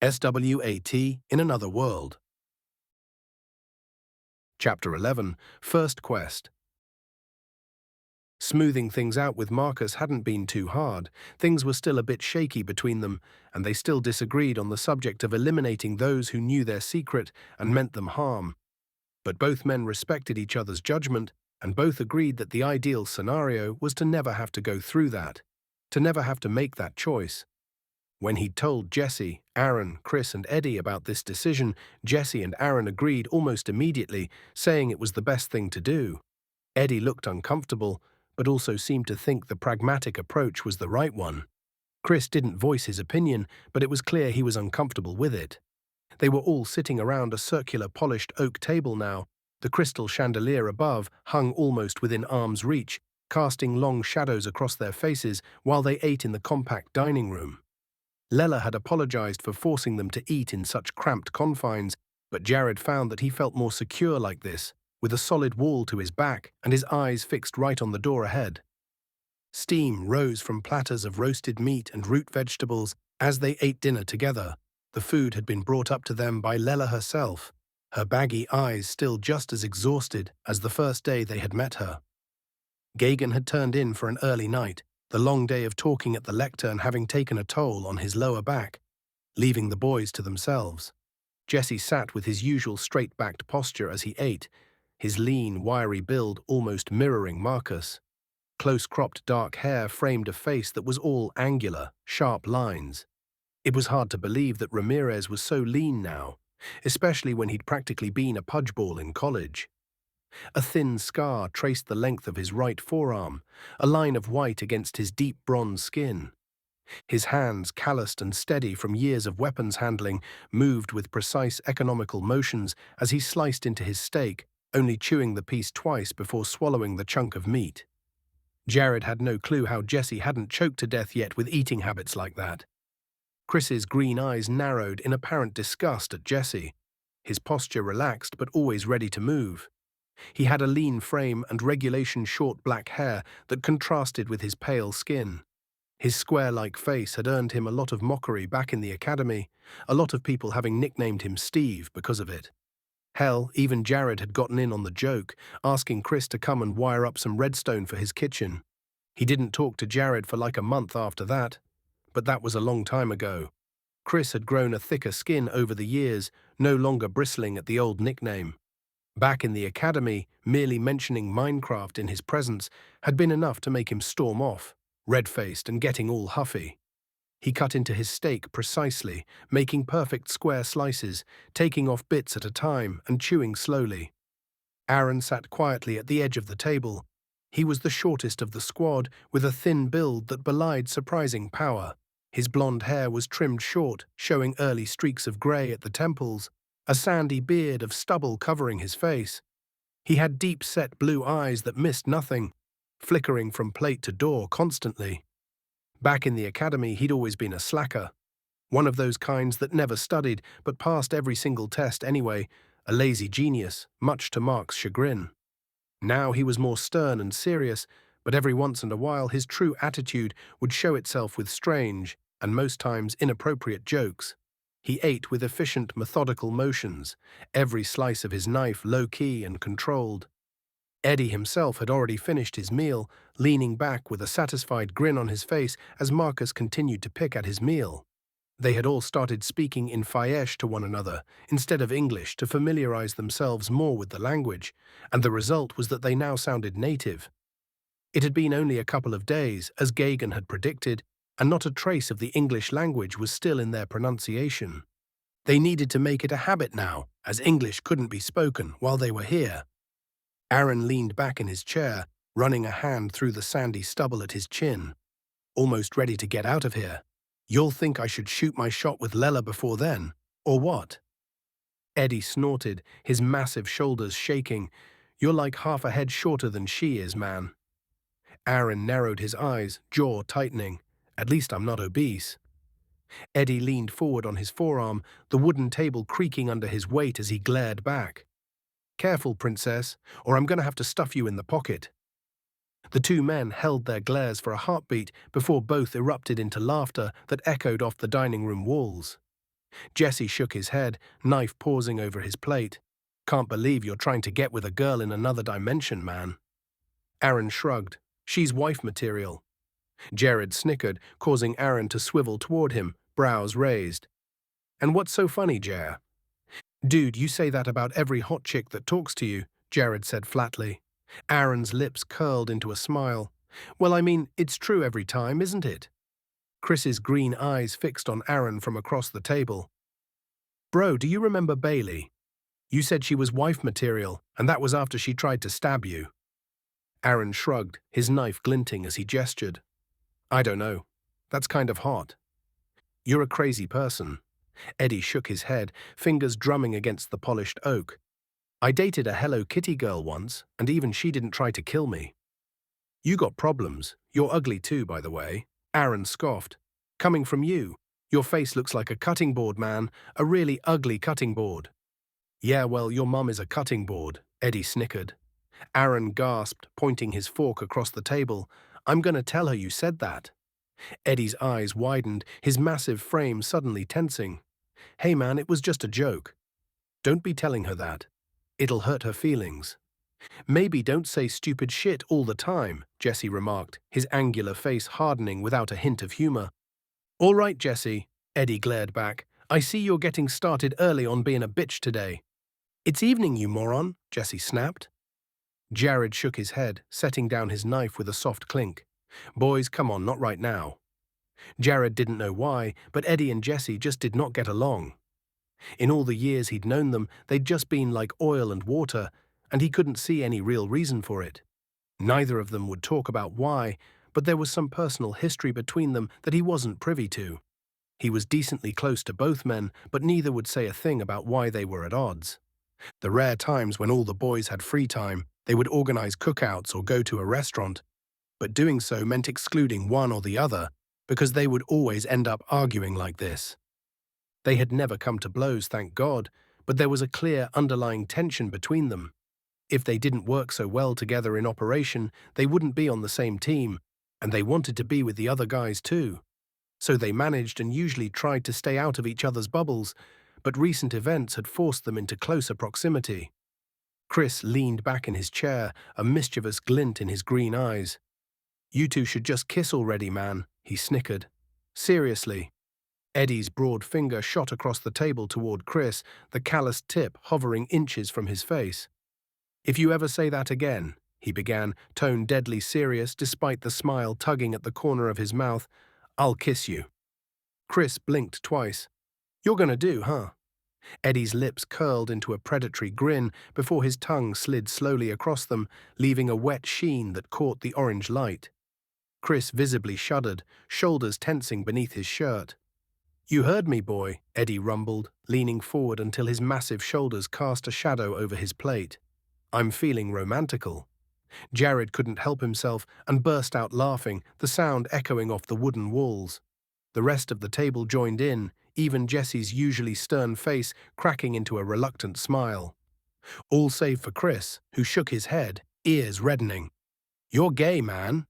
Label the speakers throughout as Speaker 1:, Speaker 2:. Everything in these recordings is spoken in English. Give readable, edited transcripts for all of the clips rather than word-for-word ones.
Speaker 1: SWAT in Another World. Chapter 11, First Quest. Smoothing things out with Marcus hadn't been too hard. Things were still a bit shaky between them, and they still disagreed on the subject of eliminating those who knew their secret and meant them harm. But both men respected each other's judgment, and both agreed that the ideal scenario was to never have to go through that, to never have to make that choice. When he'd told Jesse, Aaron, Chris, and Eddie about this decision, Jesse and Aaron agreed almost immediately, saying it was the best thing to do. Eddie looked uncomfortable, but also seemed to think the pragmatic approach was the right one. Chris didn't voice his opinion, but it was clear he was uncomfortable with it. They were all sitting around a circular polished oak table now. The crystal chandelier above hung almost within arm's reach, casting long shadows across their faces while they ate in the compact dining room. Lella had apologized for forcing them to eat in such cramped confines, but Jared found that he felt more secure like this, with a solid wall to his back and his eyes fixed right on the door ahead. Steam rose from platters of roasted meat and root vegetables as they ate dinner together. The food had been brought up to them by Lella herself, her baggy eyes still just as exhausted as the first day they had met her. Gagan had turned in for an early night, the long day of talking at the lectern having taken a toll on his lower back, leaving the boys to themselves. Jesse sat with his usual straight-backed posture as he ate, his lean, wiry build almost mirroring Marcus. Close-cropped dark hair framed a face that was all angular, sharp lines. It was hard to believe that Ramirez was so lean now, especially when he'd practically been a pudgeball in college. A thin scar traced the length of his right forearm, a line of white against his deep bronze skin. His hands, calloused and steady from years of weapons handling, moved with precise economical motions as he sliced into his steak, only chewing the piece twice before swallowing the chunk of meat. Jared had no clue how Jesse hadn't choked to death yet with eating habits like that. Chris's green eyes narrowed in apparent disgust at Jesse, his posture relaxed but always ready to move. He had a lean frame and regulation short black hair that contrasted with his pale skin. His square-like face had earned him a lot of mockery back in the academy, a lot of people having nicknamed him Steve because of it. Hell, even Jared had gotten in on the joke, asking Chris to come and wire up some redstone for his kitchen. He didn't talk to Jared for like a month after that, but that was a long time ago. Chris had grown a thicker skin over the years, no longer bristling at the old nickname. Back in the academy, merely mentioning Minecraft in his presence had been enough to make him storm off, red-faced and getting all huffy. He cut into his steak precisely, making perfect square slices, taking off bits at a time and chewing slowly. Aaron sat quietly at the edge of the table. He was the shortest of the squad, with a thin build that belied surprising power. His blonde hair was trimmed short, showing early streaks of grey at the temples, a sandy beard of stubble covering his face. He had deep-set blue eyes that missed nothing, flickering from plate to door constantly. Back in the academy, he'd always been a slacker, one of those kinds that never studied but passed every single test anyway, a lazy genius, much to Mark's chagrin. Now he was more stern and serious, but every once in a while his true attitude would show itself with strange, and most times inappropriate jokes. He ate with efficient, methodical motions, every slice of his knife low-key and controlled. Eddie himself had already finished his meal, leaning back with a satisfied grin on his face as Marcus continued to pick at his meal. They had all started speaking in Fayesh to one another, instead of English, to familiarize themselves more with the language, and the result was that they now sounded native. It had been only a couple of days, as Gagan had predicted, and not a trace of the English language was still in their pronunciation. They needed to make it a habit now, as English couldn't be spoken while they were here. Aaron leaned back in his chair, running a hand through the sandy stubble at his chin. Almost ready to get out of here. You'll think I should shoot my shot with Lella before then, or what? Eddie snorted, his massive shoulders shaking. You're like half a head shorter than she is, man. Aaron narrowed his eyes, jaw tightening. At least I'm not obese. Eddie leaned forward on his forearm, the wooden table creaking under his weight as he glared back. Careful, princess, or I'm going to have to stuff you in the pocket. The two men held their glares for a heartbeat before both erupted into laughter that echoed off the dining room walls. Jesse shook his head, knife pausing over his plate. Can't believe you're trying to get with a girl in another dimension, man. Aaron shrugged. She's wife material. Jared snickered, causing Aaron to swivel toward him, brows raised. And what's so funny, Jer? Dude, you say that about every hot chick that talks to you, Jared said flatly. Aaron's lips curled into a smile. Well, I mean, it's true every time, isn't it? Chris's green eyes fixed on Aaron from across the table. Bro, do you remember Bailey? You said she was wife material, and that was after she tried to stab you. Aaron shrugged, his knife glinting as he gestured. I don't know. That's kind of hot. You're a crazy person. Eddie shook his head, fingers drumming against the polished oak. I dated a Hello Kitty girl once, and even she didn't try to kill me. You got problems. You're ugly too, by the way. Aaron scoffed. Coming from you. Your face looks like a cutting board, man. A really ugly cutting board. Yeah, well, your mum is a cutting board, Eddie snickered. Aaron gasped, pointing his fork across the table. I'm gonna tell her you said that. Eddie's eyes widened, his massive frame suddenly tensing. Hey man, it was just a joke. Don't be telling her that. It'll hurt her feelings. Maybe don't say stupid shit all the time, Jesse remarked, his angular face hardening without a hint of humor. All right, Jesse, Eddie glared back. I see you're getting started early on being a bitch today. It's evening, you moron, Jesse snapped. Jared shook his head, setting down his knife with a soft clink. Boys, come on, not right now. Jared didn't know why, but Eddie and Jesse just did not get along. In all the years he'd known them, they'd just been like oil and water, and he couldn't see any real reason for it. Neither of them would talk about why, but there was some personal history between them that he wasn't privy to. He was decently close to both men, but neither would say a thing about why they were at odds. The rare times when all the boys had free time, they would organize cookouts or go to a restaurant, but doing so meant excluding one or the other, because they would always end up arguing like this. They had never come to blows, thank God, but there was a clear underlying tension between them. If they didn't work so well together in operation, they wouldn't be on the same team, and they wanted to be with the other guys too. So they managed and usually tried to stay out of each other's bubbles, but recent events had forced them into closer proximity. Chris leaned back in his chair, a mischievous glint in his green eyes. You two should just kiss already, man, he snickered. Seriously. Eddie's broad finger shot across the table toward Chris, the calloused tip hovering inches from his face. If you ever say that again, he began, tone deadly serious despite the smile tugging at the corner of his mouth, I'll kiss you. Chris blinked twice. You're gonna do, huh? Eddie's lips curled into a predatory grin before his tongue slid slowly across them, leaving a wet sheen that caught the orange light. Chris visibly shuddered, shoulders tensing beneath his shirt. You heard me, boy, Eddie rumbled, leaning forward until his massive shoulders cast a shadow over his plate. I'm feeling romantical. Jared couldn't help himself and burst out laughing, the sound echoing off the wooden walls. The rest of the table joined in, even Jesse's usually stern face cracking into a reluctant smile. All save for Chris, who shook his head, ears reddening. You're gay, man.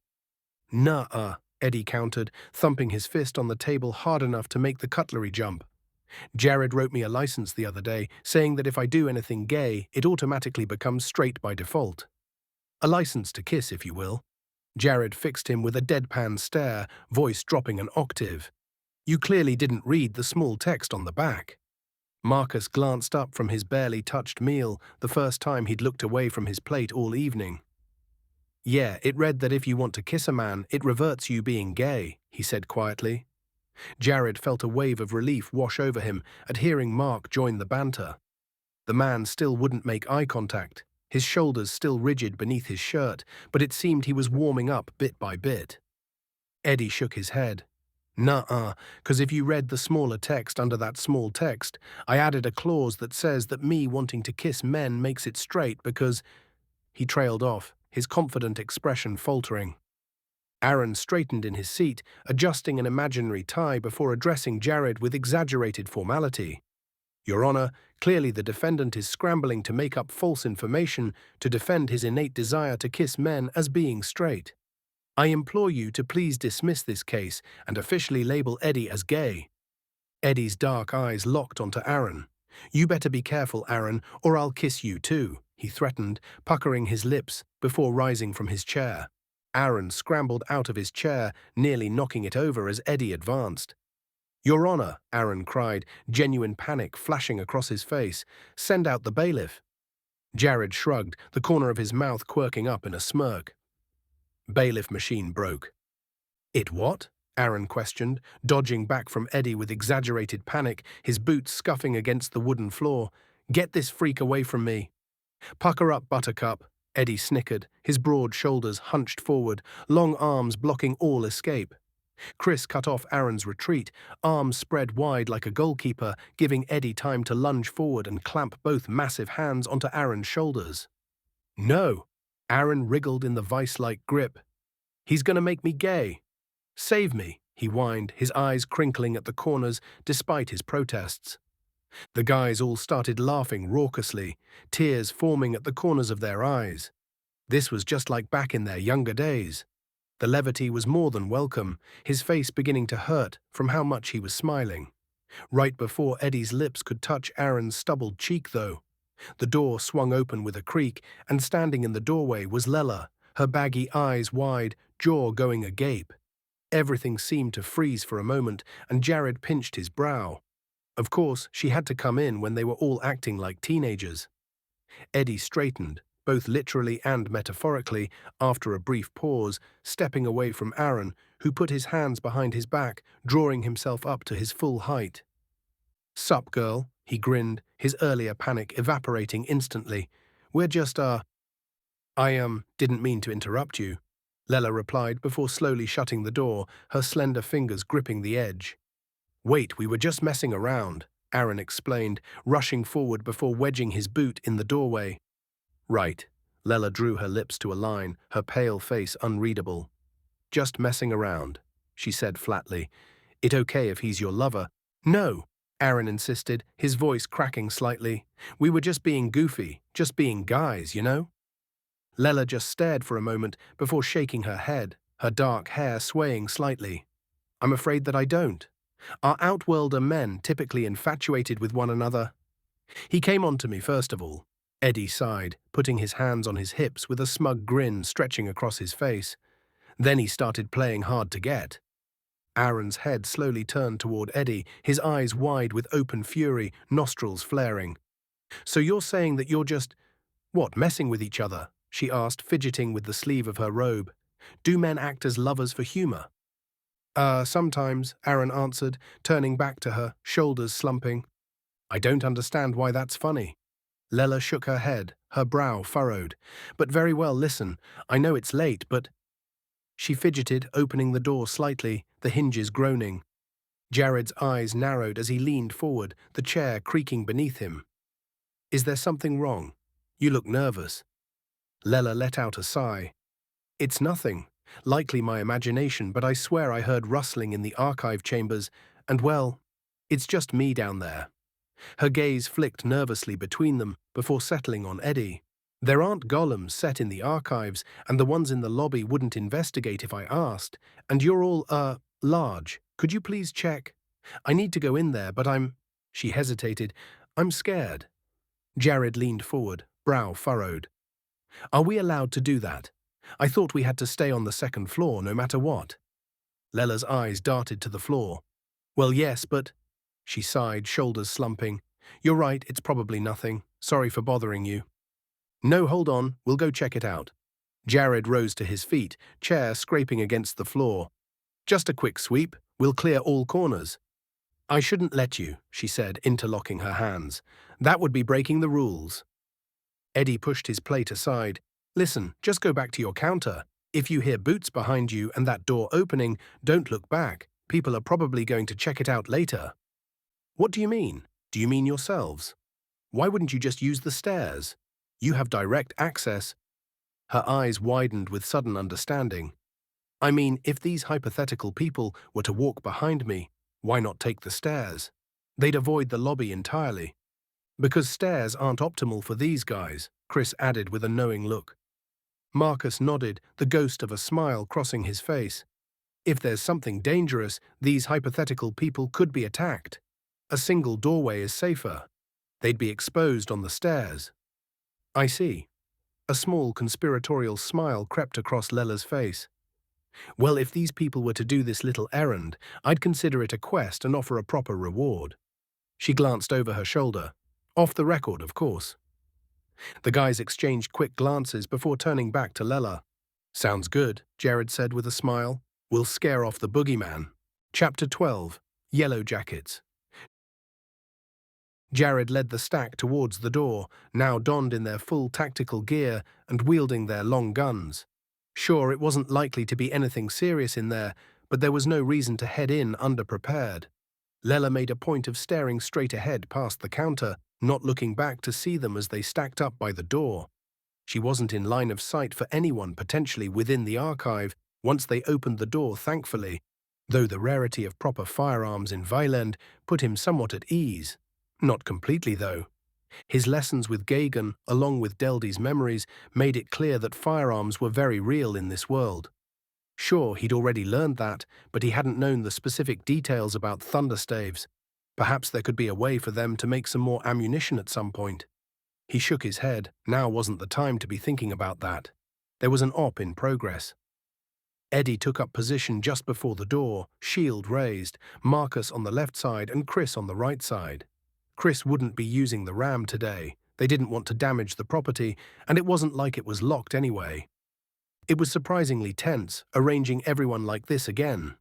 Speaker 1: Nuh-uh, Eddie countered, thumping his fist on the table hard enough to make the cutlery jump. Jared wrote me a license the other day, saying that if I do anything gay, it automatically becomes straight by default. A license to kiss, if you will. Jared fixed him with a deadpan stare, voice dropping an octave. You clearly didn't read the small text on the back. Marcus glanced up from his barely touched meal, the first time he'd looked away from his plate all evening. Yeah, it read that if you want to kiss a man, it reverts you being gay, he said quietly. Jared felt a wave of relief wash over him at hearing Mark join the banter. The man still wouldn't make eye contact, his shoulders still rigid beneath his shirt, but it seemed he was warming up bit by bit. Eddie shook his head. Nuh-uh, 'cause if you read the smaller text under that small text, I added a clause that says that me wanting to kiss men makes it straight because... He trailed off, his confident expression faltering. Aaron straightened in his seat, adjusting an imaginary tie before addressing Jared with exaggerated formality. Your Honor, clearly the defendant is scrambling to make up false information to defend his innate desire to kiss men as being straight. I implore you to please dismiss this case and officially label Eddie as gay. Eddie's dark eyes locked onto Aaron. "You better be careful, Aaron, or I'll kiss you too," he threatened, puckering his lips before rising from his chair. Aaron scrambled out of his chair, nearly knocking it over as Eddie advanced. "Your Honor," Aaron cried, genuine panic flashing across his face. "Send out the bailiff." Jared shrugged, the corner of his mouth quirking up in a smirk. Bailiff machine broke. "It what?" Aaron questioned, dodging back from Eddie with exaggerated panic, his boots scuffing against the wooden floor. "Get this freak away from me." "Pucker up, Buttercup," Eddie snickered, his broad shoulders hunched forward, long arms blocking all escape. Chris cut off Aaron's retreat, arms spread wide like a goalkeeper, giving Eddie time to lunge forward and clamp both massive hands onto Aaron's shoulders. "No!" Aaron wriggled in the vice-like grip. "He's gonna make me gay." "Save me," he whined, his eyes crinkling at the corners despite his protests. The guys all started laughing raucously, tears forming at the corners of their eyes. This was just like back in their younger days. The levity was more than welcome, his face beginning to hurt from how much he was smiling. Right before Eddie's lips could touch Aaron's stubbled cheek, though. The door swung open with a creak, and standing in the doorway was Lela, her baggy eyes wide, jaw going agape. Everything seemed to freeze for a moment, and Jared pinched his brow. Of course, she had to come in when they were all acting like teenagers. Eddie straightened, both literally and metaphorically, after a brief pause, stepping away from Aaron, who put his hands behind his back, drawing himself up to his full height. "Sup, girl," he grinned, his earlier panic evaporating instantly. "We're just, didn't mean to interrupt you," Lela replied before slowly shutting the door, her slender fingers gripping the edge. "Wait, we were just messing around," Aaron explained, rushing forward before wedging his boot in the doorway. "Right." Lela drew her lips to a line, her pale face unreadable. "Just messing around," she said flatly. "It okay if he's your lover?" "No," Aaron insisted, his voice cracking slightly. "We were just being goofy, just being guys, you know?" Lela just stared for a moment before shaking her head, her dark hair swaying slightly. "I'm afraid that I don't. Are Outworlder men typically infatuated with one another?" "He came on to me first of all," Eddie sighed, putting his hands on his hips with a smug grin stretching across his face. "Then he started playing hard to get." Aaron's head slowly turned toward Eddie, his eyes wide with open fury, nostrils flaring. "So you're saying that you're just, messing with each other?" she asked, fidgeting with the sleeve of her robe. "Do men act as lovers for humor?" Sometimes," Aaron answered, turning back to her, shoulders slumping. "I don't understand why that's funny." Lela shook her head, her brow furrowed. "But very well, listen, I know it's late, but—" She fidgeted, opening the door slightly, the hinges groaning. Jared's eyes narrowed as he leaned forward, the chair creaking beneath him. "Is there something wrong? You look nervous." Lela let out a sigh. "It's nothing. Likely my imagination, but I swear I heard rustling in the archive chambers, and well, it's just me down there." Her gaze flicked nervously between them before settling on Eddie. "There aren't golems set in the archives, and the ones in the lobby wouldn't investigate if I asked, and you're all, large. Could you please check? I need to go in there, but She hesitated. "I'm scared." Jared leaned forward, brow furrowed. "Are we allowed to do that? I thought we had to stay on the second floor no matter what." Lela's eyes darted to the floor. "Well, yes, but—" She sighed, shoulders slumping. "You're right, it's probably nothing. Sorry for bothering you." "No, hold on, we'll go check it out." Jared rose to his feet, chair scraping against the floor. "Just a quick sweep, we'll clear all corners." "I shouldn't let you," she said, interlocking her hands. "That would be breaking the rules." Eddie pushed his plate aside. "Listen, just go back to your counter. If you hear boots behind you and that door opening, don't look back. People are probably going to check it out later." "What do you mean? Do you mean yourselves? Why wouldn't you just use the stairs? You have direct access." Her eyes widened with sudden understanding. "I mean, if these hypothetical people were to walk behind me, why not take the stairs? They'd avoid the lobby entirely." "Because stairs aren't optimal for these guys," Chris added with a knowing look. Marcus nodded, the ghost of a smile crossing his face. "If there's something dangerous, these hypothetical people could be attacked." A single doorway is safer. They'd be exposed on the stairs. I see. A small conspiratorial smile crept across Lella's face. Well, if these people were to do this little errand, I'd consider it a quest and offer a proper reward. She glanced over her shoulder. Off the record, of course. The guys exchanged quick glances before turning back to Lella. Sounds good, Jared said with a smile. We'll scare off the boogeyman. Chapter 12. Yellow Jackets. Jared led the stack towards the door, now donned in their full tactical gear and wielding their long guns. Sure, it wasn't likely to be anything serious in there, but there was no reason to head in underprepared. Lella made a point of staring straight ahead past the counter, not looking back to see them as they stacked up by the door. She wasn't in line of sight for anyone potentially within the archive once they opened the door, thankfully, though the rarity of proper firearms in Violend put him somewhat at ease. Not completely, though. His lessons with Gagan, along with Deldy's memories, made it clear that firearms were very real in this world. Sure, he'd already learned that, but he hadn't known the specific details about thunderstaves. Perhaps there could be a way for them to make some more ammunition at some point. He shook his head. Now wasn't the time to be thinking about that. There was an op in progress. Eddie took up position just before the door, shield raised, Marcus on the left side and Chris on the right side. Chris wouldn't be using the ram today. They didn't want to damage the property, and it wasn't like it was locked anyway. It was surprisingly tense, arranging everyone like this again.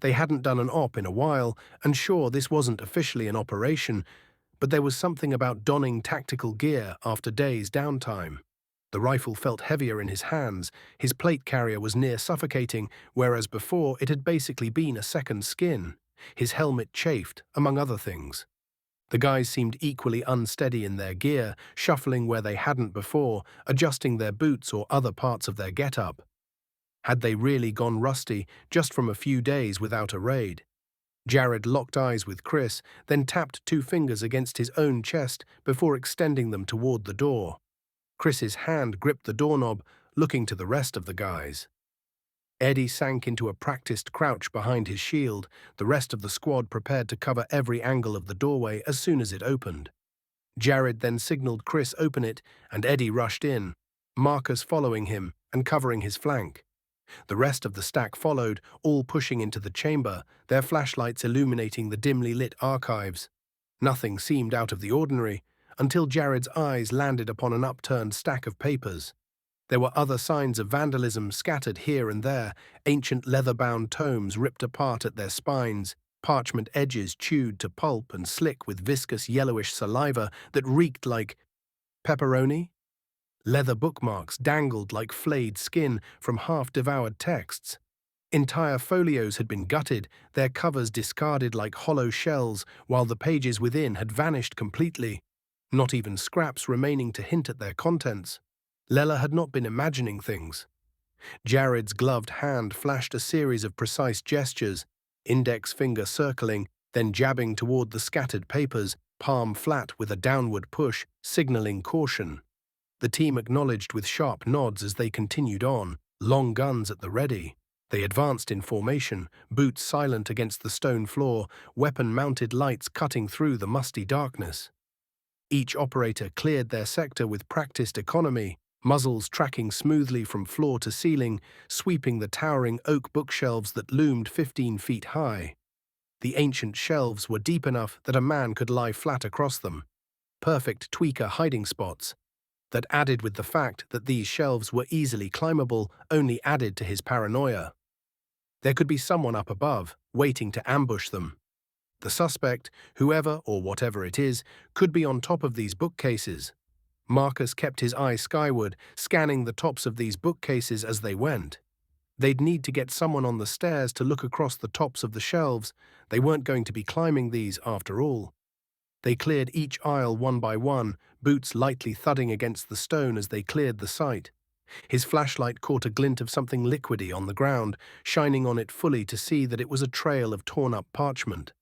Speaker 1: They hadn't done an op in a while, and sure, this wasn't officially an operation, but there was something about donning tactical gear after days' downtime. The rifle felt heavier in his hands, his plate carrier was near suffocating, whereas before it had basically been a second skin. His helmet chafed, among other things. The guys seemed equally unsteady in their gear, shuffling where they hadn't before, adjusting their boots or other parts of their get-up. Had they really gone rusty just from a few days without a raid? Jared locked eyes with Chris, then tapped 2 fingers against his own chest before extending them toward the door. Chris's hand gripped the doorknob, looking to the rest of the guys. Eddie sank into a practiced crouch behind his shield, the rest of the squad prepared to cover every angle of the doorway as soon as it opened. Jared then signaled Chris open it, and Eddie rushed in, Marcus following him and covering his flank. The rest of the stack followed, all pushing into the chamber, their flashlights illuminating the dimly lit archives. Nothing seemed out of the ordinary, until Jared's eyes landed upon an upturned stack of papers. There were other signs of vandalism scattered here and there, ancient leather-bound tomes ripped apart at their spines, parchment edges chewed to pulp and slick with viscous yellowish saliva that reeked like pepperoni. Leather bookmarks dangled like flayed skin from half-devoured texts. Entire folios had been gutted, their covers discarded like hollow shells, while the pages within had vanished completely, not even scraps remaining to hint at their contents. Lella had not been imagining things. Jared's gloved hand flashed a series of precise gestures, index finger circling, then jabbing toward the scattered papers, palm flat with a downward push, signaling caution. The team acknowledged with sharp nods as they continued on, long guns at the ready. They advanced in formation, boots silent against the stone floor, weapon-mounted lights cutting through the musty darkness. Each operator cleared their sector with practiced economy, muzzles tracking smoothly from floor to ceiling, sweeping the towering oak bookshelves that loomed 15 feet high. The ancient shelves were deep enough that a man could lie flat across them. Perfect tweaker hiding spots. That added with the fact that these shelves were easily climbable only added to his paranoia. There could be someone up above, waiting to ambush them. The suspect, whoever or whatever it is, could be on top of these bookcases. Marcus kept his eye skyward, scanning the tops of these bookcases as they went. They'd need to get someone on the stairs to look across the tops of the shelves. They weren't going to be climbing these after all. They cleared each aisle one by one, boots lightly thudding against the stone as they cleared the site. His flashlight caught a glint of something liquidy on the ground, shining on it fully to see that it was a trail of torn-up parchment.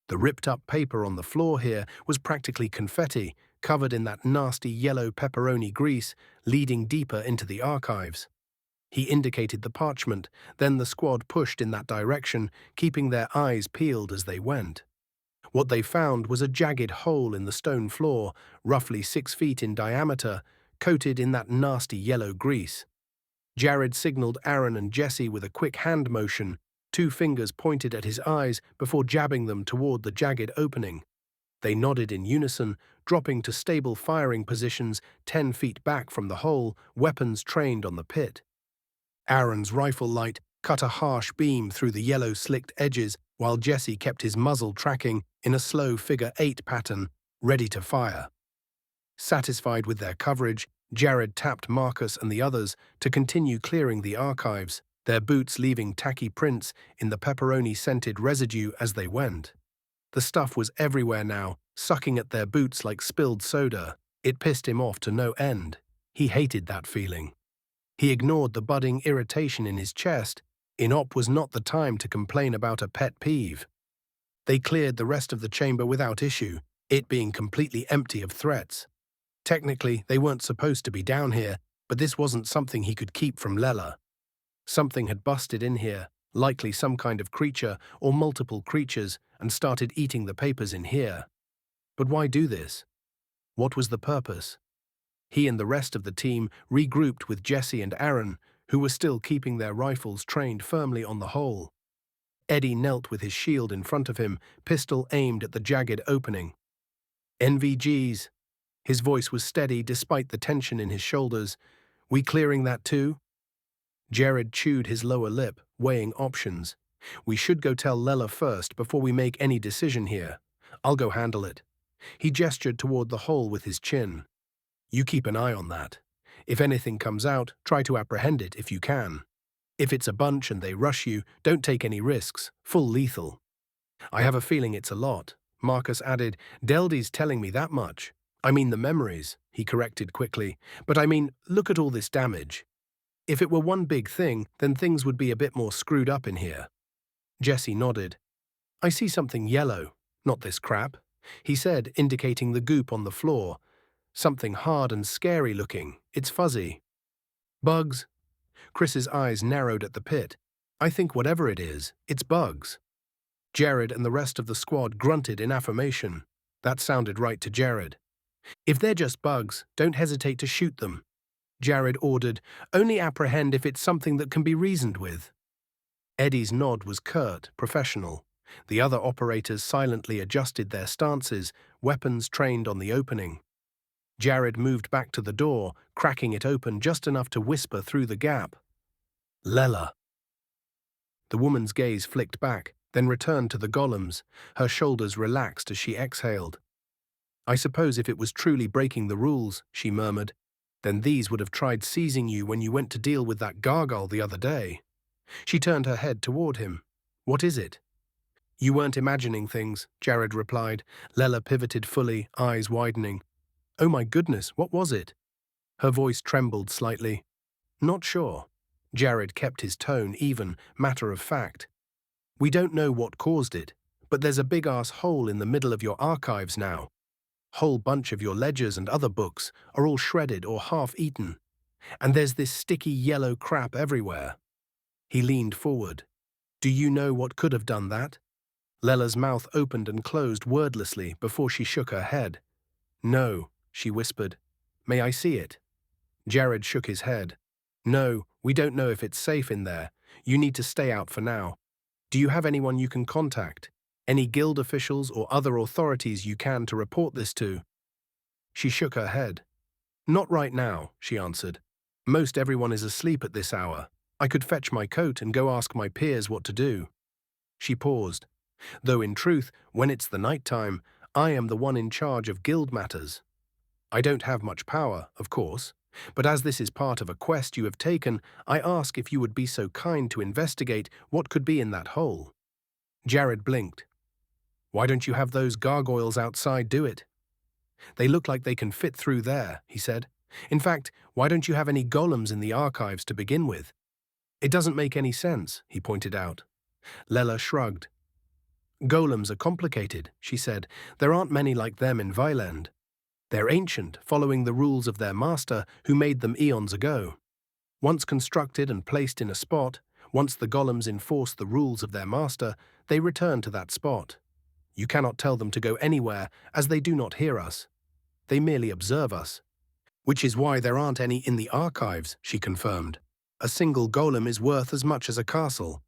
Speaker 1: The ripped-up paper on the floor here was practically confetti, covered in that nasty yellow pepperoni grease, leading deeper into the archives. He indicated the parchment, then the squad pushed in that direction, keeping their eyes peeled as they went. What they found was a jagged hole in the stone floor, roughly 6 feet in diameter, coated in that nasty yellow grease. Jared signaled Aaron and Jesse with a quick hand motion, 2 fingers pointed at his eyes before jabbing them toward the jagged opening. They nodded in unison, dropping to stable firing positions 10 feet back from the hole, weapons trained on the pit. Aaron's rifle light cut a harsh beam through the yellow slicked edges, while Jesse kept his muzzle tracking in a slow figure-8 pattern, ready to fire. Satisfied with their coverage, Jared tapped Marcus and the others to continue clearing the archives, their boots leaving tacky prints in the pepperoni-scented residue as they went. The stuff was everywhere now, sucking at their boots like spilled soda. It pissed him off to no end. He hated that feeling. He ignored the budding irritation in his chest. Inop was not the time to complain about a pet peeve. They cleared the rest of the chamber without issue, it being completely empty of threats. Technically, they weren't supposed to be down here, but this wasn't something he could keep from Lela. Something had busted in here, likely some kind of creature or multiple creatures, and started eating the papers in here. But why do this? What was the purpose? He and the rest of the team regrouped with Jesse and Aaron, who were still keeping their rifles trained firmly on the hole. Eddie knelt with his shield in front of him, pistol aimed at the jagged opening. NVGs. His voice was steady despite the tension in his shoulders. We clearing that too? Jared chewed his lower lip, weighing options. We should go tell Lela first before we make any decision here. I'll go handle it. He gestured toward the hole with his chin. You keep an eye on that. If anything comes out, try to apprehend it if you can. If it's a bunch and they rush you, don't take any risks, full lethal. I have a feeling it's a lot, Marcus added. Deldy's telling me that much. I mean the memories, he corrected quickly. But I mean, look at all this damage. If it were one big thing, then things would be a bit more screwed up in here. Jesse nodded. I see something yellow, not this crap, he said, indicating the goop on the floor. Something hard and scary looking. It's fuzzy. Bugs? Chris's eyes narrowed at the pit. I think whatever it is, it's bugs. Jared and the rest of the squad grunted in affirmation. That sounded right to Jared. If they're just bugs, don't hesitate to shoot them. Jared ordered, only apprehend if it's something that can be reasoned with. Eddie's nod was curt, professional. The other operators silently adjusted their stances, weapons trained on the opening. Jared moved back to the door, cracking it open just enough to whisper through the gap. Lela. The woman's gaze flicked back, then returned to the golems. Her shoulders relaxed as she exhaled. I suppose if it was truly breaking the rules, she murmured, then these would have tried seizing you when you went to deal with that gargoyle the other day. She turned her head toward him. What is it? You weren't imagining things, Jared replied. Lela pivoted fully, eyes widening. Oh my goodness, what was it? Her voice trembled slightly. Not sure. Jared kept his tone even, matter of fact. We don't know what caused it, but there's a big-ass hole in the middle of your archives now. Whole bunch of your ledgers and other books are all shredded or half-eaten. And there's this sticky yellow crap everywhere. He leaned forward. Do you know what could have done that? Lela's mouth opened and closed wordlessly before she shook her head. No, she whispered. May I see it? Jared shook his head. No, we don't know if it's safe in there. You need to stay out for now. Do you have anyone you can contact? Any guild officials or other authorities you can to report this to? She shook her head. Not right now, she answered. Most everyone is asleep at this hour. I could fetch my coat and go ask my peers what to do. She paused. Though in truth, when it's the night time, I am the one in charge of guild matters. I don't have much power, of course, but as this is part of a quest you have taken, I ask if you would be so kind to investigate what could be in that hole. Jared blinked. Why don't you have those gargoyles outside do it? They look like they can fit through there, he said. In fact, why don't you have any golems in the archives to begin with? It doesn't make any sense, he pointed out. Lela shrugged. Golems are complicated, she said. There aren't many like them in Viland. They're ancient, following the rules of their master, who made them eons ago. Once constructed and placed in a spot, once the golems enforce the rules of their master, they return to that spot. You cannot tell them to go anywhere, as they do not hear us. They merely observe us. Which is why there aren't any in the archives, she confirmed. A single golem is worth as much as a castle.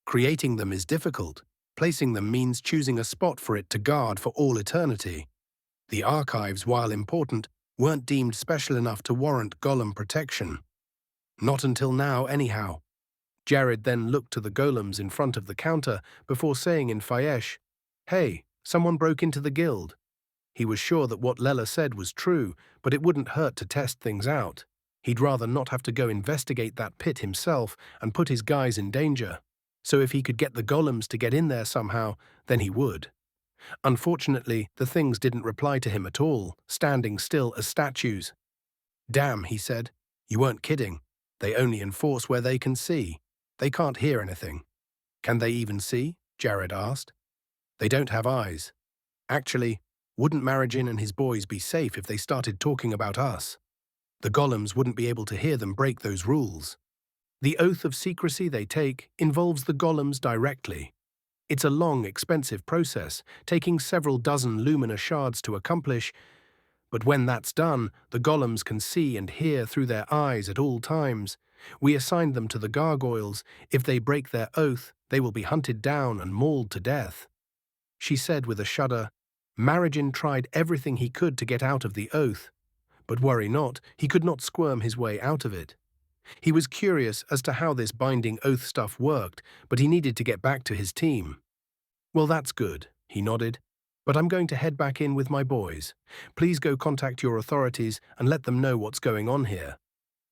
Speaker 1: Creating them is difficult. Placing them means choosing a spot for it to guard for all eternity. The archives, while important, weren't deemed special enough to warrant golem protection. Not until now, anyhow. Jared then looked to the golems in front of the counter before saying in Fayesh, "Hey, someone broke into the guild." He was sure that what Lela said was true, but it wouldn't hurt to test things out. He'd rather not have to go investigate that pit himself and put his guys in danger. So if he could get the golems to get in there somehow, then he would. Unfortunately, the things didn't reply to him at all, standing still as statues. "Damn," he said. "You weren't kidding. They only enforce where they can see. They can't hear anything." "Can they even see?" Jared asked. "They don't have eyes. Actually, wouldn't Marajin and his boys be safe if they started talking about us? The golems wouldn't be able to hear them break those rules. The oath of secrecy they take involves the golems directly. It's a long, expensive process, taking several dozen lumina shards to accomplish, but when that's done, the golems can see and hear through their eyes at all times. We assigned them to the gargoyles. If they break their oath, they will be hunted down and mauled to death." She said with a shudder, "Marajin tried everything he could to get out of the oath, but worry not, he could not squirm his way out of it. He was curious as to how this binding oath stuff worked, but he needed to get back to his team." "Well, that's good," he nodded. "But I'm going to head back in with my boys. Please go contact your authorities and let them know what's going on here.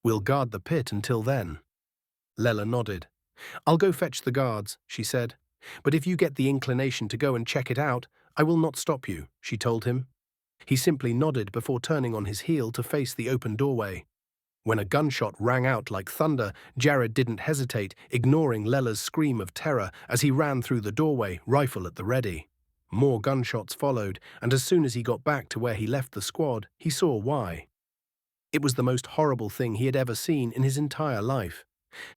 Speaker 1: We'll guard the pit until then." Lela nodded. "I'll go fetch the guards," she said. "But if you get the inclination to go and check it out, I will not stop you," she told him. He simply nodded before turning on his heel to face the open doorway. When a gunshot rang out like thunder, Jared didn't hesitate, ignoring Lela's scream of terror as he ran through the doorway, rifle at the ready. More gunshots followed, and as soon as he got back to where he left the squad, he saw why. It was the most horrible thing he had ever seen in his entire life.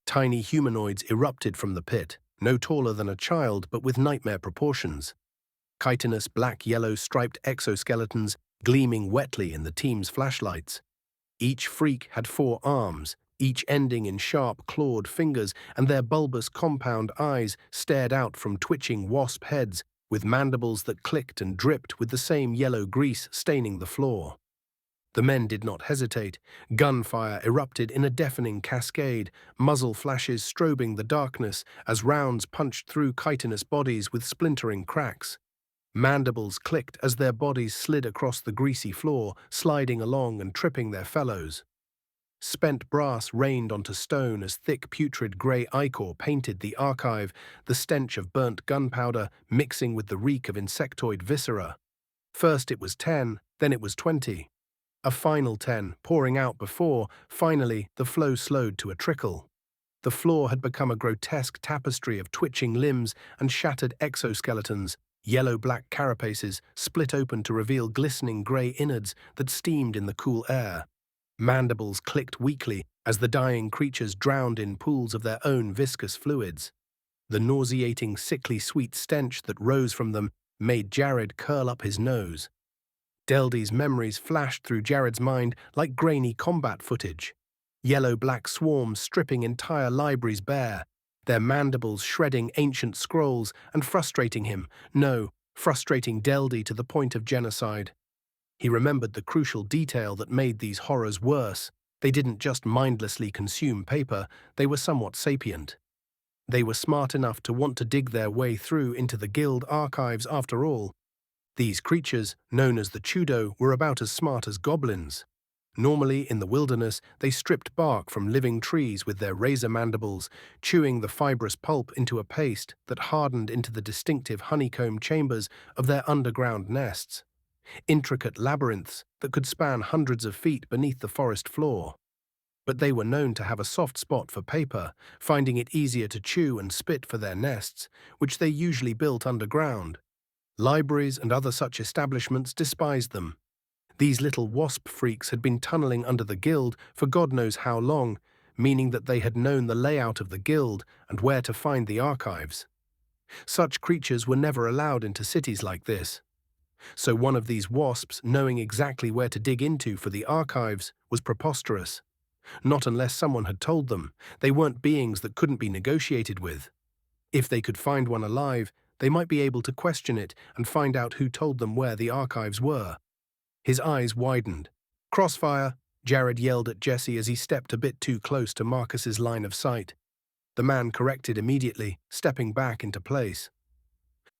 Speaker 1: Tiny humanoids erupted from the pit, no taller than a child but with nightmare proportions. Chitinous black-yellow striped exoskeletons gleaming wetly in the team's flashlights. Each freak had 4 arms, each ending in sharp clawed fingers, and their bulbous compound eyes stared out from twitching wasp heads with mandibles that clicked and dripped with the same yellow grease staining the floor. The men did not hesitate. Gunfire erupted in a deafening cascade, muzzle flashes strobing the darkness as rounds punched through chitinous bodies with splintering cracks. Mandibles clicked as their bodies slid across the greasy floor, sliding along and tripping their fellows. Spent brass rained onto stone as thick putrid grey ichor painted the archive, the stench of burnt gunpowder mixing with the reek of insectoid viscera. First it was 10, then it was 20. A final 10 pouring out before, finally, the flow slowed to a trickle. The floor had become a grotesque tapestry of twitching limbs and shattered exoskeletons. Yellow-black carapaces split open to reveal glistening grey innards that steamed in the cool air. Mandibles clicked weakly as the dying creatures drowned in pools of their own viscous fluids. The nauseating, sickly sweet stench that rose from them made Jared curl up his nose. Deldy's memories flashed through Jared's mind like grainy combat footage. Yellow-black swarms stripping entire libraries bare, their mandibles shredding ancient scrolls and frustrating him, frustrating Deldy to the point of genocide. He remembered the crucial detail that made these horrors worse. They didn't just mindlessly consume paper, they were somewhat sapient. They were smart enough to want to dig their way through into the guild archives after all. These creatures, known as the Chudo, were about as smart as goblins. Normally, in the wilderness, they stripped bark from living trees with their razor mandibles, chewing the fibrous pulp into a paste that hardened into the distinctive honeycomb chambers of their underground nests. Intricate labyrinths that could span hundreds of feet beneath the forest floor. But they were known to have a soft spot for paper, finding it easier to chew and spit for their nests, which they usually built underground. Libraries and other such establishments despised them. These little wasp freaks had been tunneling under the guild for God knows how long, meaning that they had known the layout of the guild and where to find the archives. Such creatures were never allowed into cities like this. So one of these wasps knowing exactly where to dig into for the archives was preposterous. Not unless someone had told them. They weren't beings that couldn't be negotiated with. If they could find one alive, they might be able to question it and find out who told them where the archives were. His eyes widened. "Crossfire," Jared yelled at Jesse as he stepped a bit too close to Marcus's line of sight. The man corrected immediately, stepping back into place.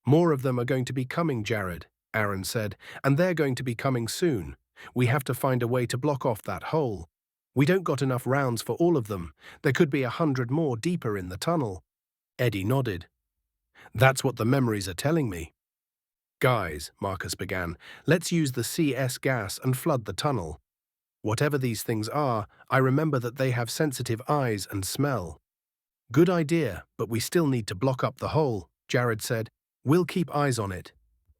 Speaker 1: "More of them are going to be coming, Jared," Aaron said, "and they're going to be coming soon. We have to find a way to block off that hole. We don't got enough rounds for all of them. There could be 100 more deeper in the tunnel." Eddie nodded. "That's what the memories are telling me." "Guys," Marcus began, "let's use the CS gas and flood the tunnel. Whatever these things are, I remember that they have sensitive eyes and smell." "Good idea, but we still need to block up the hole," Jared said. "We'll keep eyes on it.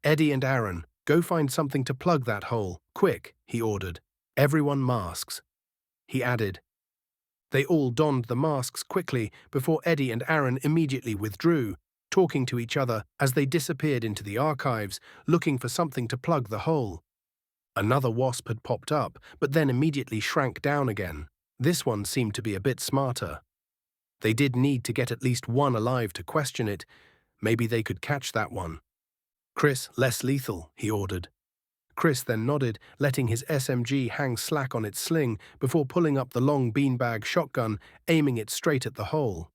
Speaker 1: Eddie and Aaron, go find something to plug that hole, quick," he ordered. "Everyone masks." He added. They all donned the masks quickly before Eddie and Aaron immediately withdrew, talking to each other as they disappeared into the archives, looking for something to plug the hole. Another wasp had popped up, but then immediately shrank down again. This one seemed to be a bit smarter. They did need to get at least one alive to question it. Maybe they could catch that one. "Chris, less lethal," he ordered. Chris then nodded, letting his SMG hang slack on its sling before pulling up the long beanbag shotgun, aiming it straight at the hole.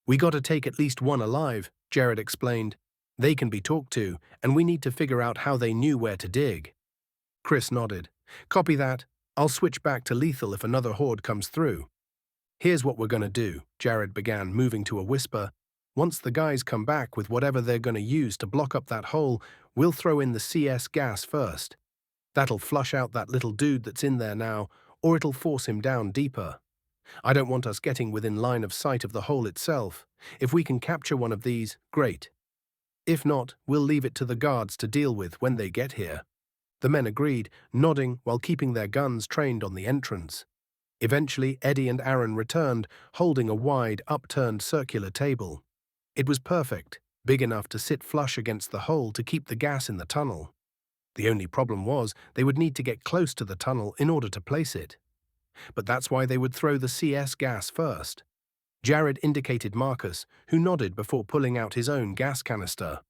Speaker 1: "We gotta take at least one alive," Jared explained. "They can be talked to, and we need to figure out how they knew where to dig." Chris nodded. "Copy that. I'll switch back to lethal if another horde comes through." "Here's what we're gonna do," Jared began, moving to a whisper. "Once the guys come back with whatever they're gonna use to block up that hole, we'll throw in the CS gas first. That'll flush out that little dude that's in there now, or it'll force him down deeper. I don't want us getting within line of sight of the hole itself. If we can capture one of these, great. If not, we'll leave it to the guards to deal with when they get here." The men agreed, nodding while keeping their guns trained on the entrance. Eventually, Eddie and Aaron returned, holding a wide, upturned circular table. It was perfect, big enough to sit flush against the hole to keep the gas in the tunnel. The only problem was they would need to get close to the tunnel in order to place it. But that's why they would throw the CS gas first. Jared indicated Marcus, who nodded before pulling out his own gas canister.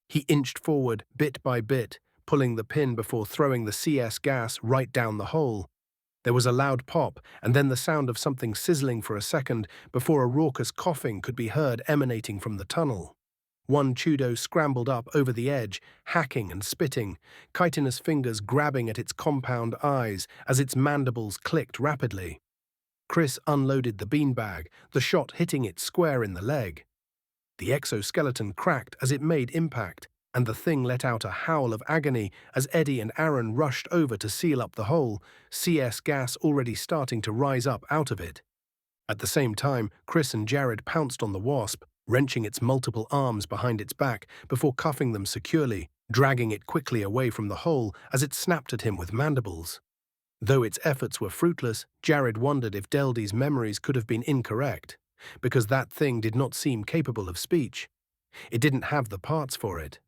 Speaker 1: He inched forward, bit by bit, pulling the pin before throwing the CS gas right down the hole. There was a loud pop, and then the sound of something sizzling for a second before a raucous coughing could be heard emanating from the tunnel. One Chudo scrambled up over the edge, hacking and spitting, chitinous fingers grabbing at its compound eyes as its mandibles clicked rapidly. Chris unloaded the beanbag, the shot hitting it square in the leg. The exoskeleton cracked as it made impact, and the thing let out a howl of agony as Eddie and Aaron rushed over to seal up the hole, CS gas already starting to rise up out of it. At the same time, Chris and Jared pounced on the wasp, wrenching its multiple arms behind its back before cuffing them securely, dragging it quickly away from the hole as it snapped at him with mandibles. Though its efforts were fruitless, Jared wondered if Deldy's memories could have been incorrect, because that thing did not seem capable of speech. It didn't have the parts for it.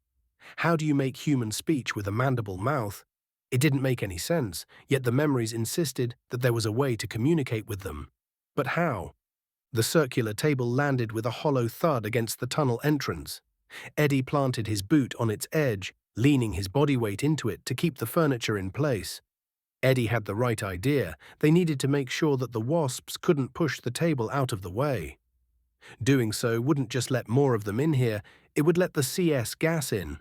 Speaker 1: How do you make human speech with a mandible mouth? It didn't make any sense, yet the memories insisted that there was a way to communicate with them. But how? The circular table landed with a hollow thud against the tunnel entrance. Eddie planted his boot on its edge, leaning his body weight into it to keep the furniture in place. Eddie had the right idea. They needed to make sure that the wasps couldn't push the table out of the way. Doing so wouldn't just let more of them in here, it would let the CS gas in,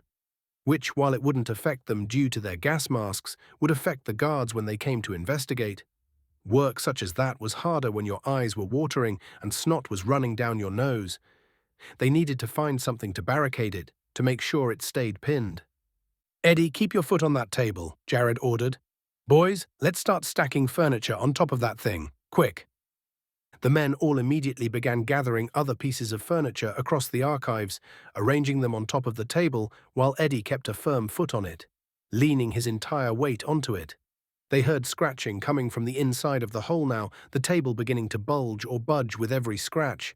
Speaker 1: which, while it wouldn't affect them due to their gas masks, would affect the guards when they came to investigate. Work such as that was harder when your eyes were watering and snot was running down your nose. They needed to find something to barricade it, to make sure it stayed pinned. "Eddie, keep your foot on that table," Jared ordered. "Boys, let's start stacking furniture on top of that thing, quick." The men all immediately began gathering other pieces of furniture across the archives, arranging them on top of the table while Eddie kept a firm foot on it, leaning his entire weight onto it. They heard scratching coming from the inside of the hole now, the table beginning to bulge or budge with every scratch.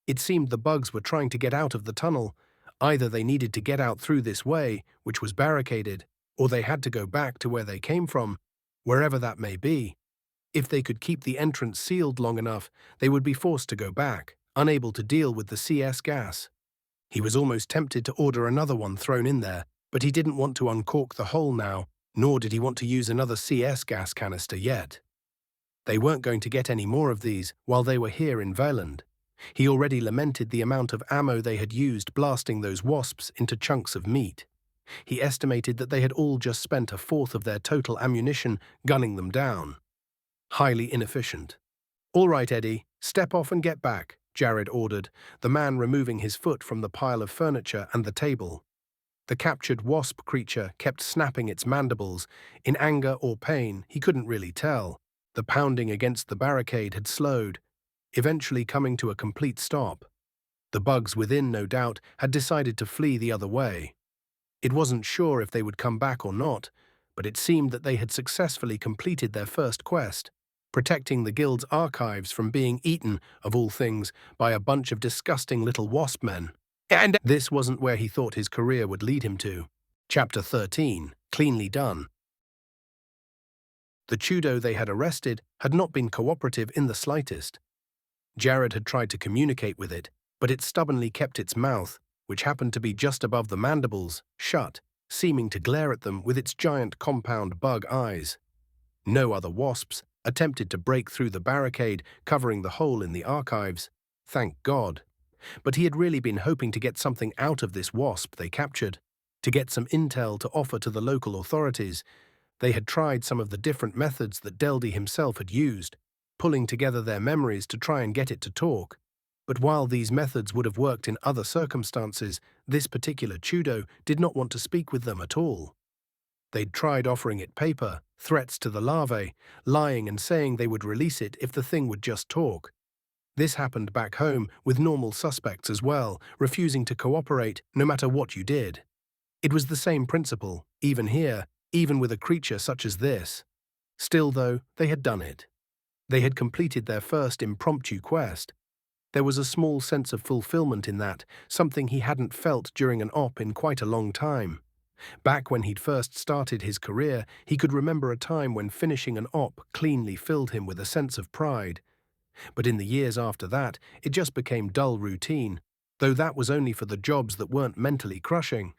Speaker 1: It seemed the bugs were trying to get out of the tunnel. Either they needed to get out through this way, which was barricaded, or they had to go back to where they came from, wherever that may be. If they could keep the entrance sealed long enough, they would be forced to go back, unable to deal with the CS gas. He was almost tempted to order another one thrown in there, but he didn't want to uncork the hole now, nor did he want to use another CS gas canister yet. They weren't going to get any more of these while they were here in Valand. He already lamented the amount of ammo they had used blasting those wasps into chunks of meat. He estimated that they had all just spent a fourth of their total ammunition gunning them down. Highly inefficient. "All right, Eddie, step off and get back," Jared ordered, the man removing his foot from the pile of furniture and the table. The captured wasp creature kept snapping its mandibles. In anger or pain, he couldn't really tell. The pounding against the barricade had slowed, eventually coming to a complete stop. The bugs within, no doubt, had decided to flee the other way. It wasn't sure if they would come back or not, but it seemed that they had successfully completed their first quest, protecting the guild's archives from being eaten, of all things, by a bunch of disgusting little wasp men. And this wasn't where he thought his career would lead him to. Chapter 13, Cleanly Done. The Chudo they had arrested had not been cooperative in the slightest. Jared had tried to communicate with it, but it stubbornly kept its mouth, which happened to be just above the mandibles, shut, seeming to glare at them with its giant compound bug eyes. No other wasps attempted to break through the barricade covering the hole in the archives, thank God. But he had really been hoping to get something out of this wasp they captured, to get some intel to offer to the local authorities. They had tried some of the different methods that Deldy himself had used, pulling together their memories to try and get it to talk. But while these methods would have worked in other circumstances, this particular Chudo did not want to speak with them at all. They'd tried offering it paper, threats to the larvae, lying and saying they would release it if the thing would just talk. This happened back home with normal suspects as well, refusing to cooperate no matter what you did. It was the same principle, even here, even with a creature such as this. Still, though, they had done it. They had completed their first impromptu quest. There was a small sense of fulfillment in that, something he hadn't felt during an op in quite a long time. Back when he'd first started his career, he could remember a time when finishing an op cleanly filled him with a sense of pride. But in the years after that, it just became dull routine, though that was only for the jobs that weren't mentally crushing.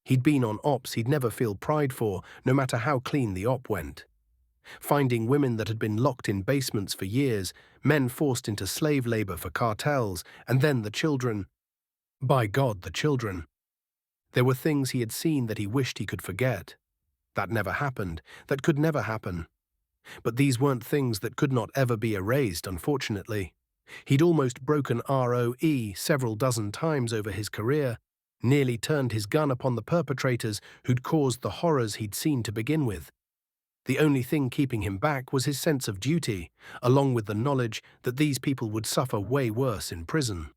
Speaker 1: He'd been on ops he'd never feel pride for, no matter how clean the op went. Finding women that had been locked in basements for years, men forced into slave labor for cartels, and then the children. By God, the children. There were things he had seen that he wished he could forget. That never happened, that could never happen. But these weren't things that could not ever be erased, unfortunately. He'd almost broken ROE several dozen times over his career, nearly turned his gun upon the perpetrators who'd caused the horrors he'd seen to begin with. The only thing keeping him back was his sense of duty, along with the knowledge that these people would suffer way worse in prison.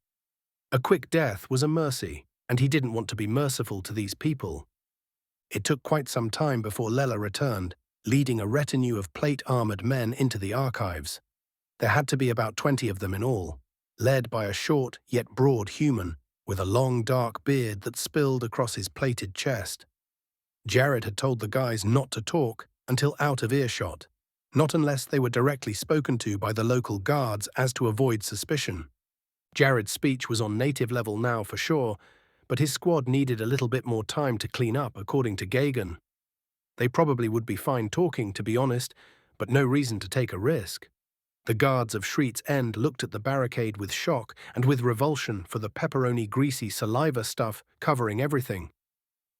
Speaker 1: A quick death was a mercy, and he didn't want to be merciful to these people. It took quite some time before Lela returned, leading a retinue of plate-armored men into the archives. There had to be about 20 of them in all, led by a short yet broad human with a long dark beard that spilled across his plated chest. Jared had told the guys not to talk until out of earshot, not unless they were directly spoken to by the local guards as to avoid suspicion. Jared's speech was on native level now for sure, but his squad needed a little bit more time to clean up, according to Gagan. They probably would be fine talking, to be honest, but no reason to take a risk. The guards of Shriet's End looked at the barricade with shock and with revulsion for the pepperoni-greasy saliva stuff covering everything.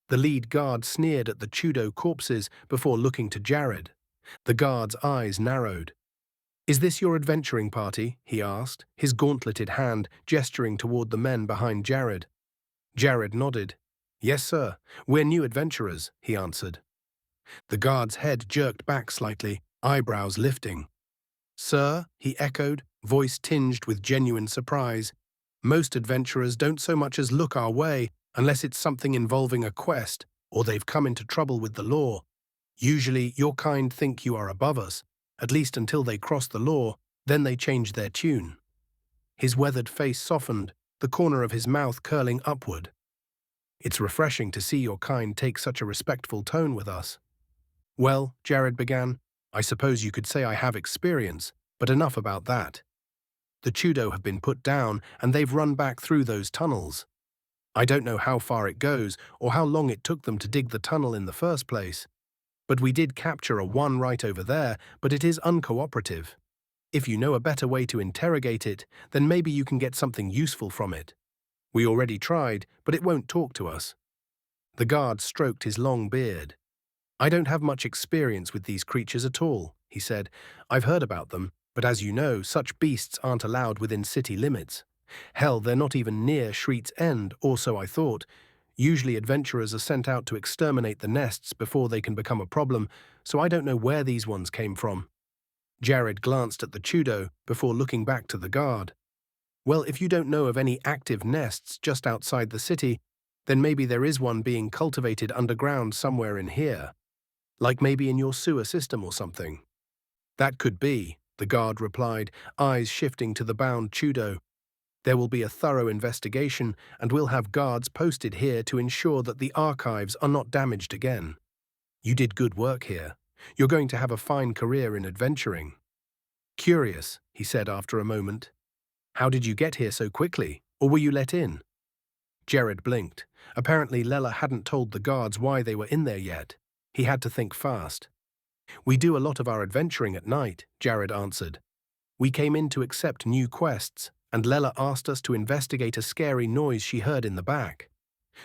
Speaker 1: The lead guard sneered at the Chudo corpses before looking to Jared. The guard's eyes narrowed. "Is this your adventuring party?" he asked, his gauntleted hand gesturing toward the men behind Jared. Jared nodded. "Yes, sir. We're new adventurers," he answered. The guard's head jerked back slightly, eyebrows lifting. "Sir," he echoed, voice tinged with genuine surprise. "Most adventurers don't so much as look our way unless it's something involving a quest or they've come into trouble with the law. Usually your kind think you are above us, at least until they cross the law, then they change their tune." His weathered face softened, the corner of his mouth curling upward. It's refreshing to see your kind take such a respectful tone with us. Well, Jared began, I suppose you could say I have experience, but enough about that. The Tudo have been put down and they've run back through those tunnels. I don't know how far it goes or how long it took them to dig the tunnel in the first place. But we did capture a one right over there, but it is uncooperative. If you know a better way to interrogate it, then maybe you can get something useful from it. We already tried, but it won't talk to us. The guard stroked his long beard. I don't have much experience with these creatures at all, he said. I've heard about them, but as you know, such beasts aren't allowed within city limits. Hell, they're not even near Shreet's End, or so I thought. Usually adventurers are sent out to exterminate the nests before they can become a problem, so I don't know where these ones came from. Jared glanced at the Tudo before looking back to the guard. Well, if you don't know of any active nests just outside the city, then maybe there is one being cultivated underground somewhere in here. Like maybe in your sewer system or something. That could be, the guard replied, eyes shifting to the bound Tudo. There will be a thorough investigation, and we'll have guards posted here to ensure that the archives are not damaged again. You did good work here. You're going to have a fine career in adventuring. Curious, he said after a moment. How did you get here so quickly, or were you let in? Jared blinked. Apparently Lela hadn't told the guards why they were in there yet. He had to think fast. We do a lot of our adventuring at night, Jared answered. We came in to accept new quests, and Lela asked us to investigate a scary noise she heard in the back.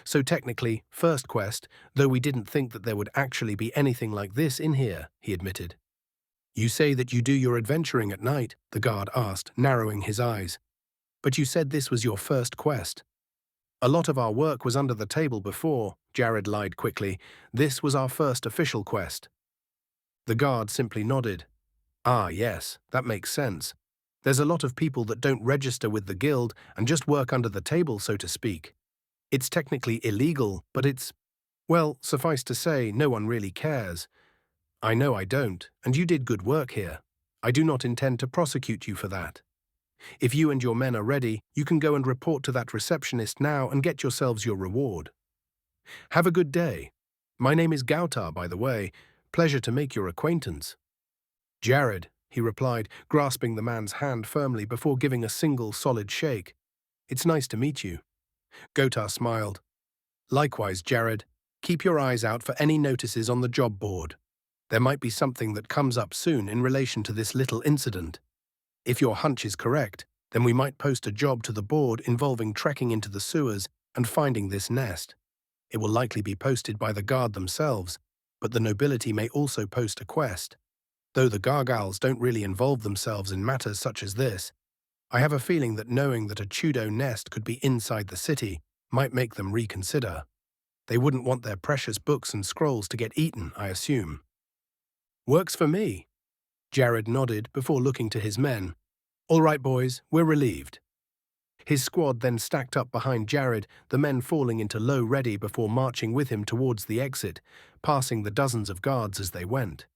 Speaker 1: So technically, first quest, though we didn't think that there would actually be anything like this in here, he admitted. You say that you do your adventuring at night, the guard asked, narrowing his eyes. But you said this was your first quest. A lot of our work was under the table before, Jared lied quickly. This was our first official quest. The guard simply nodded. Ah, yes, that makes sense. There's a lot of people that don't register with the guild and just work under the table, so to speak. It's technically illegal, but it's… well, suffice to say, no one really cares. I know I don't, and you did good work here. I do not intend to prosecute you for that. If you and your men are ready, you can go and report to that receptionist now and get yourselves your reward. Have a good day. My name is Gautar, by the way. Pleasure to make your acquaintance. Jared, he replied, grasping the man's hand firmly before giving a single solid shake. It's nice to meet you. Gautar smiled. Likewise, Jared. Keep your eyes out for any notices on the job board. There might be something that comes up soon in relation to this little incident. If your hunch is correct, then we might post a job to the board involving trekking into the sewers and finding this nest. It will likely be posted by the guard themselves, but the nobility may also post a quest. Though the gargoyles don't really involve themselves in matters such as this, I have a feeling that knowing that a Tudo nest could be inside the city might make them reconsider. They wouldn't want their precious books and scrolls to get eaten, I assume. Works for me. Jared nodded before looking to his men. All right, boys, we're relieved. His squad then stacked up behind Jared, the men falling into low ready before marching with him towards the exit, passing the dozens of guards as they went.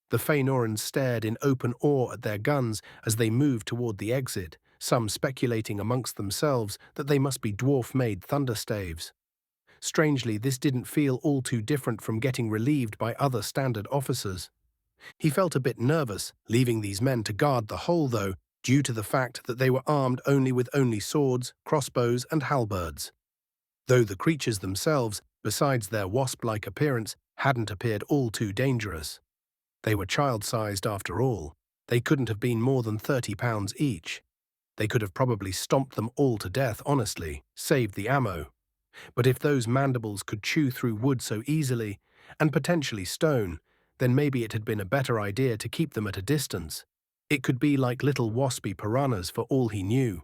Speaker 1: The Fëanorans stared in open awe at their guns as they moved toward the exit, some speculating amongst themselves that they must be dwarf-made thunderstaves. Strangely, this didn't feel all too different from getting relieved by other standard officers. He felt a bit nervous, leaving these men to guard the whole, though, due to the fact that they were armed with only swords, crossbows, and halberds. Though the creatures themselves, besides their wasp-like appearance, hadn't appeared all too dangerous. They were child-sized after all. They couldn't have been more than 30 pounds each. They could have probably stomped them all to death, honestly, saved the ammo. But if those mandibles could chew through wood so easily, and potentially stone, then maybe it had been a better idea to keep them at a distance. It could be like little waspy piranhas for all he knew.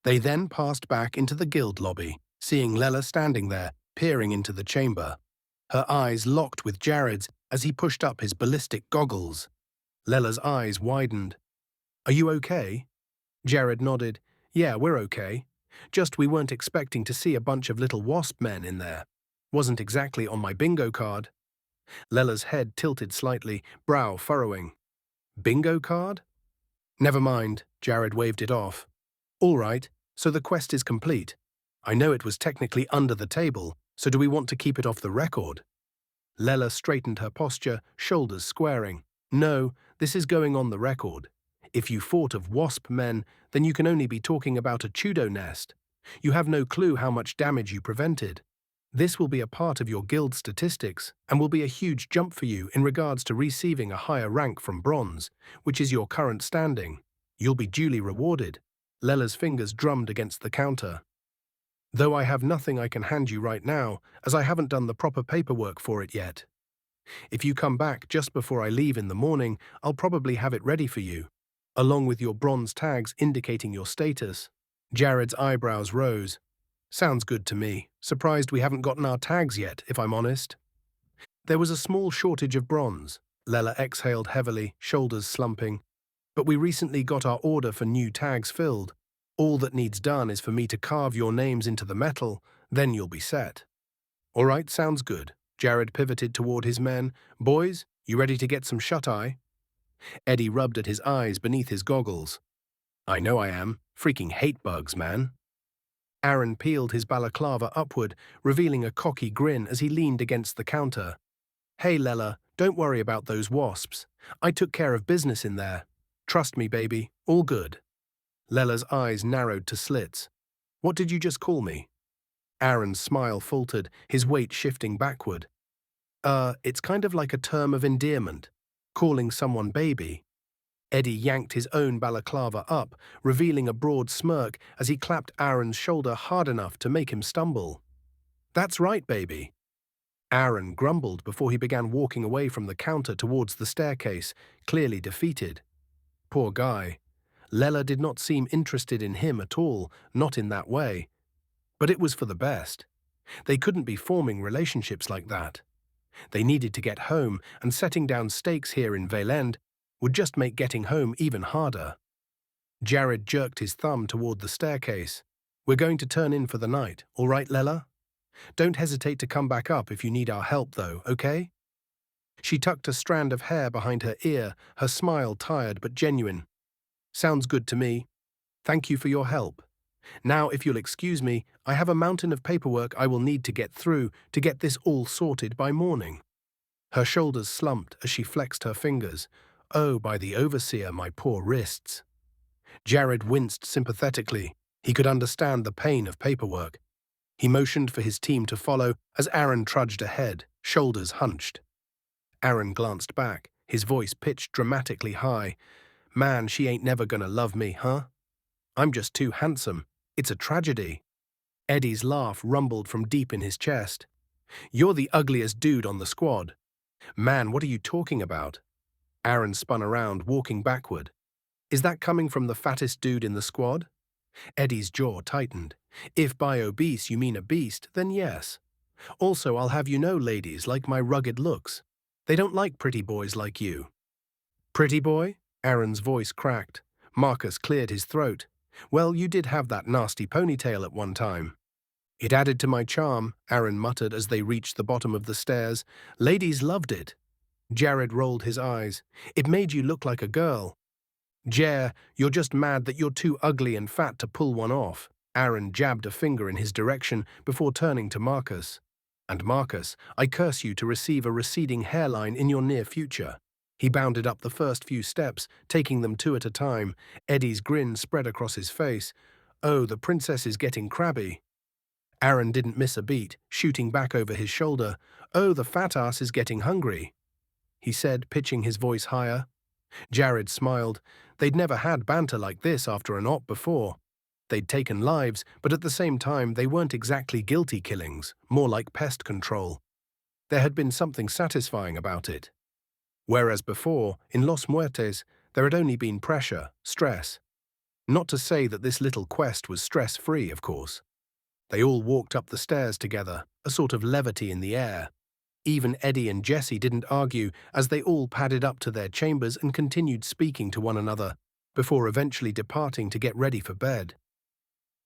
Speaker 1: They then passed back into the guild lobby, seeing Lela standing there, peering into the chamber. Her eyes locked with Jared's as he pushed up his ballistic goggles. Lela's eyes widened. Are you okay? Jared nodded. Yeah, we're okay. Just we weren't expecting to see a bunch of little wasp men in there. Wasn't exactly on my bingo card. Lela's head tilted slightly, brow furrowing. Bingo card? Never mind, Jared waved it off. All right, so the quest is complete. I know it was technically under the table, So do we want to keep it off the record? Lela straightened her posture, shoulders squaring. No, this is going on the record. If you fought of wasp men, then you can only be talking about a Chudo nest. You have no clue how much damage you prevented. This will be a part of your guild statistics and will be a huge jump for you in regards to receiving a higher rank from bronze, which is your current standing. You'll be duly rewarded. Lela's fingers drummed against the counter. Though I have nothing I can hand you right now, as I haven't done the proper paperwork for it yet. If you come back just before I leave in the morning, I'll probably have it ready for you, along with your bronze tags indicating your status. Jared's eyebrows rose. Sounds good to me. Surprised we haven't gotten our tags yet, if I'm honest. There was a small shortage of bronze. Lela exhaled heavily, shoulders slumping. But we recently got our order for new tags filled. All that needs done is for me to carve your names into the metal, then you'll be set. All right, sounds good. Jared pivoted toward his men. Boys, you ready to get some shut-eye? Eddie rubbed at his eyes beneath his goggles. I know I am. Freaking hate bugs, man. Aaron peeled his balaclava upward, revealing a cocky grin as he leaned against the counter. Hey, Lela, don't worry about those wasps. I took care of business in there. Trust me, baby, all good. Lela's eyes narrowed to slits. What did you just call me? Aaron's smile faltered, his weight shifting backward. It's kind of like a term of endearment. Calling someone baby. Eddie yanked his own balaclava up, revealing a broad smirk as he clapped Aaron's shoulder hard enough to make him stumble. That's right, baby. Aaron grumbled before he began walking away from the counter towards the staircase, clearly defeated. Poor guy. Lela did not seem interested in him at all, not in that way. But it was for the best. They couldn't be forming relationships like that. They needed to get home, and setting down stakes here in Valend would just make getting home even harder. Jared jerked his thumb toward the staircase. We're going to turn in for the night, all right, Lela? Don't hesitate to come back up if you need our help, though, okay? She tucked a strand of hair behind her ear, her smile tired but genuine. Sounds good to me. Thank you for your help. Now, if you'll excuse me, I have a mountain of paperwork I will need to get through to get this all sorted by morning. Her shoulders slumped as she flexed her fingers. Oh, by the overseer, my poor wrists. Jared winced sympathetically. He could understand the pain of paperwork. He motioned for his team to follow as Aaron trudged ahead, shoulders hunched. Aaron glanced back, his voice pitched dramatically high. Man, she ain't never gonna love me, huh? I'm just too handsome. It's a tragedy. Eddie's laugh rumbled from deep in his chest. You're the ugliest dude on the squad. Man, what are you talking about? Aaron spun around, walking backward. Is that coming from the fattest dude in the squad? Eddie's jaw tightened. If by obese you mean a beast, then yes. Also, I'll have you know ladies like my rugged looks. They don't like pretty boys like you. Pretty boy? Aaron's voice cracked. Marcus cleared his throat. Well, you did have that nasty ponytail at one time. It added to my charm, Aaron muttered as they reached the bottom of the stairs. Ladies loved it. Jared rolled his eyes. It made you look like a girl. Jer, you're just mad that you're too ugly and fat to pull one off. Aaron jabbed a finger in his direction before turning to Marcus. And Marcus, I curse you to receive a receding hairline in your near future. He bounded up the first few steps, taking them two at a time. Eddie's grin spread across his face. Oh, the princess is getting crabby. Aaron didn't miss a beat, shooting back over his shoulder. Oh, the fat ass is getting hungry, he said, pitching his voice higher. Jared smiled. They'd never had banter like this after an op before. They'd taken lives, but at the same time they weren't exactly guilty killings, more like pest control. There had been something satisfying about it. Whereas before, in Los Muertes, there had only been pressure, stress. Not to say that this little quest was stress-free, of course. They all walked up the stairs together, a sort of levity in the air. Even Eddie and Jesse didn't argue as they all padded up to their chambers and continued speaking to one another, before eventually departing to get ready for bed.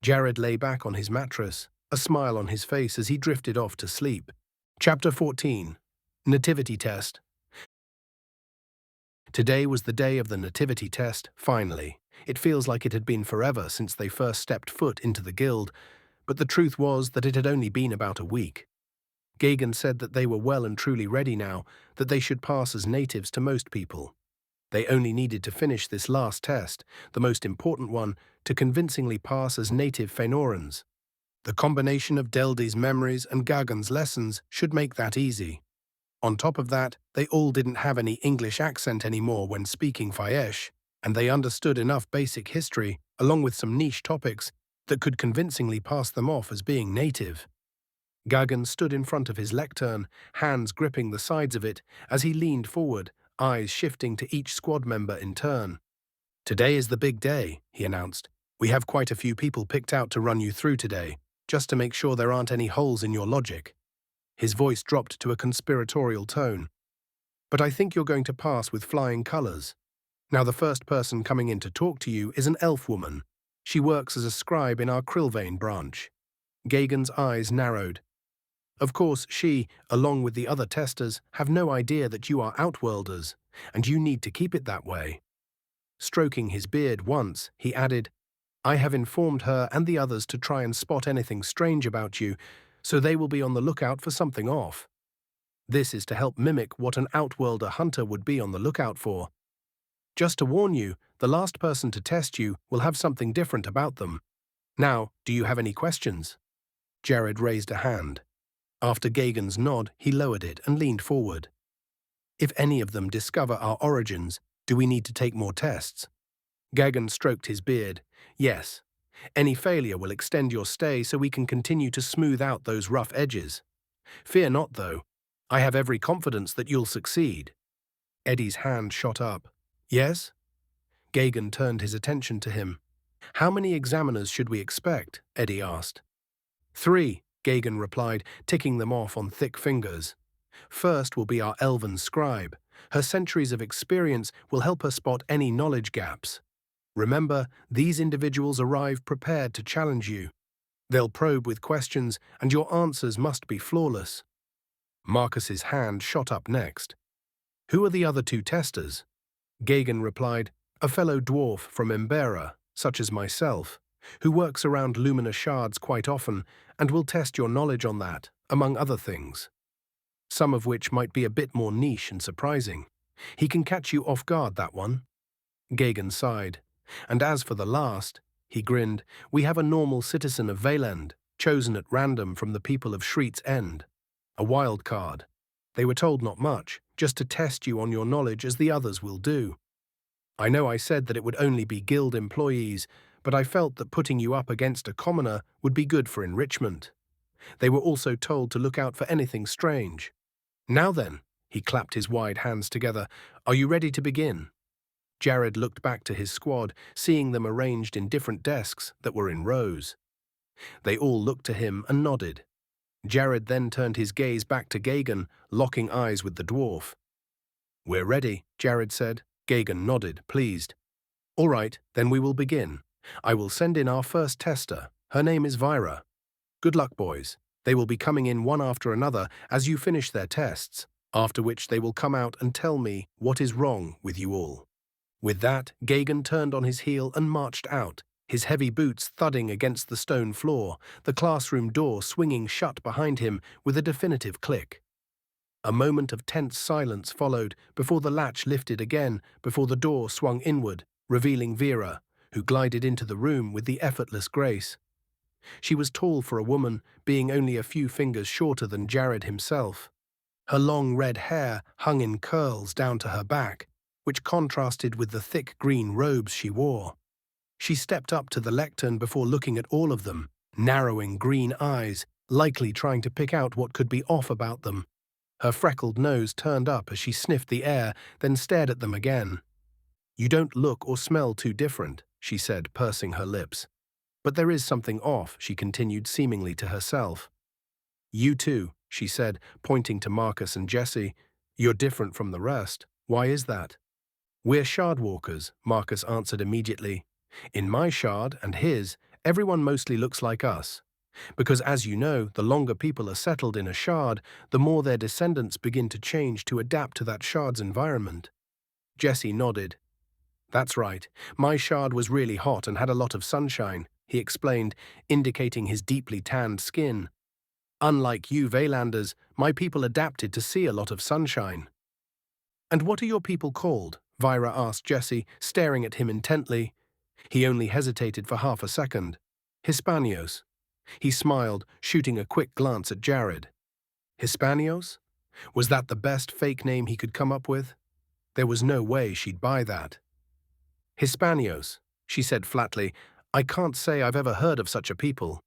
Speaker 1: Jared lay back on his mattress, a smile on his face as he drifted off to sleep. Chapter 14. Nativity Test. Today was the day of the nativity test, finally. It feels like it had been forever since they first stepped foot into the guild, but the truth was that it had only been about a week. Gagan said that they were well and truly ready now, that they should pass as natives to most people. They only needed to finish this last test, the most important one, to convincingly pass as native Fenorans. The combination of Deldi's memories and Gagan's lessons should make that easy. On top of that, they all didn't have any English accent anymore when speaking Fayesh, and they understood enough basic history, along with some niche topics, that could convincingly pass them off as being native. Gagan stood in front of his lectern, hands gripping the sides of it, as he leaned forward, eyes shifting to each squad member in turn. "Today is the big day," he announced. "We have quite a few people picked out to run you through today, just to make sure there aren't any holes in your logic." His voice dropped to a conspiratorial tone. "But I think you're going to pass with flying colors. Now the first person coming in to talk to you is an elf woman. She works as a scribe in our Krillvane branch." Gagan's eyes narrowed. "Of course, she, along with the other testers, have no idea that you are Outworlders, and you need to keep it that way." Stroking his beard once, he added, "I have informed her and the others to try and spot anything strange about you, so they will be on the lookout for something off. This is to help mimic what an Outworlder hunter would be on the lookout for. Just to warn you, the last person to test you will have something different about them. Now, do you have any questions?" Jared raised a hand. After Gagan's nod, he lowered it and leaned forward. "If any of them discover our origins, do we need to take more tests?" Gagan stroked his beard. "Yes. Any failure will extend your stay so we can continue to smooth out those rough edges. Fear not, though. I have every confidence that you'll succeed." Eddie's hand shot up. "Yes?" Gagan turned his attention to him. "How many examiners should we expect?" Eddie asked. "3, Gagan replied, ticking them off on thick fingers. "First will be our elven scribe. Her centuries of experience will help her spot any knowledge gaps. Remember, these individuals arrive prepared to challenge you. They'll probe with questions, and your answers must be flawless." Marcus's hand shot up next. "Who are the other 2 testers?" Gagan replied, "A fellow dwarf from Embera, such as myself, who works around Lumina shards quite often and will test your knowledge on that, among other things. Some of which might be a bit more niche and surprising. He can catch you off guard, that one." Gagan sighed. "And as for the last," he grinned, "we have a normal citizen of Valand, chosen at random from the people of Shriet's End. A wild card. They were told not much, just to test you on your knowledge as the others will do. I know I said that it would only be guild employees, but I felt that putting you up against a commoner would be good for enrichment. They were also told to look out for anything strange. Now then," he clapped his wide hands together, "are you ready to begin?" Jared looked back to his squad, seeing them arranged in different desks that were in rows. They all looked to him and nodded. Jared then turned his gaze back to Gagan, locking eyes with the dwarf. "We're ready," Jared said. Gagan nodded, pleased. "All right, then we will begin. I will send in our first tester. Her name is Vyra. Good luck, boys. They will be coming in one after another as you finish their tests, after which they will come out and tell me what is wrong with you all." With that, Gagan turned on his heel and marched out, his heavy boots thudding against the stone floor, the classroom door swinging shut behind him with a definitive click. A moment of tense silence followed before the latch lifted again, before the door swung inward, revealing Vera, who glided into the room with the effortless grace. She was tall for a woman, being only a few fingers shorter than Jared himself. Her long red hair hung in curls down to her back, which contrasted with the thick green robes she wore. She stepped up to the lectern before looking at all of them, narrowing green eyes, likely trying to pick out what could be off about them. Her freckled nose turned up as she sniffed the air, then stared at them again. "You don't look or smell too different," she said, pursing her lips. "But there is something off," she continued seemingly to herself. "You too," she said, pointing to Marcus and Jesse. "You're different from the rest. Why is that?" "We're shardwalkers," Marcus answered immediately. "In my shard and his, everyone mostly looks like us. Because as you know, the longer people are settled in a shard, the more their descendants begin to change to adapt to that shard's environment." Jesse nodded. "That's right. My shard was really hot and had a lot of sunshine," he explained, indicating his deeply tanned skin. Unlike you Veylanders, my people adapted to see a lot of sunshine. And what are your people called? Vira asked Jesse, staring at him intently. He only hesitated for half a second. Hispanios. He smiled, shooting a quick glance at Jared. Hispanios? Was that the best fake name he could come up with? There was no way she'd buy that. Hispanios, she said flatly. I can't say I've ever heard of such a people.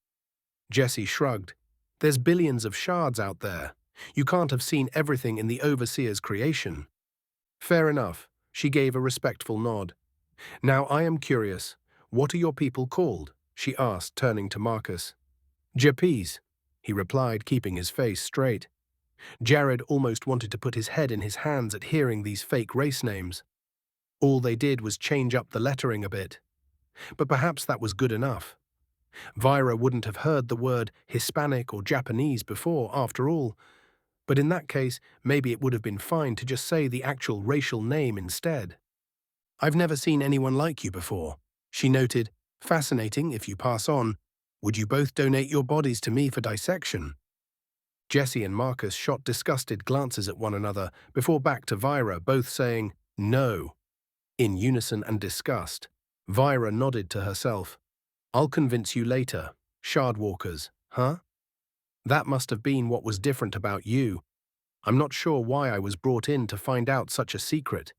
Speaker 1: Jesse shrugged. There's billions of shards out there. You can't have seen everything in the Overseer's creation. Fair enough, she gave a respectful nod. Now I am curious. What are your people called? She asked, turning to Marcus. Japes, he replied, keeping his face straight. Jared almost wanted to put his head in his hands at hearing these fake race names. All they did was change up the lettering a bit. But perhaps that was good enough. Vira wouldn't have heard the word Hispanic or Japanese before, after all. But in that case, maybe it would have been fine to just say the actual racial name instead. I've never seen anyone like you before, she noted. Fascinating if you pass on. Would you both donate your bodies to me for dissection? Jesse and Marcus shot disgusted glances at one another before back to Vira, both saying, no, in unison and disgust. Vira nodded to herself. I'll convince you later. Shardwalkers, huh? That must have been what was different about you. I'm not sure why I was brought in to find out such a secret.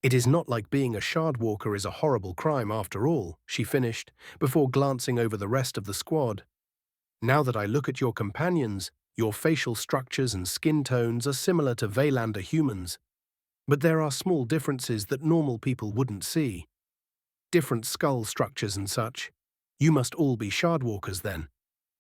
Speaker 1: It is not like being a Shardwalker is a horrible crime after all, she finished, before glancing over the rest of the squad. Now that I look at your companions, your facial structures and skin tones are similar to Veylander humans. But there are small differences that normal people wouldn't see. Different skull structures and such. You must all be Shardwalkers then.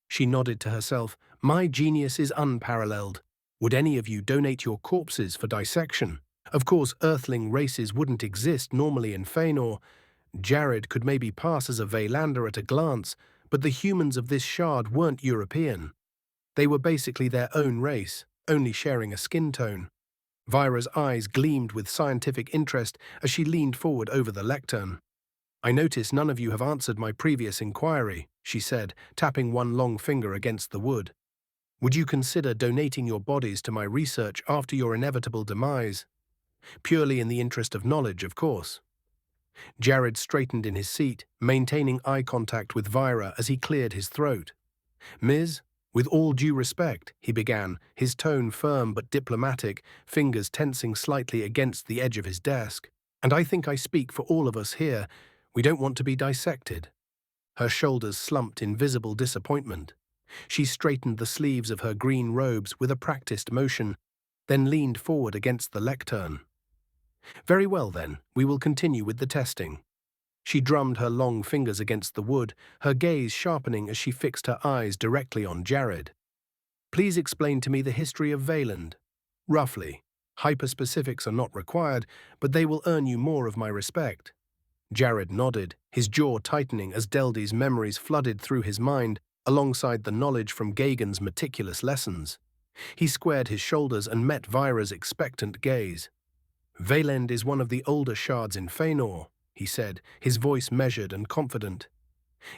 Speaker 1: She nodded to herself. My genius is unparalleled. Would any of you donate your corpses for dissection? Of course, Earthling races wouldn't exist normally in Feanor. Jared could maybe pass as a Veylander at a glance, but the humans of this shard weren't European. They were basically their own race, only sharing a skin tone. Vira's eyes gleamed with scientific interest as she leaned forward over the lectern. I notice none of you have answered my previous inquiry, she said, tapping one long finger against the wood. Would you consider donating your bodies to my research after your inevitable demise? Purely in the interest of knowledge, of course. Jared straightened in his seat, maintaining eye contact with Vira as he cleared his throat. Ms., with all due respect, he began, his tone firm but diplomatic, fingers tensing slightly against the edge of his desk. And I think I speak for all of us here. We don't want to be dissected. Her shoulders slumped in visible disappointment. She straightened the sleeves of her green robes with a practiced motion, then leaned forward against the lectern. Very well then, we will continue with the testing. She drummed her long fingers against the wood, her gaze sharpening as she fixed her eyes directly on Jared. Please explain to me the history of Veyland. Roughly. Hyperspecifics are not required, but they will earn you more of my respect. Jared nodded, his jaw tightening as Deldy's memories flooded through his mind alongside the knowledge from Gagan's meticulous lessons. He squared his shoulders and met Vira's expectant gaze. Veyland is one of the older shards in Feanor, he said, his voice measured and confident.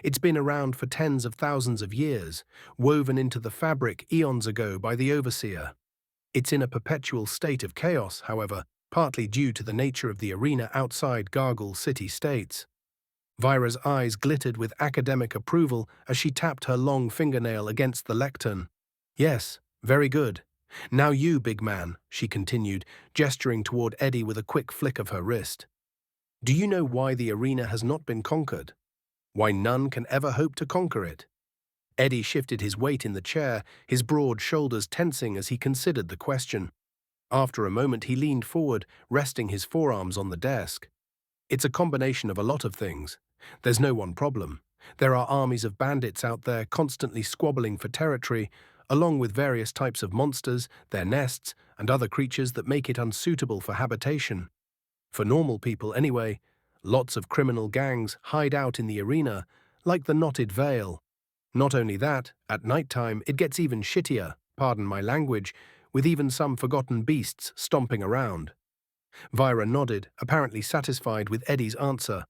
Speaker 1: It's been around for tens of thousands of years, woven into the fabric eons ago by the Overseer. It's in a perpetual state of chaos, however, partly due to the nature of the arena outside Gargle city-states. Vira's eyes glittered with academic approval as she tapped her long fingernail against the lectern. Yes, very good. Now you, big man, she continued, gesturing toward Eddie with a quick flick of her wrist. Do you know why the arena has not been conquered? Why none can ever hope to conquer it? Eddie shifted his weight in the chair, his broad shoulders tensing as he considered the question. After a moment he leaned forward, resting his forearms on the desk. It's a combination of a lot of things. There's no one problem. There are armies of bandits out there constantly squabbling for territory, along with various types of monsters, their nests, and other creatures that make it unsuitable for habitation. For normal people anyway, lots of criminal gangs hide out in the arena, like the Knotted Veil. Not only that, at nighttime it gets even shittier, pardon my language, with even some forgotten beasts stomping around. Vira nodded, apparently satisfied with Eddie's answer.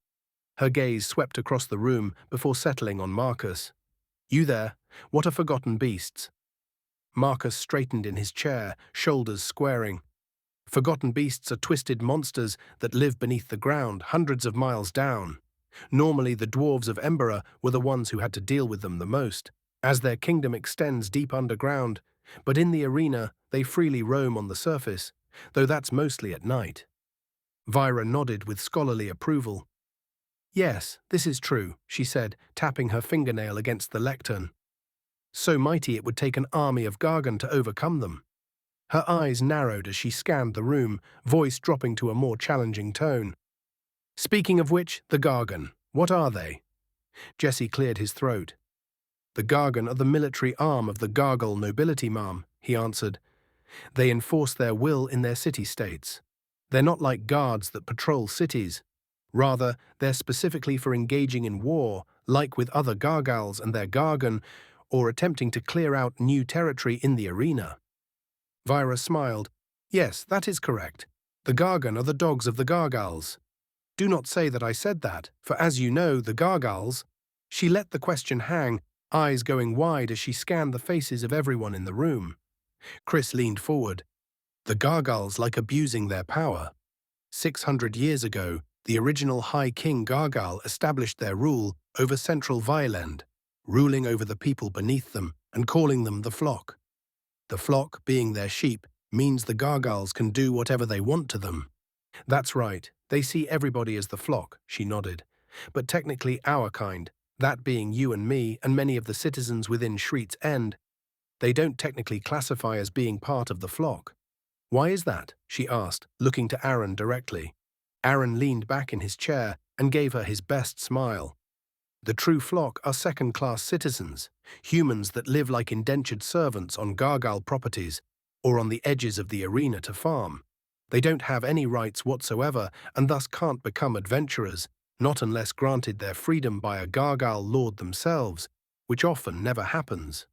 Speaker 1: Her gaze swept across the room before settling on Marcus. You there? What are forgotten beasts? Marcus straightened in his chair, shoulders squaring. Forgotten beasts are twisted monsters that live beneath the ground, hundreds of miles down. Normally, the dwarves of Embera were the ones who had to deal with them the most, as their kingdom extends deep underground, but in the arena, they freely roam on the surface, though that's mostly at night. Vyra nodded with scholarly approval. Yes, this is true, she said, tapping her fingernail against the lectern. So mighty it would take an army of Gargan to overcome them. Her eyes narrowed as she scanned the room, voice dropping to a more challenging tone. Speaking of which, the Gargan, what are they? Jesse cleared his throat. The Gargan are the military arm of the Gargle nobility, ma'am, he answered. They enforce their will in their city-states. They're not like guards that patrol cities. Rather, they're specifically for engaging in war, like with other Gargals and their Gargan, or attempting to clear out new territory in the arena. Vyra smiled. Yes, that is correct. The Gargan are the dogs of the Gargals. Do not say that I said that, for as you know, the Gargals… She let the question hang, eyes going wide as she scanned the faces of everyone in the room. Chris leaned forward. The Gargals like abusing their power. 600 years ago, the original High King Gargal established their rule over central Violend, ruling over the people beneath them and calling them the flock. The flock, being their sheep, means the Gargals can do whatever they want to them. That's right, they see everybody as the flock, she nodded. But technically our kind, that being you and me and many of the citizens within Shriet's End, they don't technically classify as being part of the flock. Why is that? She asked, looking to Aaron directly. Aaron leaned back in his chair and gave her his best smile. The true flock are second-class citizens, humans that live like indentured servants on Gargal properties or on the edges of the arena to farm. They don't have any rights whatsoever and thus can't become adventurers, not unless granted their freedom by a Gargal lord themselves, which often never happens.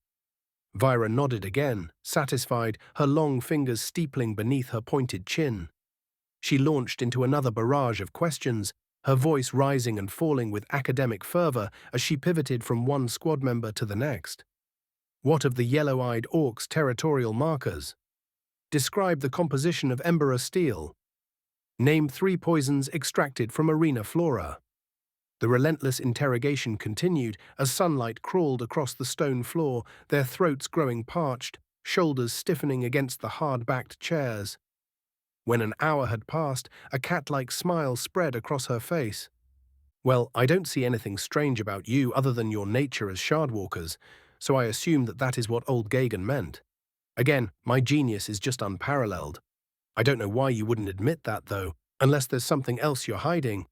Speaker 1: Vyra nodded again, satisfied, her long fingers steepling beneath her pointed chin. She launched into another barrage of questions, her voice rising and falling with academic fervor as she pivoted from one squad member to the next. What of the yellow-eyed orcs' territorial markers? Describe the composition of Embera steel. Name 3 poisons extracted from arena flora. The relentless interrogation continued as sunlight crawled across the stone floor, their throats growing parched, shoulders stiffening against the hard-backed chairs. When an hour had passed, a cat-like smile spread across her face. Well, I don't see anything strange about you other than your nature as shardwalkers, so I assume that that is what old Gagan meant. Again, my genius is just unparalleled. I don't know why you wouldn't admit that, though, unless there's something else you're hiding.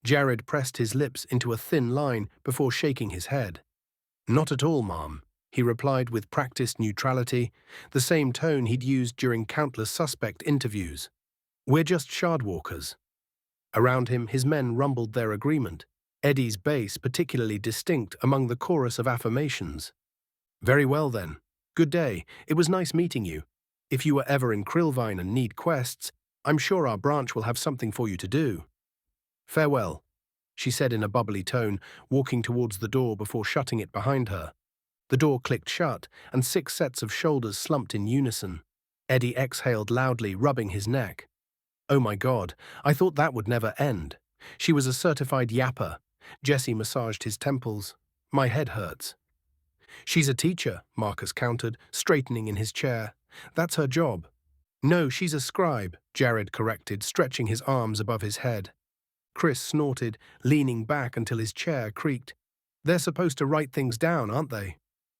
Speaker 1: Jared pressed his lips into a thin line before shaking his head. Not at all, ma'am, he replied with practiced neutrality, the same tone he'd used during countless suspect interviews. We're just shardwalkers. Around him, his men rumbled their agreement, Eddie's bass particularly distinct among the chorus of affirmations. Very well, then. Good day. It was nice meeting you. If you were ever in Krillvine and need quests, I'm sure our branch will have something for you to do. Farewell, she said in a bubbly tone, walking towards the door before shutting it behind her. The door clicked shut, and 6 sets of shoulders slumped in unison. Eddie exhaled loudly, rubbing his neck. Oh my God, I thought that would never end. She was a certified yapper. Jesse massaged his temples. My head hurts. She's a teacher, Marcus countered, straightening in his chair. That's her job. No, she's a scribe, Jared corrected, stretching his arms above his head. Chris snorted, leaning back until his chair creaked. They're supposed to write things down, aren't they?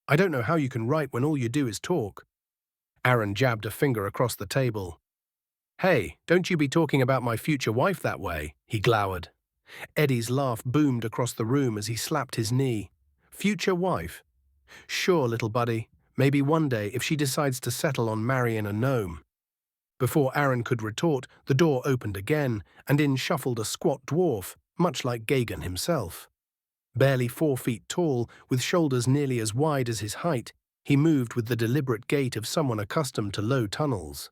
Speaker 1: I don't know how you can write when all you do is talk. Aaron jabbed a finger across the table. Hey, don't you be talking about my future wife that way, he glowered. Eddie's laugh boomed across the room as he slapped his knee. Future wife? Sure, little buddy. Maybe one day if she decides to settle on marrying a gnome. Before Aaron could retort, the door opened again, and in shuffled a squat dwarf, much like Gagan himself. Barely 4 feet tall, with shoulders nearly as wide as his height, he moved with the deliberate gait of someone accustomed to low tunnels.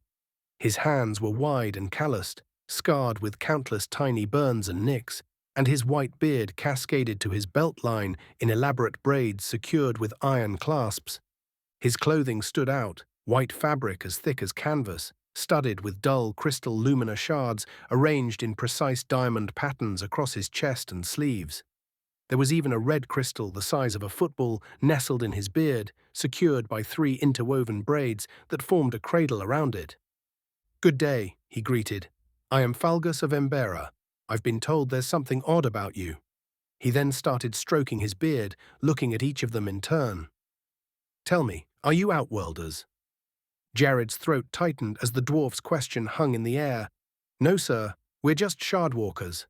Speaker 1: His hands were wide and calloused, scarred with countless tiny burns and nicks, and his white beard cascaded to his belt line in elaborate braids secured with iron clasps. His clothing stood out, white fabric as thick as canvas, studded with dull crystal lumina shards arranged in precise diamond patterns across his chest and sleeves. There was even a red crystal the size of a football nestled in his beard, secured by 3 interwoven braids that formed a cradle around it. "Good day," he greeted. "I am Falgus of Embera. I've been told there's something odd about you." He then started stroking his beard, looking at each of them in turn. "Tell me, are you Outworlders?" Jared's throat tightened as the dwarf's question hung in the air. "No, sir, we're just shardwalkers."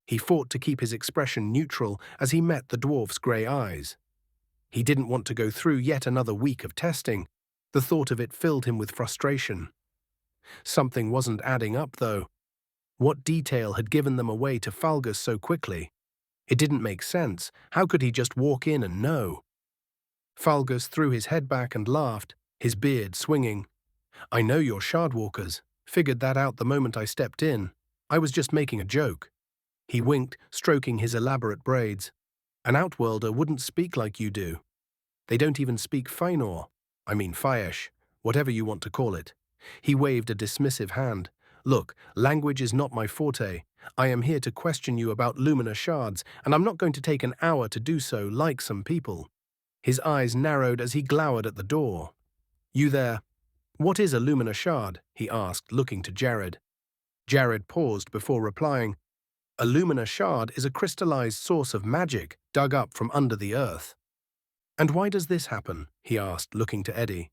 Speaker 1: He fought to keep his expression neutral as he met the dwarf's grey eyes. He didn't want to go through yet another week of testing. The thought of it filled him with frustration. Something wasn't adding up, though. What detail had given them away to Falgus so quickly? It didn't make sense. How could he just walk in and know? Falgus threw his head back and laughed, his beard swinging. "I know you're shardwalkers. Figured that out the moment I stepped in. I was just making a joke." He winked, stroking his elaborate braids. "An Outworlder wouldn't speak like you do. They don't even speak Fainor. I mean Faesh, whatever you want to call it." He waved a dismissive hand. "Look, language is not my forte. I am here to question you about Lumina shards, and I'm not going to take an hour to do so like some people." His eyes narrowed as he glowered at the door. "You there. What is a Lumina shard?" he asked, looking to Jared. Jared paused before replying. "A Lumina shard is a crystallized source of magic dug up from under the earth." "And why does this happen?" he asked, looking to Eddie.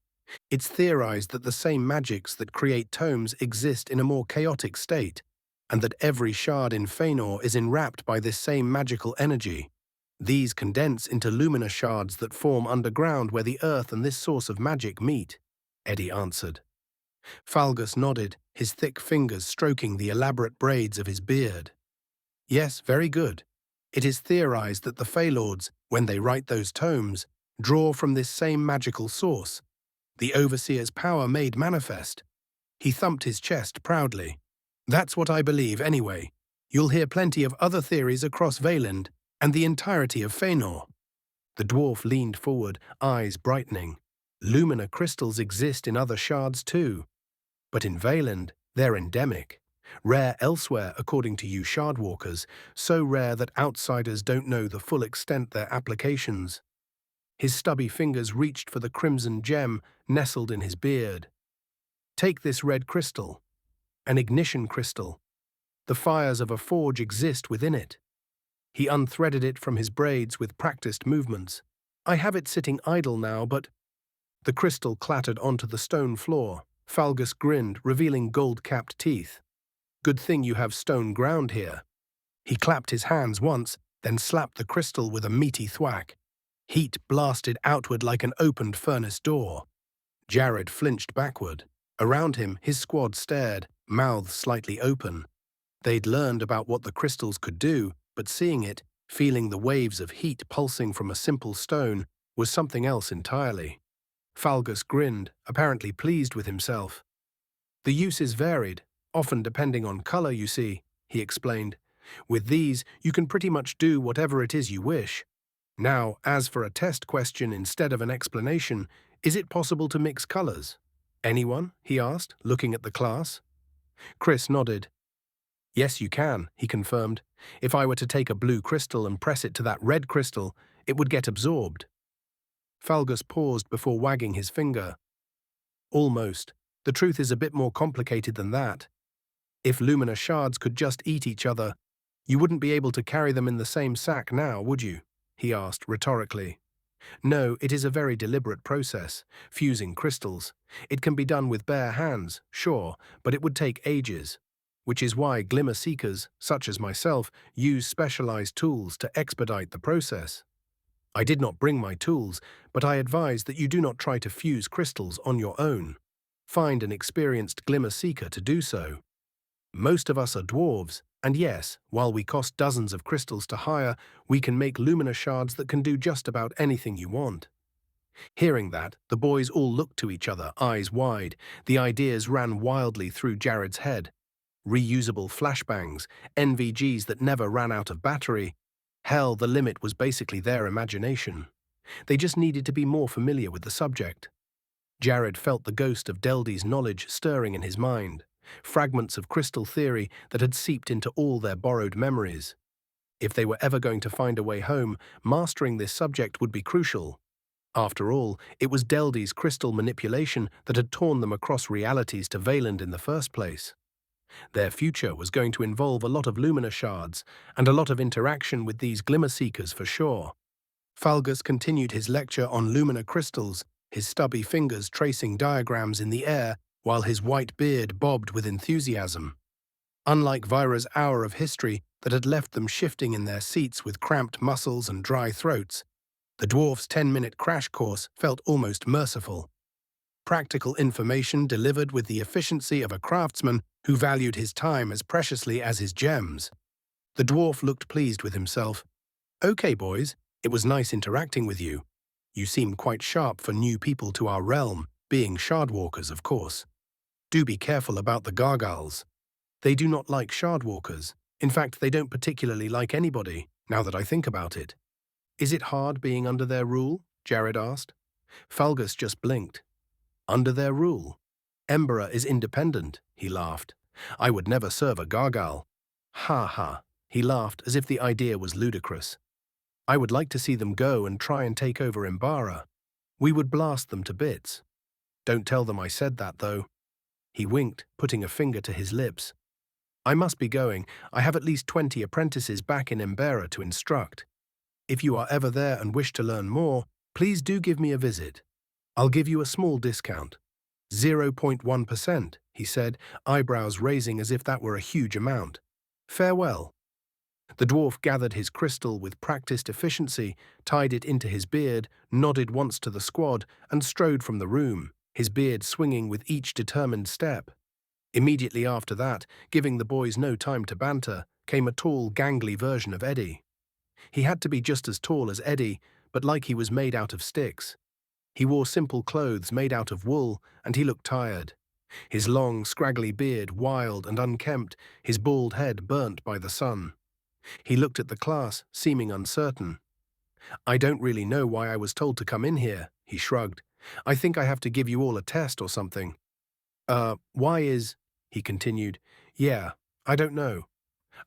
Speaker 1: "It's theorized that the same magics that create tomes exist in a more chaotic state, and that every shard in Fainor is enwrapped by this same magical energy. These condense into Lumina shards that form underground where the earth and this source of magic meet," Eddie answered. Falgus nodded, his thick fingers stroking the elaborate braids of his beard. "Yes, very good. It is theorized that the Faelords, when they write those tomes, draw from this same magical source, the Overseer's power made manifest." He thumped his chest proudly. "That's what I believe, anyway. You'll hear plenty of other theories across Valand and the entirety of Fainor." The dwarf leaned forward, eyes brightening. "Lumina crystals exist in other shards too. But in Valand, they're endemic. Rare elsewhere, according to you shardwalkers, so rare that outsiders don't know the full extent their applications." His stubby fingers reached for the crimson gem nestled in his beard. "Take this red crystal. An ignition crystal. The fires of a forge exist within it." He unthreaded it from his braids with practiced movements. "I have it sitting idle now, but—" The crystal clattered onto the stone floor. Falgus grinned, revealing gold-capped teeth. "Good thing you have stone ground here." He clapped his hands once, then slapped the crystal with a meaty thwack. Heat blasted outward like an opened furnace door. Jared flinched backward. Around him, his squad stared, mouths slightly open. They'd learned about what the crystals could do, but seeing it, feeling the waves of heat pulsing from a simple stone, was something else entirely. Falgus grinned, apparently pleased with himself. "The uses varied, often depending on color, you see," he explained. "With these, you can pretty much do whatever it is you wish. Now, as for a test question instead of an explanation, is it possible to mix colors?" "Anyone?" he asked, looking at the class. Chris nodded. "Yes, you can," he confirmed. "If I were to take a blue crystal and press it to that red crystal, it would get absorbed." Falgus paused before wagging his finger. "Almost. The truth is a bit more complicated than that. If Lumina shards could just eat each other, you wouldn't be able to carry them in the same sack now, would you?" he asked rhetorically. "No, it is a very deliberate process, fusing crystals. It can be done with bare hands, sure, but it would take ages. Which is why glimmer seekers, such as myself, use specialized tools to expedite the process. I did not bring my tools, but I advise that you do not try to fuse crystals on your own. Find an experienced glimmer seeker to do so. Most of us are dwarves, and yes, while we cost dozens of crystals to hire, we can make Lumina shards that can do just about anything you want." Hearing that, the boys all looked to each other, eyes wide. The ideas ran wildly through Jared's head. Reusable flashbangs, NVGs that never ran out of battery. Hell, the limit was basically their imagination. They just needed to be more familiar with the subject. Jared felt the ghost of Deldy's knowledge stirring in his mind, fragments of crystal theory that had seeped into all their borrowed memories. If they were ever going to find a way home, mastering this subject would be crucial. After all, it was Deldy's crystal manipulation that had torn them across realities to Valand in the first place. Their future was going to involve a lot of Lumina shards and a lot of interaction with these Glimmer Seekers for sure. Falgus continued his lecture on Lumina crystals, his stubby fingers tracing diagrams in the air while his white beard bobbed with enthusiasm. Unlike Vyra's hour of history that had left them shifting in their seats with cramped muscles and dry throats, the dwarf's 10-minute crash course felt almost merciful. Practical information delivered with the efficiency of a craftsman who valued his time as preciously as his gems. The dwarf looked pleased with himself. "Okay, boys, it was nice interacting with you. You seem quite sharp for new people to our realm, being shardwalkers, of course. Do be careful about the gargoyles. They do not like shardwalkers. In fact, they don't particularly like anybody, now that I think about it." "Is it hard being under their rule?" Jared asked. Falgus just blinked. "Under their rule? Embera is independent," he laughed. "I would never serve a gargoyle." "Ha ha," he laughed as if the idea was ludicrous. "I would like to see them go and try and take over Embera. We would blast them to bits. Don't tell them I said that, though." He winked, putting a finger to his lips. "I must be going. I have at least 20 apprentices back in Embera to instruct. If you are ever there and wish to learn more, please do give me a visit. I'll give you a small discount. 0.1%, he said, eyebrows raising as if that were a huge amount. "Farewell." The dwarf gathered his crystal with practiced efficiency, tied it into his beard, nodded once to the squad, and strode from the room, his beard swinging with each determined step. Immediately after that, giving the boys no time to banter, came a tall, gangly version of Eddie. He had to be just as tall as Eddie, but like he was made out of sticks. He wore simple clothes made out of wool, and he looked tired. His long, scraggly beard wild and unkempt, his bald head burnt by the sun. He looked at the class, seeming uncertain. "I don't really know why I was told to come in here," he shrugged. "I think I have to give you all a test or something." Why is—" he continued. "Yeah, I don't know.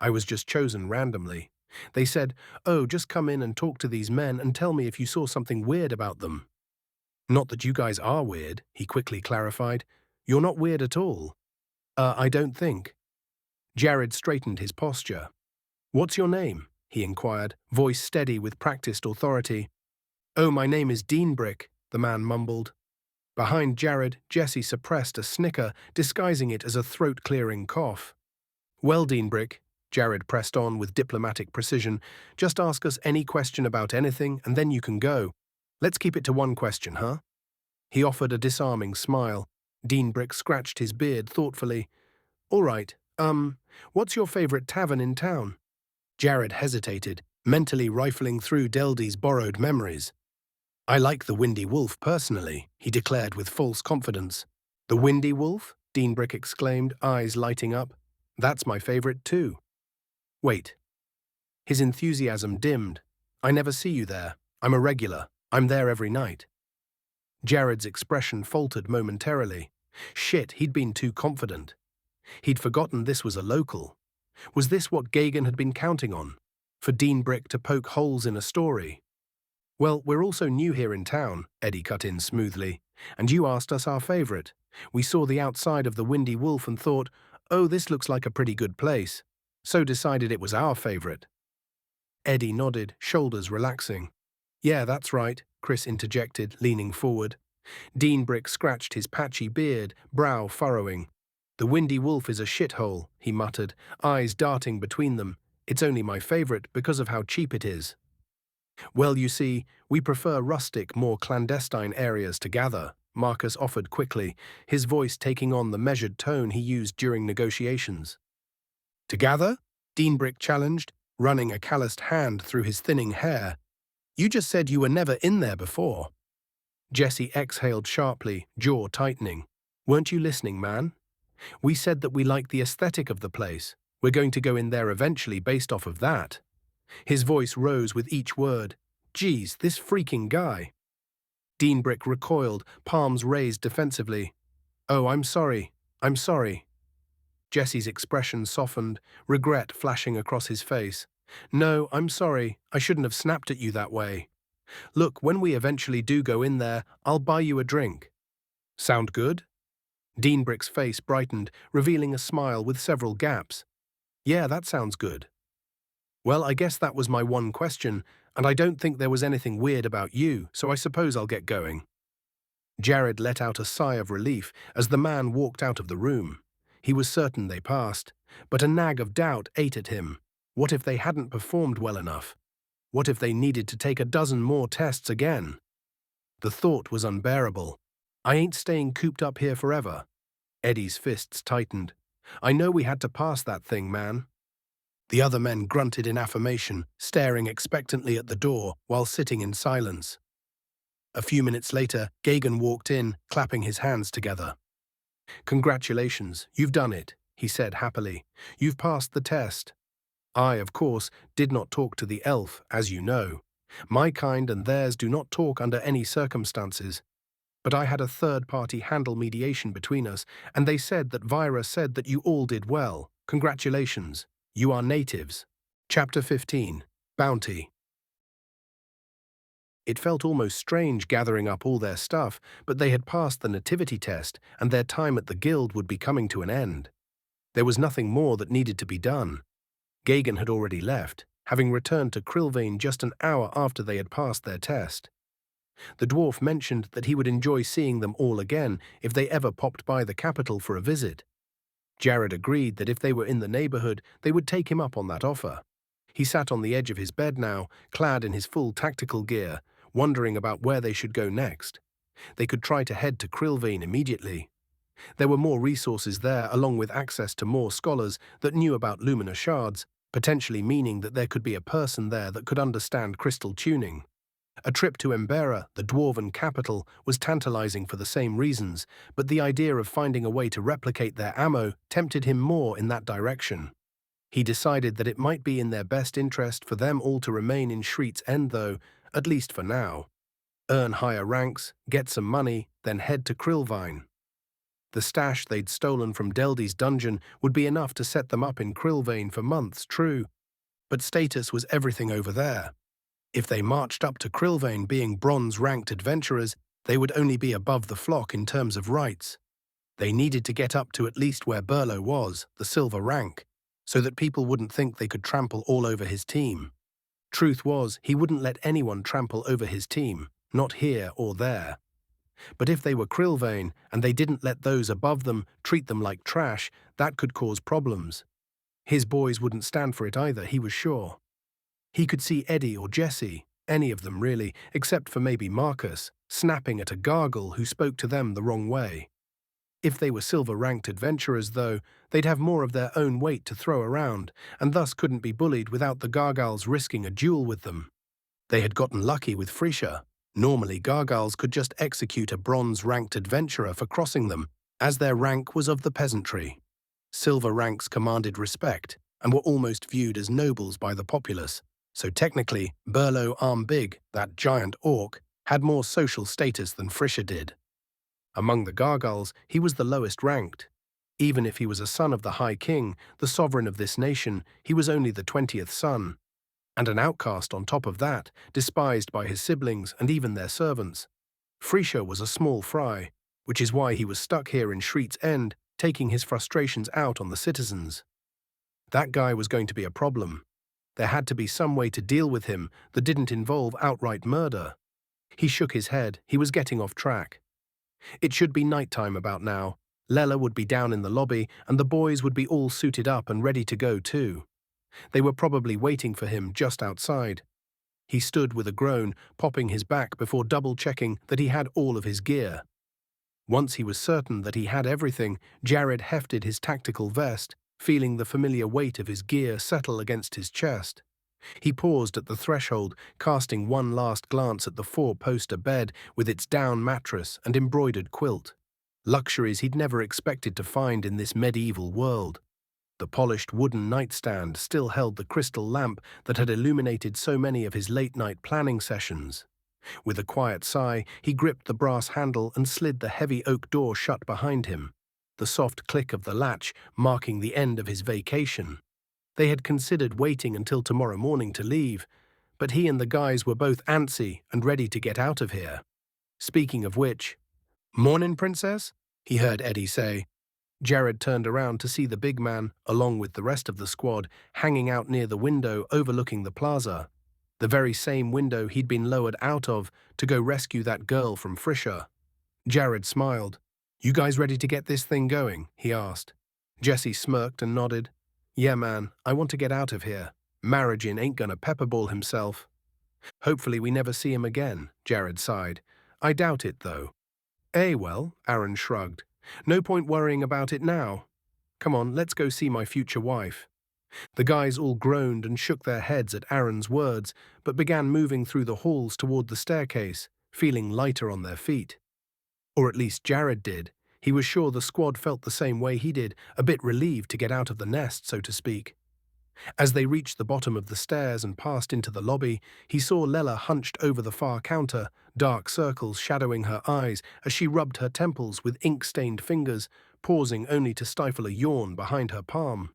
Speaker 1: I was just chosen randomly. They said, 'Oh, just come in and talk to these men and tell me if you saw something weird about them.'" "Not that you guys are weird," he quickly clarified. "You're not weird at all." I don't think." Jared straightened his posture. "What's your name?" he inquired, voice steady with practiced authority. "Oh, my name is Deanbrick," the man mumbled. Behind Jared, Jesse suppressed a snicker, disguising it as a throat-clearing cough. "Well, Deanbrick," Jared pressed on with diplomatic precision, "just ask us any question about anything, and then you can go. Let's keep it to one question, huh?" He offered a disarming smile. Deanbrick scratched his beard thoughtfully. "All right, what's your favorite tavern in town?" Jared hesitated, mentally rifling through Deldy's borrowed memories. "I like the Windy Wolf personally," he declared with false confidence. "The Windy Wolf?" Deanbrick exclaimed, eyes lighting up. "That's my favorite too." "Wait." His enthusiasm dimmed. "I never see you there. I'm a regular. I'm there every night." Jared's expression faltered momentarily. Shit, he'd been too confident. He'd forgotten this was a local. Was this what Gagan had been counting on? For Deanbrick to poke holes in a story? "Well, we're also new here in town," Eddie cut in smoothly, "and you asked us our favorite. We saw the outside of the Windy Wolf and thought, oh, this looks like a pretty good place. So decided it was our favorite." Eddie nodded, shoulders relaxing. "Yeah, that's right," Chris interjected, leaning forward. Deanbrick scratched his patchy beard, brow furrowing. "The Windy Wolf is a shithole," he muttered, eyes darting between them. "It's only my favorite because of how cheap it is." "Well, you see, we prefer rustic, more clandestine areas to gather," Marcus offered quickly, his voice taking on the measured tone he used during negotiations. "To gather?" Deanbrick challenged, running a calloused hand through his thinning hair. "You just said you were never in there before." Jesse exhaled sharply, jaw tightening. "Weren't you listening, man? We said that we like the aesthetic of the place. We're going to go in there eventually based off of that." His voice rose with each word. Geez, this freaking guy. Deanbrick recoiled, palms raised defensively. Oh, I'm sorry. I'm sorry. Jesse's expression softened, regret flashing across his face. No, I'm sorry. I shouldn't have snapped at you that way. Look, when we eventually do go in there, I'll buy you a drink. Sound good? Deanbrick's face brightened, revealing a smile with several gaps. Yeah, that sounds good. Well, I guess that was my one question, and I don't think there was anything weird about you, so I suppose I'll get going. Jared let out a sigh of relief as the man walked out of the room. He was certain they passed, but a nag of doubt ate at him. What if they hadn't performed well enough? What if they needed to take a dozen more tests again? The thought was unbearable. I ain't staying cooped up here forever. Eddie's fists tightened. I know we had to pass that thing, man. The other men grunted in affirmation, staring expectantly at the door while sitting in silence. A few minutes later, Gagan walked in, clapping his hands together. Congratulations, you've done it, he said happily. You've passed the test. I, of course, did not talk to the elf, as you know. My kind and theirs do not talk under any circumstances. But I had a third-party handle mediation between us, and they said that Vira said that you all did well. Congratulations. You are natives. Chapter 15. Bounty. It felt almost strange gathering up all their stuff, but they had passed the nativity test, and their time at the guild would be coming to an end. There was nothing more that needed to be done. Gagan had already left, having returned to Krillvane just an hour after they had passed their test. The dwarf mentioned that he would enjoy seeing them all again if they ever popped by the capital for a visit. Jared agreed that if they were in the neighborhood, they would take him up on that offer. He sat on the edge of his bed now, clad in his full tactical gear, wondering about where they should go next. They could try to head to Krillvane immediately. There were more resources there, along with access to more scholars that knew about Lumina shards, potentially meaning that there could be a person there that could understand crystal tuning. A trip to Embera, the dwarven capital, was tantalizing for the same reasons, but the idea of finding a way to replicate their ammo tempted him more in that direction. He decided that it might be in their best interest for them all to remain in Shriet's End though, at least for now. Earn higher ranks, get some money, then head to Krillvine. The stash they'd stolen from Deldy's dungeon would be enough to set them up in Krillvane for months, true, but status was everything over there. If they marched up to Krillvane being bronze-ranked adventurers, they would only be above the flock in terms of rights. They needed to get up to at least where Burlo was, the silver rank, so that people wouldn't think they could trample all over his team. Truth was, he wouldn't let anyone trample over his team, not here or there. But if they were Krillvane, and they didn't let those above them treat them like trash, that could cause problems. His boys wouldn't stand for it either, he was sure. He could see Eddie or Jesse, any of them really, except for maybe Marcus, snapping at a gargle who spoke to them the wrong way. If they were silver-ranked adventurers, though, they'd have more of their own weight to throw around, and thus couldn't be bullied without the Gargals risking a duel with them. They had gotten lucky with Frisha. Normally, Gargals could just execute a bronze-ranked adventurer for crossing them, as their rank was of the peasantry. Silver ranks commanded respect, and were almost viewed as nobles by the populace. So technically, Burlo Armbig, that giant orc, had more social status than Frisha did. Among the Gargals, he was the lowest ranked. Even if he was a son of the High King, the sovereign of this nation, he was only the 20th son. And an outcast on top of that, despised by his siblings and even their servants. Frisha was a small fry, which is why he was stuck here in Shriet's End, taking his frustrations out on the citizens. That guy was going to be a problem. There had to be some way to deal with him that didn't involve outright murder. He shook his head. He was getting off track. It should be nighttime about now. Lela would be down in the lobby, and the boys would be all suited up and ready to go too. They were probably waiting for him just outside. He stood with a groan, popping his back before double-checking that he had all of his gear. Once he was certain that he had everything, Jared hefted his tactical vest, feeling the familiar weight of his gear settle against his chest. He paused at the threshold, casting one last glance at the four-poster bed with its down mattress and embroidered quilt. Luxuries he'd never expected to find in this medieval world. The polished wooden nightstand still held the crystal lamp that had illuminated so many of his late-night planning sessions. With a quiet sigh, he gripped the brass handle and slid the heavy oak door shut behind him, the soft click of the latch marking the end of his vacation. They had considered waiting until tomorrow morning to leave, but he and the guys were both antsy and ready to get out of here. Speaking of which, "Mornin', Princess?" he heard Eddie say. Jared turned around to see the big man, along with the rest of the squad, hanging out near the window overlooking the plaza, the very same window he'd been lowered out of to go rescue that girl from Frischer. Jared smiled. "You guys ready to get this thing going?" he asked. Jesse smirked and nodded. "Yeah, man, I want to get out of here. Maragin ain't gonna pepperball himself." "Hopefully we never see him again," Jared sighed. "I doubt it, though." Well, Aaron shrugged. "No point worrying about it now. Come on, let's go see my future wife." The guys all groaned and shook their heads at Aaron's words, but began moving through the halls toward the staircase, feeling lighter on their feet. Or at least Jared did. He was sure the squad felt the same way he did, a bit relieved to get out of the nest, so to speak. As they reached the bottom of the stairs and passed into the lobby, he saw Lella hunched over the far counter, dark circles shadowing her eyes as she rubbed her temples with ink-stained fingers, pausing only to stifle a yawn behind her palm.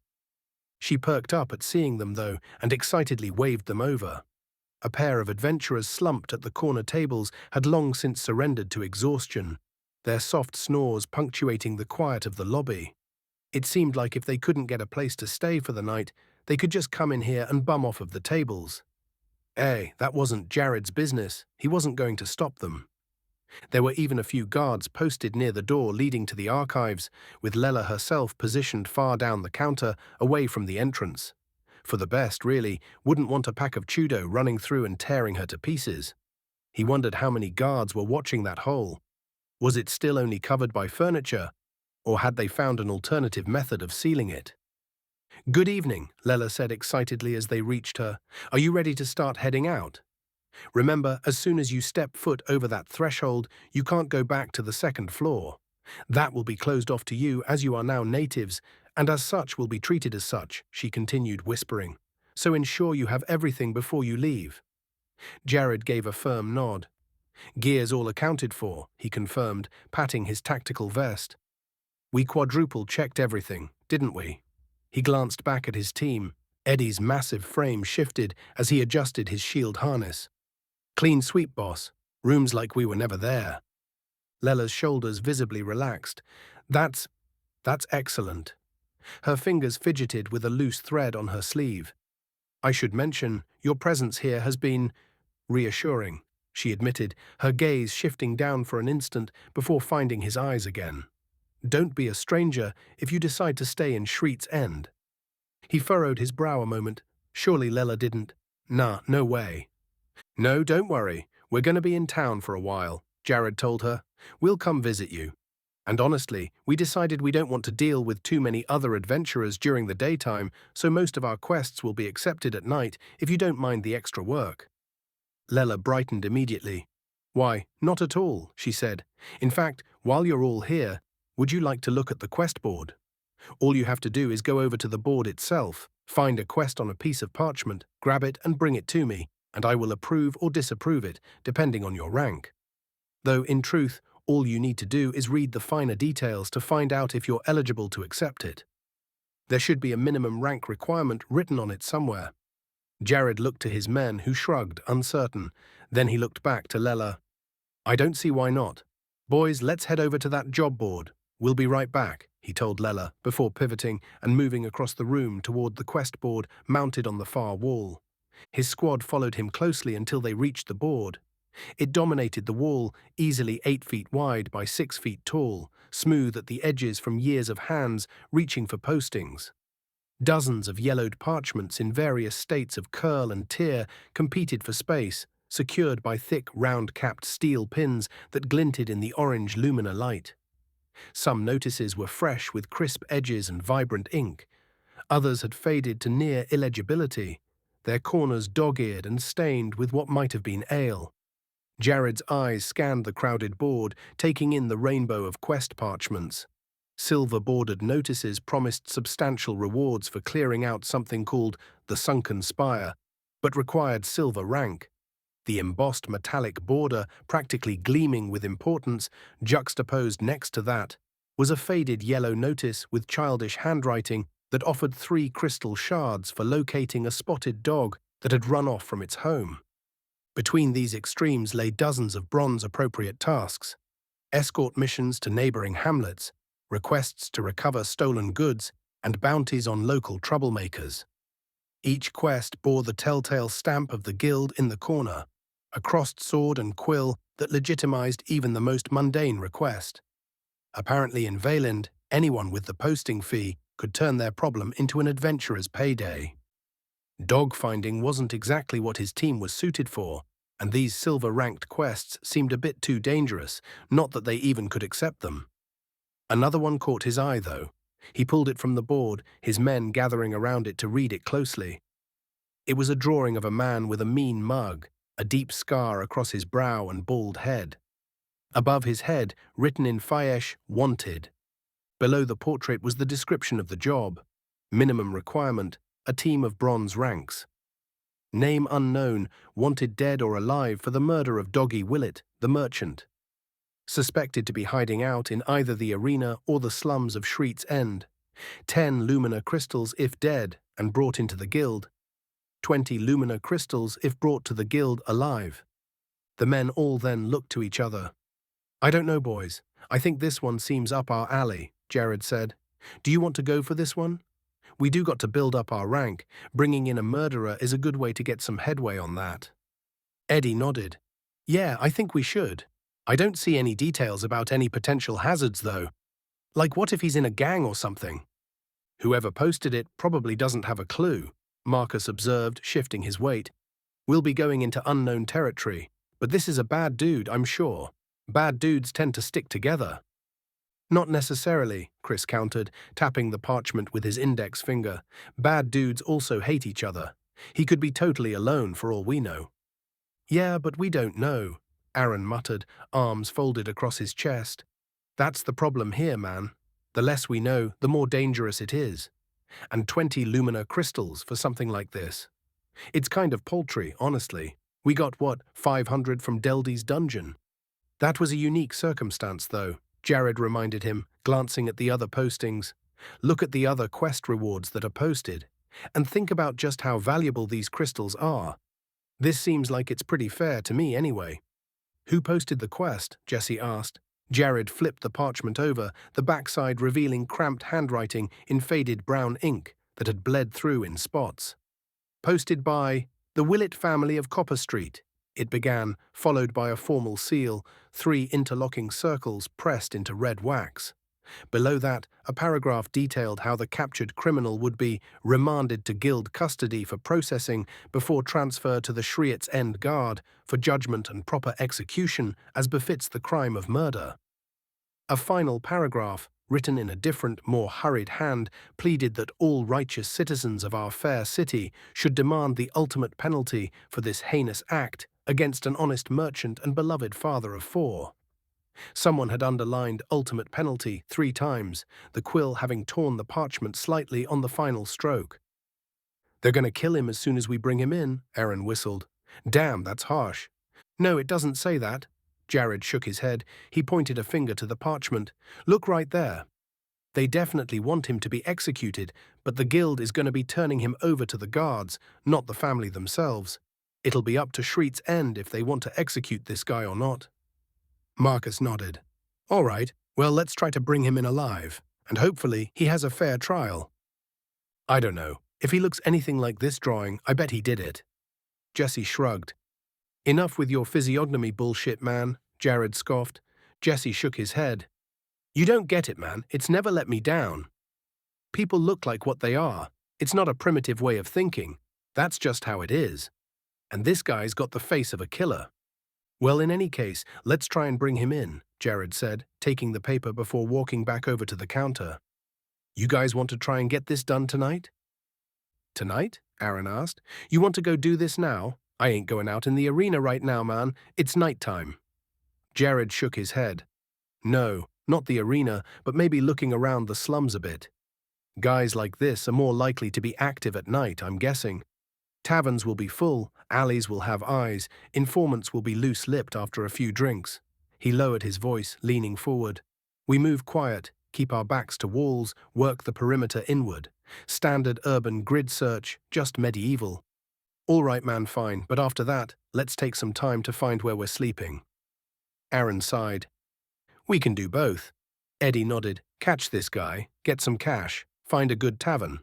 Speaker 1: She perked up at seeing them, though, and excitedly waved them over. A pair of adventurers slumped at the corner tables had long since surrendered to exhaustion, their soft snores punctuating the quiet of the lobby. It seemed like if they couldn't get a place to stay for the night, they could just come in here and bum off of the tables. That wasn't Jared's business. He wasn't going to stop them. There were even a few guards posted near the door leading to the archives, with Lella herself positioned far down the counter, away from the entrance. For the best, really, wouldn't want a pack of Chudo running through and tearing her to pieces. He wondered how many guards were watching that hole. Was it still only covered by furniture, or had they found an alternative method of sealing it? "Good evening," Lella said excitedly as they reached her. "Are you ready to start heading out? Remember, as soon as you step foot over that threshold, you can't go back to the second floor. That will be closed off to you as you are now natives, and as such will be treated as such," she continued, whispering. "So ensure you have everything before you leave." Jared gave a firm nod. "Gear's all accounted for," he confirmed, patting his tactical vest. "We quadruple-checked everything, didn't we?" He glanced back at his team. Eddie's massive frame shifted as he adjusted his shield harness. "Clean sweep, boss. Rooms like we were never there." Lella's shoulders visibly relaxed. That's excellent." Her fingers fidgeted with a loose thread on her sleeve. "I should mention, your presence here has been reassuring," she admitted, her gaze shifting down for an instant before finding his eyes again. "Don't be a stranger if you decide to stay in Shreet's End." He furrowed his brow a moment. Surely Lella didn't. "Nah, no way." "No, don't worry. We're going to be in town for a while," Jared told her. "We'll come visit you. And honestly, we decided we don't want to deal with too many other adventurers during the daytime, so most of our quests will be accepted at night if you don't mind the extra work." Lella brightened immediately. "Why, not at all," she said. "In fact, while you're all here, would you like to look at the quest board? All you have to do is go over to the board itself, find a quest on a piece of parchment, grab it and bring it to me, and I will approve or disapprove it, depending on your rank. Though, in truth, all you need to do is read the finer details to find out if you're eligible to accept it. There should be a minimum rank requirement written on it somewhere." Jared looked to his men, who shrugged, uncertain. Then he looked back to Lella. "I don't see why not. Boys, let's head over to that job board. We'll be right back," he told Lella, before pivoting and moving across the room toward the quest board mounted on the far wall. His squad followed him closely until they reached the board. It dominated the wall, easily 8 feet wide by 6 feet tall, smooth at the edges from years of hands reaching for postings. Dozens of yellowed parchments in various states of curl and tear competed for space, secured by thick, round-capped steel pins that glinted in the orange lumina light. Some notices were fresh with crisp edges and vibrant ink. Others had faded to near illegibility, their corners dog-eared and stained with what might have been ale. Jared's eyes scanned the crowded board, taking in the rainbow of quest parchments. Silver-bordered notices promised substantial rewards for clearing out something called the Sunken Spire, but required silver rank. The embossed metallic border, practically gleaming with importance, juxtaposed next to that, was a faded yellow notice with childish handwriting that offered 3 crystal shards for locating a spotted dog that had run off from its home. Between these extremes lay dozens of bronze-appropriate tasks: escort missions to neighboring hamlets, requests to recover stolen goods, and bounties on local troublemakers. Each quest bore the telltale stamp of the guild in the corner, a crossed sword and quill that legitimized even the most mundane request. Apparently in Valand, anyone with the posting fee could turn their problem into an adventurer's payday. Dog-finding wasn't exactly what his team was suited for, and these silver-ranked quests seemed a bit too dangerous, not that they even could accept them. Another one caught his eye, though. He pulled it from the board, his men gathering around it to read it closely. It was a drawing of a man with a mean mug, a deep scar across his brow and bald head. Above his head, written in Faesh, "Wanted." Below the portrait was the description of the job. Minimum requirement: a team of bronze ranks. Name unknown, wanted dead or alive for the murder of Doggy Willett, the merchant. Suspected to be hiding out in either the arena or the slums of Shreet's End. 10 lumina crystals if dead and brought into the guild. 20 lumina crystals if brought to the guild alive. The men all then looked to each other. "I don't know, boys. I think this one seems up our alley," Jared said. "Do you want to go for this one? We do got to build up our rank. Bringing in a murderer is a good way to get some headway on that." Eddie nodded. "Yeah, I think we should. I don't see any details about any potential hazards, though. Like, what if he's in a gang or something?" "Whoever posted it probably doesn't have a clue," Marcus observed, shifting his weight. "We'll be going into unknown territory, but this is a bad dude, I'm sure. Bad dudes tend to stick together." "Not necessarily," Chris countered, tapping the parchment with his index finger. "Bad dudes also hate each other. He could be totally alone for all we know." "Yeah, but we don't know," Aaron muttered, arms folded across his chest. "That's the problem here, man. The less we know, the more dangerous it is. And 20 lumina crystals for something like this. It's kind of paltry, honestly. We got, 500 from Deldy's dungeon." "That was a unique circumstance, though," Jared reminded him, glancing at the other postings. "Look at the other quest rewards that are posted, and think about just how valuable these crystals are. This seems like it's pretty fair to me anyway." "Who posted the quest?" Jesse asked. Jared flipped the parchment over, the backside revealing cramped handwriting in faded brown ink that had bled through in spots. "Posted by the Willett family of Copper Street," it began, followed by a formal seal, 3 interlocking circles pressed into red wax. Below that, a paragraph detailed how the captured criminal would be remanded to guild custody for processing before transfer to the Shreet's End Guard for judgment and proper execution as befits the crime of murder. A final paragraph, written in a different, more hurried hand, pleaded that all righteous citizens of our fair city should demand the ultimate penalty for this heinous act against an honest merchant and beloved father of 4. Someone had underlined ultimate penalty 3 times, the quill having torn the parchment slightly on the final stroke. "They're going to kill him as soon as we bring him in," Aaron whistled. "Damn, that's harsh." "No, it doesn't say that." Jared shook his head. He pointed a finger to the parchment. "Look right there. They definitely want him to be executed, but the guild is going to be turning him over to the guards, not the family themselves. It'll be up to Shreet's End if they want to execute this guy or not." Marcus nodded. "All right, well, let's try to bring him in alive, and hopefully he has a fair trial." "I don't know. If he looks anything like this drawing, I bet he did it." Jesse shrugged. "Enough with your physiognomy bullshit, man," Jared scoffed. Jesse shook his head. "You don't get it, man. It's never let me down. People look like what they are. It's not a primitive way of thinking. That's just how it is. And this guy's got the face of a killer." "Well, in any case, let's try and bring him in," Jared said, taking the paper before walking back over to the counter. "You guys want to try and get this done tonight?" "Tonight?" Aaron asked. "You want to go do this now? I ain't going out in the arena right now, man. It's nighttime." Jared shook his head. "No, Not the arena, but maybe looking around the slums a bit. Guys like this are more likely to be active at night, I'm guessing. Taverns will be full, alleys will have eyes, informants will be loose-lipped after a few drinks. He lowered his voice, leaning forward. We move quiet, keep our backs to walls, work the perimeter inward. Standard urban grid search, just medieval. All right, man, fine, but after that, let's take some time to find where we're sleeping. Aaron sighed. We can do both. Eddie nodded. Catch this guy, get some cash, find a good tavern.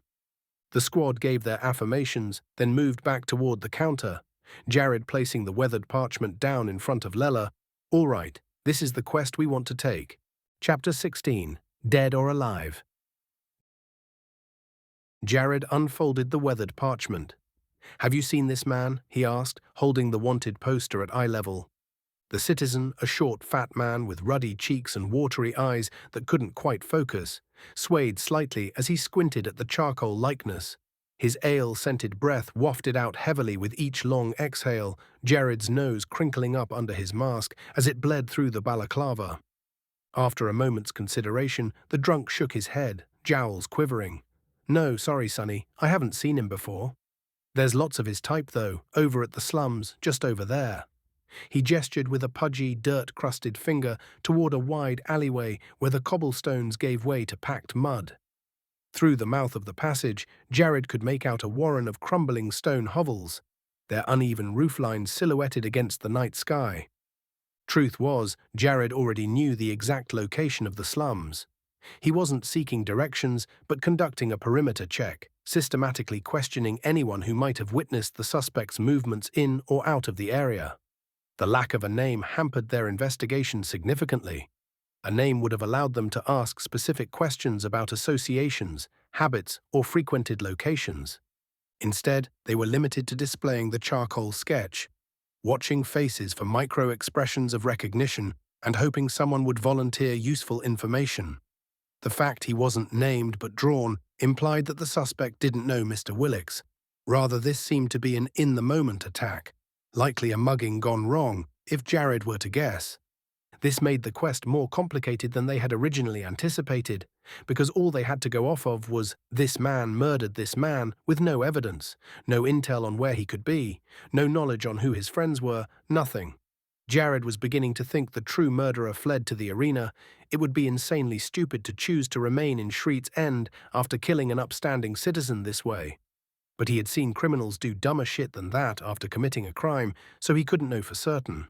Speaker 1: The squad gave their affirmations, then moved back toward the counter, Jared placing the weathered parchment down in front of Lella. All right, this is the quest we want to take. Chapter 16, Dead or Alive. Jared unfolded the weathered parchment. Have you seen this man? He asked, holding the wanted poster at eye level. The citizen, a short, fat man with ruddy cheeks and watery eyes that couldn't quite focus, swayed slightly as he squinted at the charcoal likeness. His ale-scented breath wafted out heavily with each long exhale, Jared's nose crinkling up under his mask as it bled through the balaclava. After a moment's consideration, the drunk shook his head, jowls quivering. No, sorry, Sonny, I haven't seen him before. There's lots of his type, though, over at the slums, just over there. He gestured with a pudgy, dirt-crusted finger toward a wide alleyway where the cobblestones gave way to packed mud. Through the mouth of the passage, Jared could make out a warren of crumbling stone hovels, their uneven rooflines silhouetted against the night sky. Truth was, Jared already knew the exact location of the slums. He wasn't seeking directions, but conducting a perimeter check, systematically questioning anyone who might have witnessed the suspect's movements in or out of the area. The lack of a name hampered their investigation significantly. A name would have allowed them to ask specific questions about associations, habits, or frequented locations. Instead, they were limited to displaying the charcoal sketch, watching faces for micro-expressions of recognition and hoping someone would volunteer useful information. The fact he wasn't named but drawn implied that the suspect didn't know Mr. Willix. Rather, this seemed to be an in-the-moment attack, likely a mugging gone wrong, if Jared were to guess. This made the quest more complicated than they had originally anticipated, because all they had to go off of was this man murdered this man with no evidence, no intel on where he could be, no knowledge on who his friends were, nothing. Jared was beginning to think the true murderer fled to the arena. It would be insanely stupid to choose to remain in Shreet's End after killing an upstanding citizen this way. But he had seen criminals do dumber shit than that after committing a crime, so he couldn't know for certain.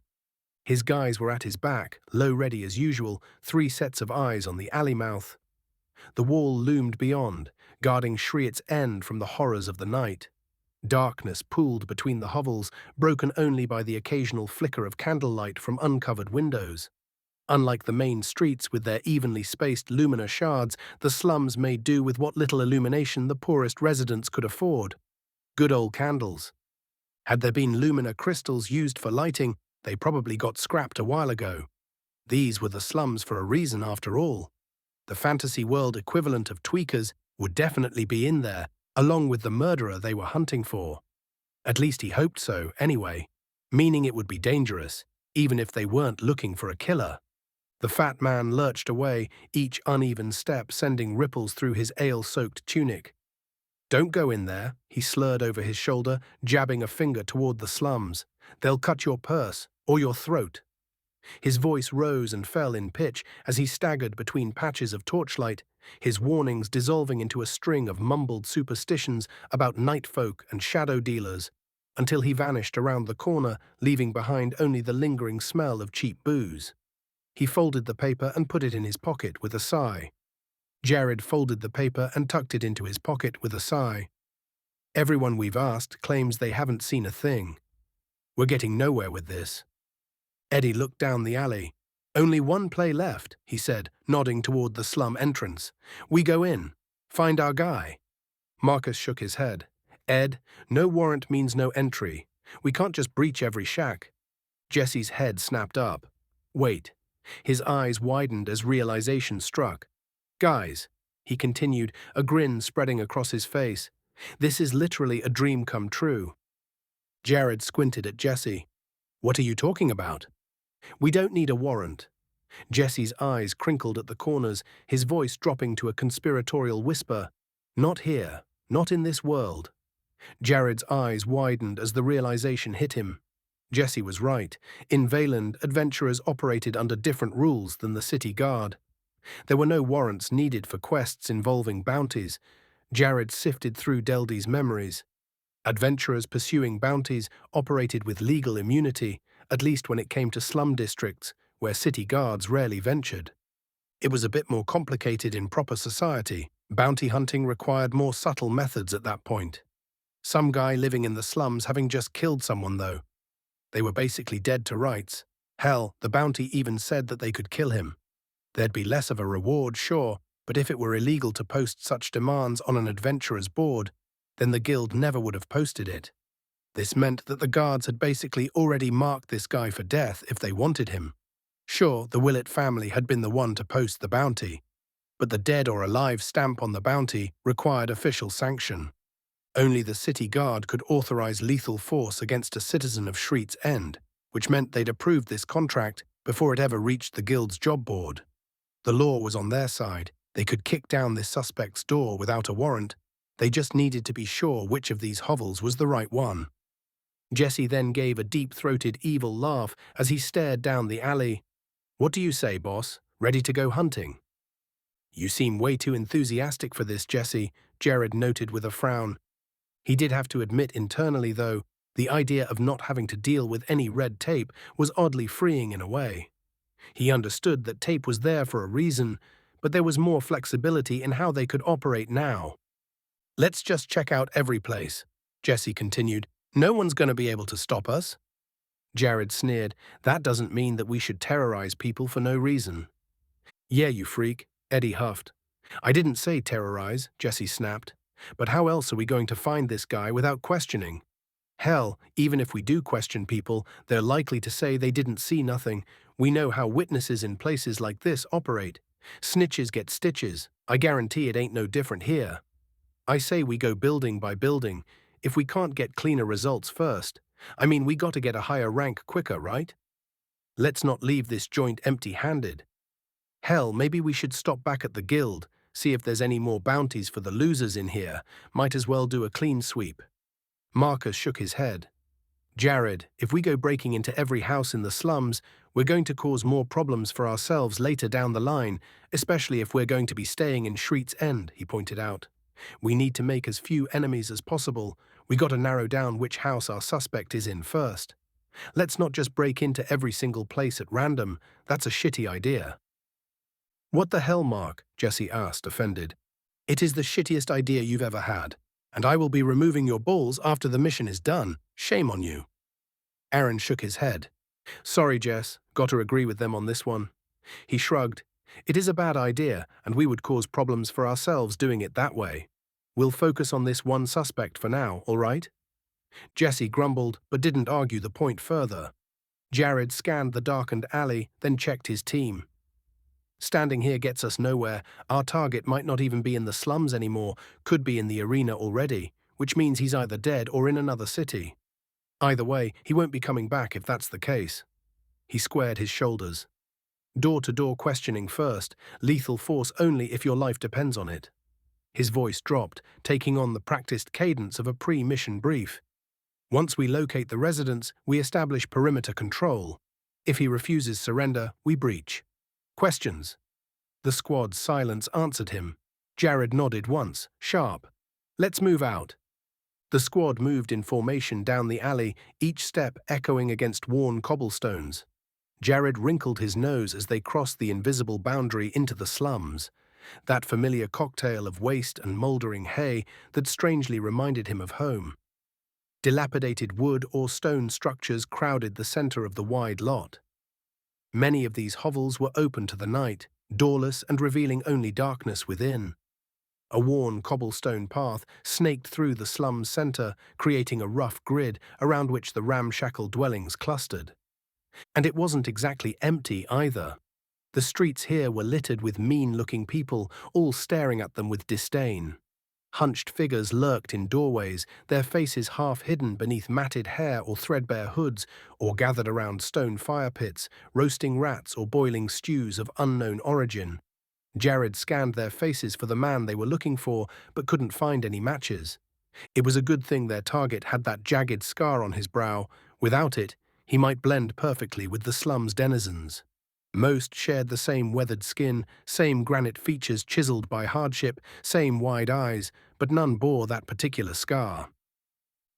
Speaker 1: His guys were at his back, low ready as usual, 3 sets of eyes on the alley mouth. The wall loomed beyond, guarding Shreet's End from the horrors of the night. Darkness pooled between the hovels, broken only by the occasional flicker of candlelight from uncovered windows. Unlike the main streets with their evenly spaced lumina shards, the slums made do with what little illumination the poorest residents could afford. Good old candles. Had there been lumina crystals used for lighting, they probably got scrapped a while ago. These were the slums for a reason, after all. The fantasy world equivalent of tweakers would definitely be in there, along with the murderer they were hunting for. At least he hoped so, anyway, meaning it would be dangerous, even if they weren't looking for a killer. The fat man lurched away, each uneven step sending ripples through his ale-soaked tunic. Don't go in there, he slurred over his shoulder, jabbing a finger toward the slums. They'll cut your purse, or your throat. His voice rose and fell in pitch as he staggered between patches of torchlight, his warnings dissolving into a string of mumbled superstitions about night folk and shadow dealers, until he vanished around the corner, leaving behind only the lingering smell of cheap booze. He folded the paper and put it in his pocket with a sigh. Jared folded the paper and tucked it into his pocket with a sigh. Everyone we've asked claims they haven't seen a thing. We're getting nowhere with this. Eddie looked down the alley. Only one play left, he said, nodding toward the slum entrance. We go in. Find our guy. Marcus shook his head. Ed, no warrant means no entry. We can't just breach every shack. Jesse's head snapped up. Wait. His eyes widened as realization struck. Guys, he continued, a grin spreading across his face. This is literally a dream come true. Jared squinted at Jesse. What are you talking about? We don't need a warrant. Jesse's eyes crinkled at the corners, his voice dropping to a conspiratorial whisper. Not here, not in this world. Jared's eyes widened as the realization hit him. Jesse was right. In Valand, adventurers operated under different rules than the city guard. There were no warrants needed for quests involving bounties. Jared sifted through Deldy's memories. Adventurers pursuing bounties operated with legal immunity, at least when it came to slum districts, where city guards rarely ventured. It was a bit more complicated in proper society. Bounty hunting required more subtle methods at that point. Some guy living in the slums having just killed someone, though. They were basically dead to rights. Hell, the bounty even said that they could kill him. There'd be less of a reward, sure, but if it were illegal to post such demands on an adventurer's board, then the guild never would have posted it. This meant that the guards had basically already marked this guy for death if they wanted him. Sure, the Willett family had been the one to post the bounty, but the dead or alive stamp on the bounty required official sanction. Only the city guard could authorize lethal force against a citizen of Shreet's End, which meant they'd approved this contract before it ever reached the guild's job board. The law was on their side. They could kick down this suspect's door without a warrant. They just needed to be sure which of these hovels was the right one. Jesse then gave a deep-throated evil laugh as he stared down the alley. "What do you say, boss? Ready to go hunting?" "You seem way too enthusiastic for this, Jesse," Jared noted with a frown. He did have to admit internally, though, the idea of not having to deal with any red tape was oddly freeing in a way. He understood that tape was there for a reason, but there was more flexibility in how they could operate now. "Let's just check out every place," Jesse continued. "No one's going to be able to stop us." Jared sneered. "That doesn't mean that we should terrorize people for no reason." "Yeah, you freak," Eddie huffed. "I didn't say terrorize," Jesse snapped. "But how else are we going to find this guy without questioning? Hell, even if we do question people, they're likely to say they didn't see nothing. We know how witnesses in places like this operate. Snitches get stitches. I guarantee it ain't no different here. I say we go building by building. If we can't get cleaner results first, we got to get a higher rank quicker, right? Let's not leave this joint empty-handed. Hell, maybe we should stop back at the guild, see if there's any more bounties for the losers in here. Might as well do a clean sweep." Marcus shook his head. "Jared, if we go breaking into every house in the slums, we're going to cause more problems for ourselves later down the line, especially if we're going to be staying in Shreet's End," he pointed out. "We need to make as few enemies as possible. We got to narrow down which house our suspect is in first. Let's not just break into every single place at random. That's a shitty idea." "What the hell, Mark?" Jesse asked, offended. "It is the shittiest idea you've ever had, and I will be removing your balls after the mission is done. Shame on you." Aaron shook his head. "Sorry, Jess, got to agree with them on this one." He shrugged. "It is a bad idea, and we would cause problems for ourselves doing it that way. We'll focus on this one suspect for now, all right?" Jesse grumbled, but didn't argue the point further. Jared scanned the darkened alley, then checked his team. "Standing here gets us nowhere. Our target might not even be in the slums anymore, could be in the arena already, which means he's either dead or in another city. Either way, he won't be coming back if that's the case." He squared his shoulders. "Door-to-door questioning first, lethal force only if your life depends on it." His voice dropped, taking on the practiced cadence of a pre-mission brief. "Once we locate the residence, we establish perimeter control. If he refuses surrender, we breach. Questions?" The squad's silence answered him. Jared nodded once, sharp. "Let's move out." The squad moved in formation down the alley, each step echoing against worn cobblestones. Jared wrinkled his nose as they crossed the invisible boundary into the slums, that familiar cocktail of waste and mouldering hay that strangely reminded him of home. Dilapidated wood or stone structures crowded the center of the wide lot. Many of these hovels were open to the night, doorless and revealing only darkness within. A worn cobblestone path snaked through the slum's center, creating a rough grid around which the ramshackle dwellings clustered. And it wasn't exactly empty either. The streets here were littered with mean-looking people, all staring at them with disdain. Hunched figures lurked in doorways, their faces half hidden beneath matted hair or threadbare hoods, or gathered around stone fire pits, roasting rats or boiling stews of unknown origin. Jared scanned their faces for the man they were looking for, but couldn't find any matches. It was a good thing their target had that jagged scar on his brow. Without it, he might blend perfectly with the slum's denizens. Most shared the same weathered skin, same granite features chiseled by hardship, same wide eyes, but none bore that particular scar.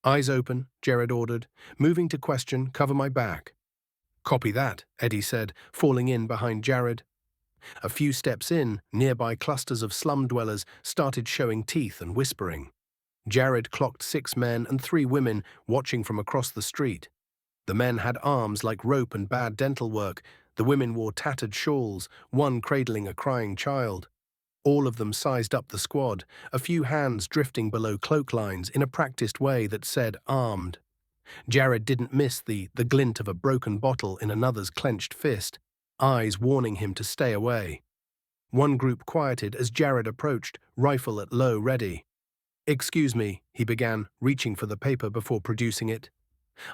Speaker 1: "Eyes open," Jared ordered. "Moving to question, cover my back." "Copy that," Eddie said, falling in behind Jared. A few steps in, nearby clusters of slum dwellers started showing teeth and whispering. Jared clocked 6 men and 3 women watching from across the street. The men had arms like rope and bad dental work. The women wore tattered shawls, one cradling a crying child. All of them sized up the squad, a few hands drifting below cloak lines in a practiced way that said armed. Jared didn't miss the glint of a broken bottle in another's clenched fist, eyes warning him to stay away. One group quieted as Jared approached, rifle at low ready. "Excuse me," he began, reaching for the paper before producing it.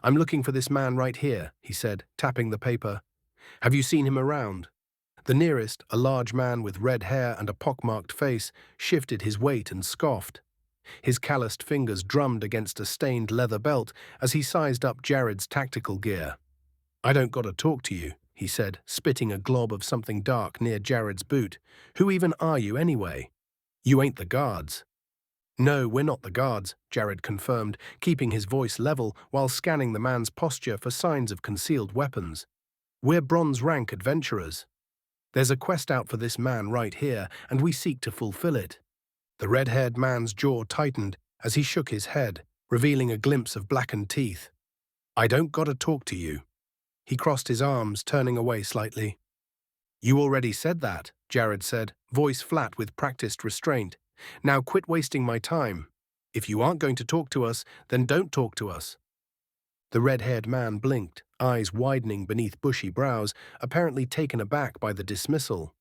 Speaker 1: "I'm looking for this man right here," he said, tapping the paper. "Have you seen him around?" The nearest, a large man with red hair and a pockmarked face, shifted his weight and scoffed. His calloused fingers drummed against a stained leather belt as he sized up Jared's tactical gear. "I don't gotta talk to you," he said, spitting a glob of something dark near Jared's boot. "Who even are you anyway? You ain't the guards." "No, we're not the guards," Jared confirmed, keeping his voice level while scanning the man's posture for signs of concealed weapons. "We're bronze-rank adventurers. There's a quest out for this man right here, and we seek to fulfill it." The red-haired man's jaw tightened as he shook his head, revealing a glimpse of blackened teeth. "I don't gotta talk to you." He crossed his arms, turning away slightly. "You already said that," Jared said, voice flat with practiced restraint. "Now quit wasting my time. If you aren't going to talk to us, then don't talk to us." The red-haired man blinked, eyes widening beneath bushy brows, apparently taken aback by the dismissal.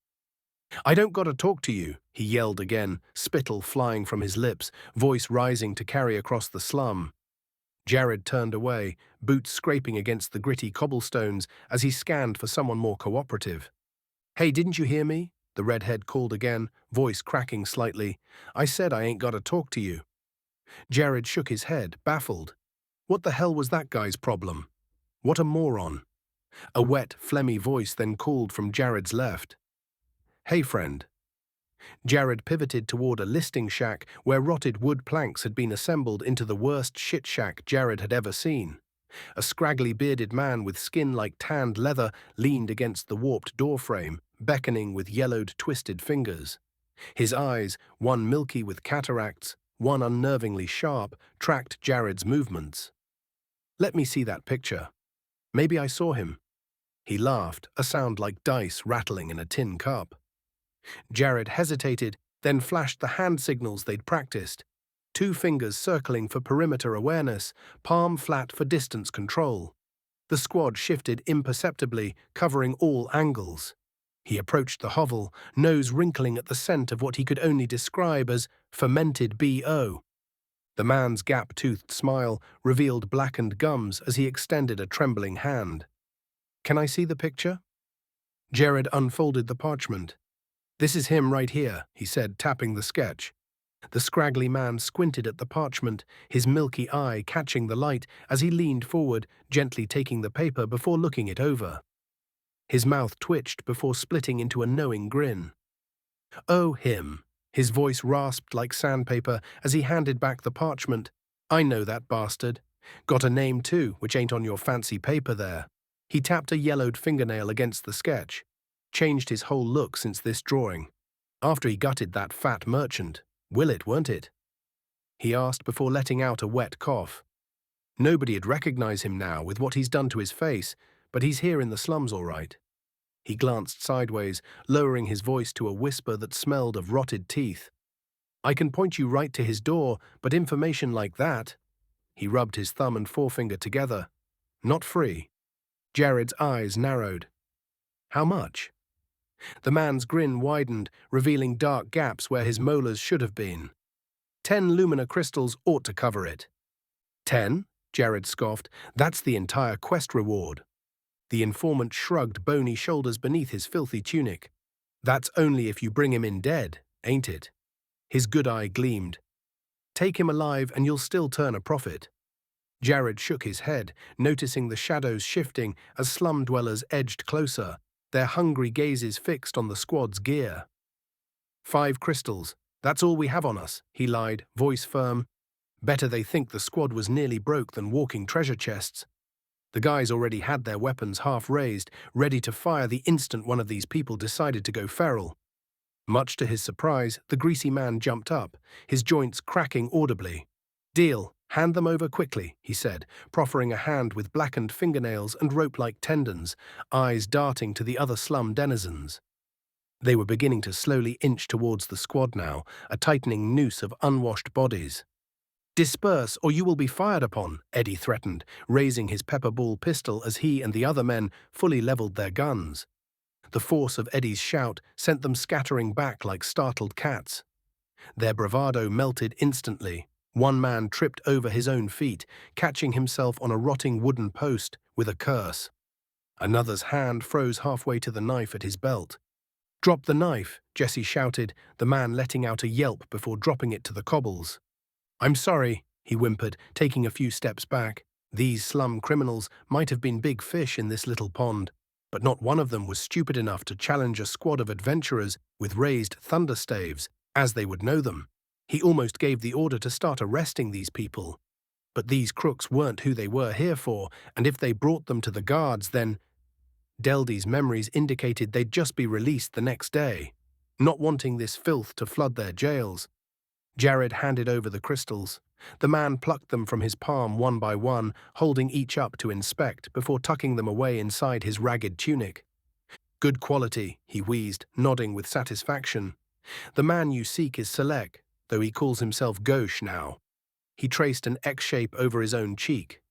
Speaker 1: "I don't gotta talk to you," he yelled again, spittle flying from his lips, voice rising to carry across the slum. Jared turned away, boots scraping against the gritty cobblestones as he scanned for someone more cooperative. "Hey, didn't you hear me?" the redhead called again, voice cracking slightly. "I said I ain't gotta talk to you." Jared shook his head, baffled. What the hell was that guy's problem? What a moron. A wet, phlegmy voice then called from Jared's left. "Hey, friend." Jared pivoted toward a listing shack where rotted wood planks had been assembled into the worst shit shack Jared had ever seen. A scraggly bearded man with skin like tanned leather leaned against the warped doorframe, beckoning with yellowed, twisted fingers. His eyes, one milky with cataracts, one unnervingly sharp, tracked Jared's movements. "Let me see that picture. Maybe I saw him." He laughed, a sound like dice rattling in a tin cup. Jared hesitated, then flashed the hand signals they'd practiced. 2 fingers circling for perimeter awareness, palm flat for distance control. The squad shifted imperceptibly, covering all angles. He approached the hovel, nose wrinkling at the scent of what he could only describe as fermented BO. The man's gap-toothed smile revealed blackened gums as he extended a trembling hand. "Can I see the picture?" Jared unfolded the parchment. "This is him right here," he said, tapping the sketch. The scraggly man squinted at the parchment, his milky eye catching the light as he leaned forward, gently taking the paper before looking it over. His mouth twitched before splitting into a knowing grin. "Oh, him." His voice rasped like sandpaper as he handed back the parchment. "I know that bastard. Got a name too, which ain't on your fancy paper there." He tapped a yellowed fingernail against the sketch. Changed his whole look since this drawing. After he gutted that fat merchant. Will it, weren't it? He asked before letting out a wet cough. Nobody'd recognize him now with what he's done to his face, but he's here in the slums all right. He glanced sideways, lowering his voice to a whisper that smelled of rotted teeth. "I can point you right to his door, but information like that..." He rubbed his thumb and forefinger together. "Not free." Jared's eyes narrowed. "How much?" The man's grin widened, revealing dark gaps where his molars should have been. 10 Lumina crystals ought to cover it. 10? Jared scoffed. That's the entire quest reward. The informant shrugged bony shoulders beneath his filthy tunic. That's only if you bring him in dead, ain't it? His good eye gleamed. Take him alive and you'll still turn a profit. Jared shook his head, noticing the shadows shifting as slum dwellers edged closer, their hungry gazes fixed on the squad's gear. 5 crystals. That's all we have on us, he lied, voice firm. Better they think the squad was nearly broke than walking treasure chests. The guys already had their weapons half raised, ready to fire the instant one of these people decided to go feral. Much to his surprise, the greasy man jumped up, his joints cracking audibly. Deal, hand them over quickly, he said, proffering a hand with blackened fingernails and rope-like tendons, eyes darting to the other slum denizens. They were beginning to slowly inch towards the squad now, a tightening noose of unwashed bodies. Disperse, or you will be fired upon, Eddie threatened, raising his pepper ball pistol as he and the other men fully leveled their guns. The force of Eddie's shout sent them scattering back like startled cats. Their bravado melted instantly. One man tripped over his own feet, catching himself on a rotting wooden post with a curse. Another's hand froze halfway to the knife at his belt. Drop the knife, Jesse shouted, the man letting out a yelp before dropping it to the cobbles. I'm sorry, he whimpered, taking a few steps back. These slum criminals might have been big fish in this little pond, but not one of them was stupid enough to challenge a squad of adventurers with raised thunder staves, as they would know them. He almost gave the order to start arresting these people. But these crooks weren't who they were here for, and if they brought them to the guards, then… Deldy's memories indicated they'd just be released the next day, not wanting this filth to flood their jails. Jared handed over the crystals. The man plucked them from his palm one by one, holding each up to inspect before tucking them away inside his ragged tunic. Good quality, he wheezed, nodding with satisfaction. The man you seek is Selek, though he calls himself Gauche now. He traced an X shape over his own cheek.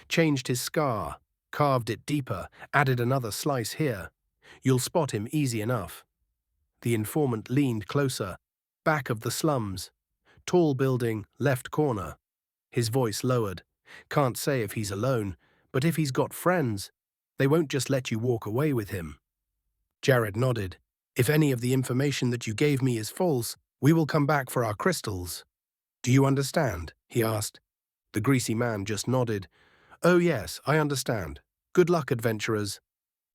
Speaker 1: Changed his scar, carved it deeper, added another slice here. You'll spot him easy enough. The informant leaned closer. Back of the slums. Tall building, left corner. His voice lowered. Can't say if he's alone, but if he's got friends, they won't just let you walk away with him. Jared nodded. If any of the information that you gave me is false, we will come back for our crystals. Do you understand? He asked. The greasy man just nodded. Oh yes, I understand. Good luck, adventurers.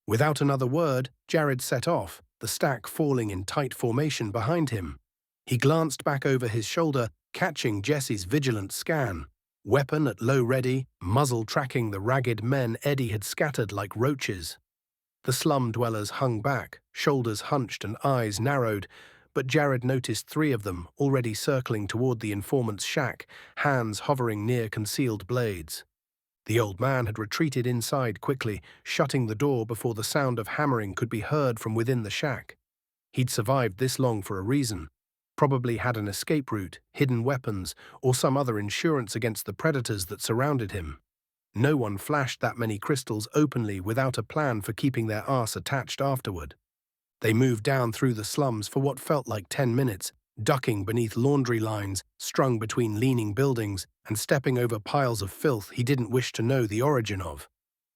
Speaker 1: Without another word, Jared set off, the stack falling in tight formation behind him. He glanced back over his shoulder, catching Jesse's vigilant scan. Weapon at low ready, muzzle tracking the ragged men Eddie had scattered like roaches. The slum dwellers hung back, shoulders hunched and eyes narrowed, but Jared noticed 3 of them already circling toward the informant's shack, hands hovering near concealed blades. The old man had retreated inside quickly, shutting the door before the sound of hammering could be heard from within the shack. He'd survived this long for a reason. Probably had an escape route, hidden weapons, or some other insurance against the predators that surrounded him. No one flashed that many crystals openly without a plan for keeping their arse attached afterward. They moved down through the slums for what felt like 10 minutes, ducking beneath laundry lines, strung between leaning buildings, and stepping over piles of filth he didn't wish to know the origin of.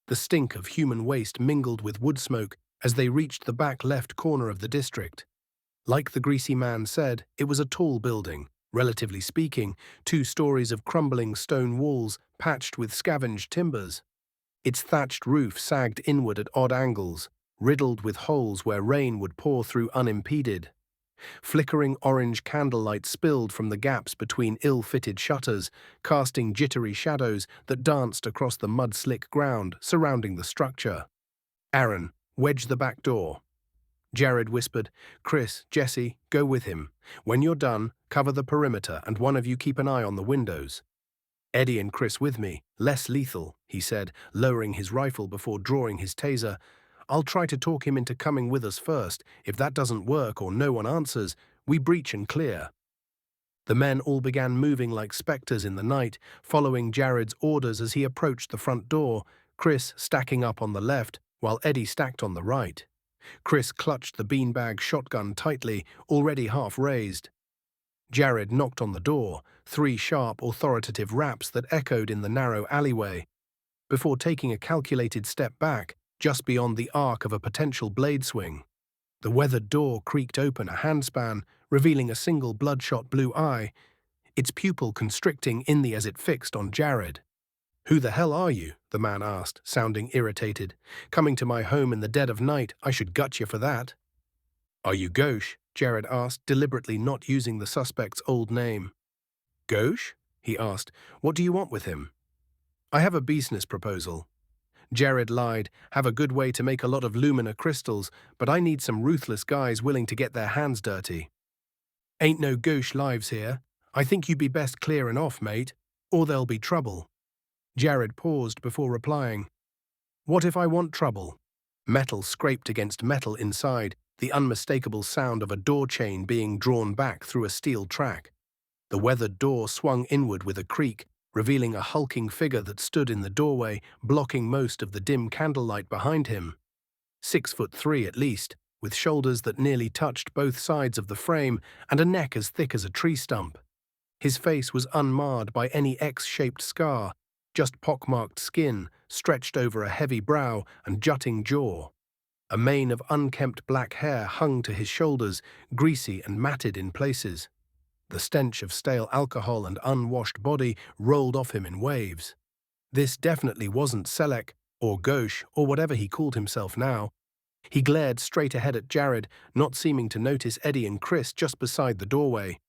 Speaker 1: The stink of human waste mingled with wood smoke as they reached the back left corner of the district. Like the greasy man said, it was a tall building, relatively speaking, 2 stories of crumbling stone walls patched with scavenged timbers. Its thatched roof sagged inward at odd angles, riddled with holes where rain would pour through unimpeded. Flickering orange candlelight spilled from the gaps between ill-fitted shutters, casting jittery shadows that danced across the mud-slick ground surrounding the structure. Aaron, wedge the back door. Jared whispered, Chris, Jesse, go with him. When you're done, cover the perimeter and one of you keep an eye on the windows. Eddie and Chris with me, less lethal, he said, lowering his rifle before drawing his taser. I'll try to talk him into coming with us first. If that doesn't work or no one answers, we breach and clear. The men all began moving like specters in the night, following Jared's orders as he approached the front door, Chris stacking up on the left, while Eddie stacked on the right. Chris clutched the beanbag shotgun tightly, already half raised. Jared knocked on the door, 3 sharp, authoritative raps that echoed in the narrow alleyway, before taking a calculated step back, just beyond the arc of a potential blade swing. The weathered door creaked open a handspan, revealing a single bloodshot blue eye, its pupil constricting inly as it fixed on Jared. "Who the hell are you?" the man asked, sounding irritated. "Coming to my home in the dead of night, I should gut you for that." "Are you Gauche?" Jared asked, deliberately not using the suspect's old name. "Gauche?" he asked. "What do you want with him?" "I have a business proposal." Jared lied. "Have a good way to make a lot of lumina crystals, but I need some ruthless guys willing to get their hands dirty." "Ain't no gauche lives here. I think you'd be best clearing off, mate, or there'll be trouble." Jared paused before replying. "What if I want trouble?" Metal scraped against metal inside, the unmistakable sound of a door chain being drawn back through a steel track. The weathered door swung inward with a creak, revealing a hulking figure that stood in the doorway, blocking most of the dim candlelight behind him. 6'3" at least, with shoulders that nearly touched both sides of the frame and a neck as thick as a tree stump. His face was unmarred by any X-shaped scar, just pockmarked skin stretched over a heavy brow and jutting jaw. A mane of unkempt black hair hung to his shoulders, greasy and matted in places. The stench of stale alcohol and unwashed body rolled off him in waves. This definitely wasn't Selek, or Gauche, or whatever he called himself now. He glared straight ahead at Jared, not seeming to notice Eddie and Chris just beside the doorway.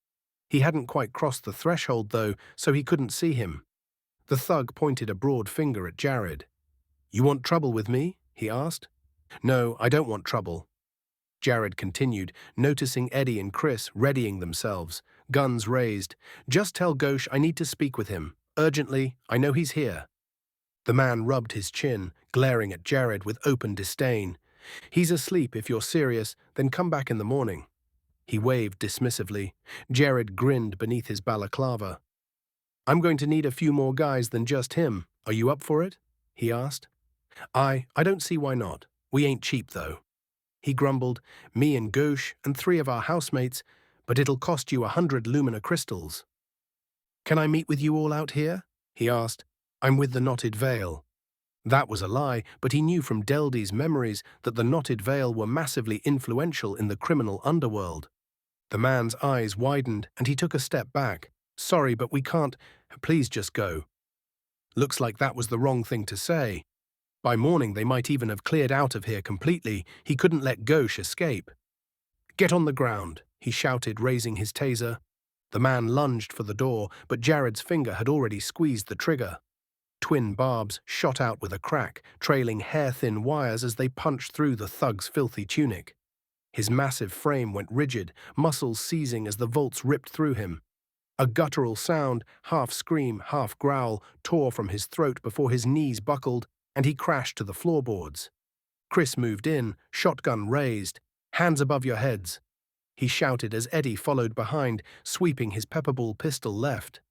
Speaker 1: He hadn't quite crossed the threshold, though, so he couldn't see him. The thug pointed a broad finger at Jared. "You want trouble with me?" he asked. "No, I don't want trouble." Jared continued, noticing Eddie and Chris readying themselves, guns raised. "Just tell Gauche I need to speak with him. Urgently, I know he's here." The man rubbed his chin, glaring at Jared with open disdain. "He's asleep. If you're serious, then come back in the morning." He waved dismissively. Jared grinned beneath his balaclava. "I'm going to need a few more guys than just him. Are you up for it?" he asked. I don't see why not. We ain't cheap, though." He grumbled. "Me and Gauche and 3 of our housemates, but it'll cost you 100 lumina crystals." "Can I meet with you all out here?" he asked. "I'm with the Knotted Veil." That was a lie, but he knew from Deldy's memories that the Knotted Veil were massively influential in the criminal underworld. The man's eyes widened, and he took a step back. "Sorry, but we can't. Please just go." Looks like that was the wrong thing to say. By morning they might even have cleared out of here completely. He couldn't let Gauche escape. "Get on the ground," he shouted, raising his taser. The man lunged for the door, but Jared's finger had already squeezed the trigger. Twin barbs shot out with a crack, trailing hair-thin wires as they punched through the thug's filthy tunic. His massive frame went rigid, muscles seizing as the bolts ripped through him. A guttural sound, half scream, half growl, tore from his throat before his knees buckled and he crashed to the floorboards. Chris moved in, shotgun raised. "Hands above your heads," he shouted as Eddie followed behind, sweeping his pepperball pistol left.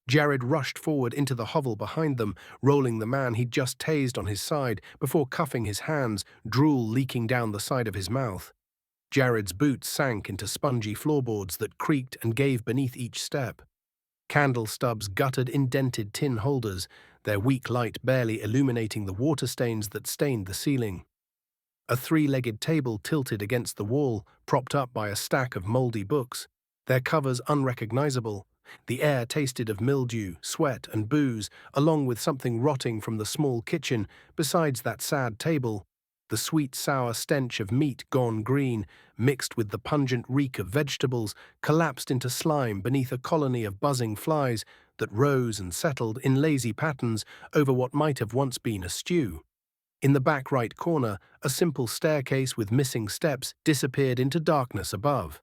Speaker 1: Jared rushed forward into the hovel behind them, rolling the man he'd just tased on his side before cuffing his hands, drool leaking down the side of his mouth. Jared's boots sank into spongy floorboards that creaked and gave beneath each step. Candle stubs guttered indented tin holders, their weak light barely illuminating the water stains that stained the ceiling. A 3-legged table tilted against the wall, propped up by a stack of moldy books, their covers unrecognizable. The air tasted of mildew, sweat, and booze, along with something rotting from the small kitchen. Besides that sad table, the sweet, sour stench of meat gone green, mixed with the pungent reek of vegetables, collapsed into slime beneath a colony of buzzing flies that rose and settled in lazy patterns over what might have once been a stew. In the back right corner, a simple staircase with missing steps disappeared into darkness above.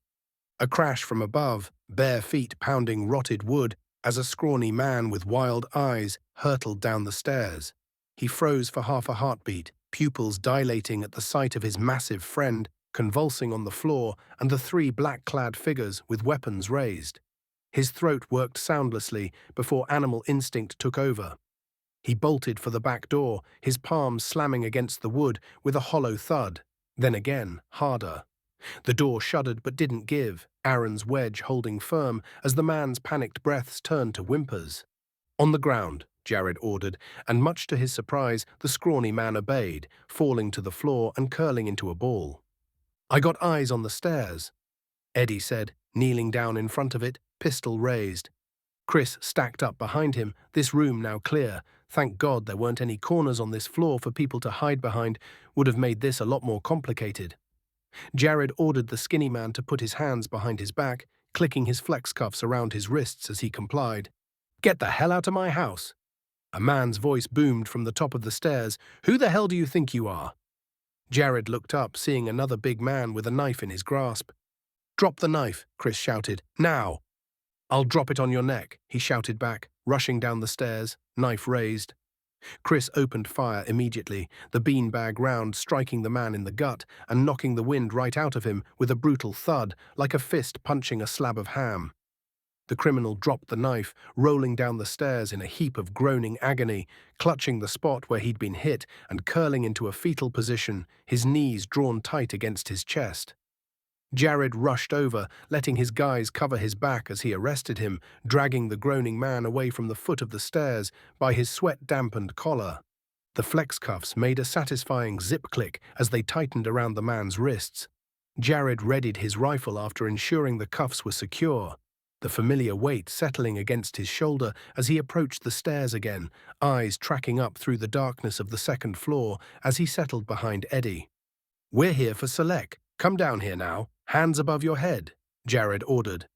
Speaker 1: A crash from above, bare feet pounding rotted wood, as a scrawny man with wild eyes hurtled down the stairs. He froze for half a heartbeat, pupils dilating at the sight of his massive friend convulsing on the floor and the 3 black-clad figures with weapons raised. His throat worked soundlessly before animal instinct took over. He bolted for the back door, his palms slamming against the wood with a hollow thud, then again, harder. The door shuddered but didn't give, Aaron's wedge holding firm as the man's panicked breaths turned to whimpers. "On the ground," Jared ordered, and much to his surprise, the scrawny man obeyed, falling to the floor and curling into a ball. "I got eyes on the stairs," Eddie said, kneeling down in front of it, pistol raised. Chris stacked up behind him, this room now clear. Thank God there weren't any corners on this floor for people to hide behind, would have made this a lot more complicated. Jared ordered the skinny man to put his hands behind his back, clicking his flex cuffs around his wrists as he complied. "Get the hell out of my house!" A man's voice boomed from the top of the stairs. "Who the hell do you think you are?" Jared looked up, seeing another big man with a knife in his grasp. "Drop the knife," Chris shouted. "Now!" "I'll drop it on your neck," he shouted back, rushing down the stairs, knife raised. Chris opened fire immediately, the beanbag round striking the man in the gut and knocking the wind right out of him with a brutal thud, like a fist punching a slab of ham. The criminal dropped the knife, rolling down the stairs in a heap of groaning agony, clutching the spot where he'd been hit and curling into a fetal position, his knees drawn tight against his chest. Jared rushed over, letting his guys cover his back as he arrested him, dragging the groaning man away from the foot of the stairs by his sweat-dampened collar. The flex cuffs made a satisfying zip-click as they tightened around the man's wrists. Jared readied his rifle after ensuring the cuffs were secure, the familiar weight settling against his shoulder as he approached the stairs again, eyes tracking up through the darkness of the second floor as he settled behind Eddie. "We're here for Select. Come down here now. Hands above your head," Jared ordered.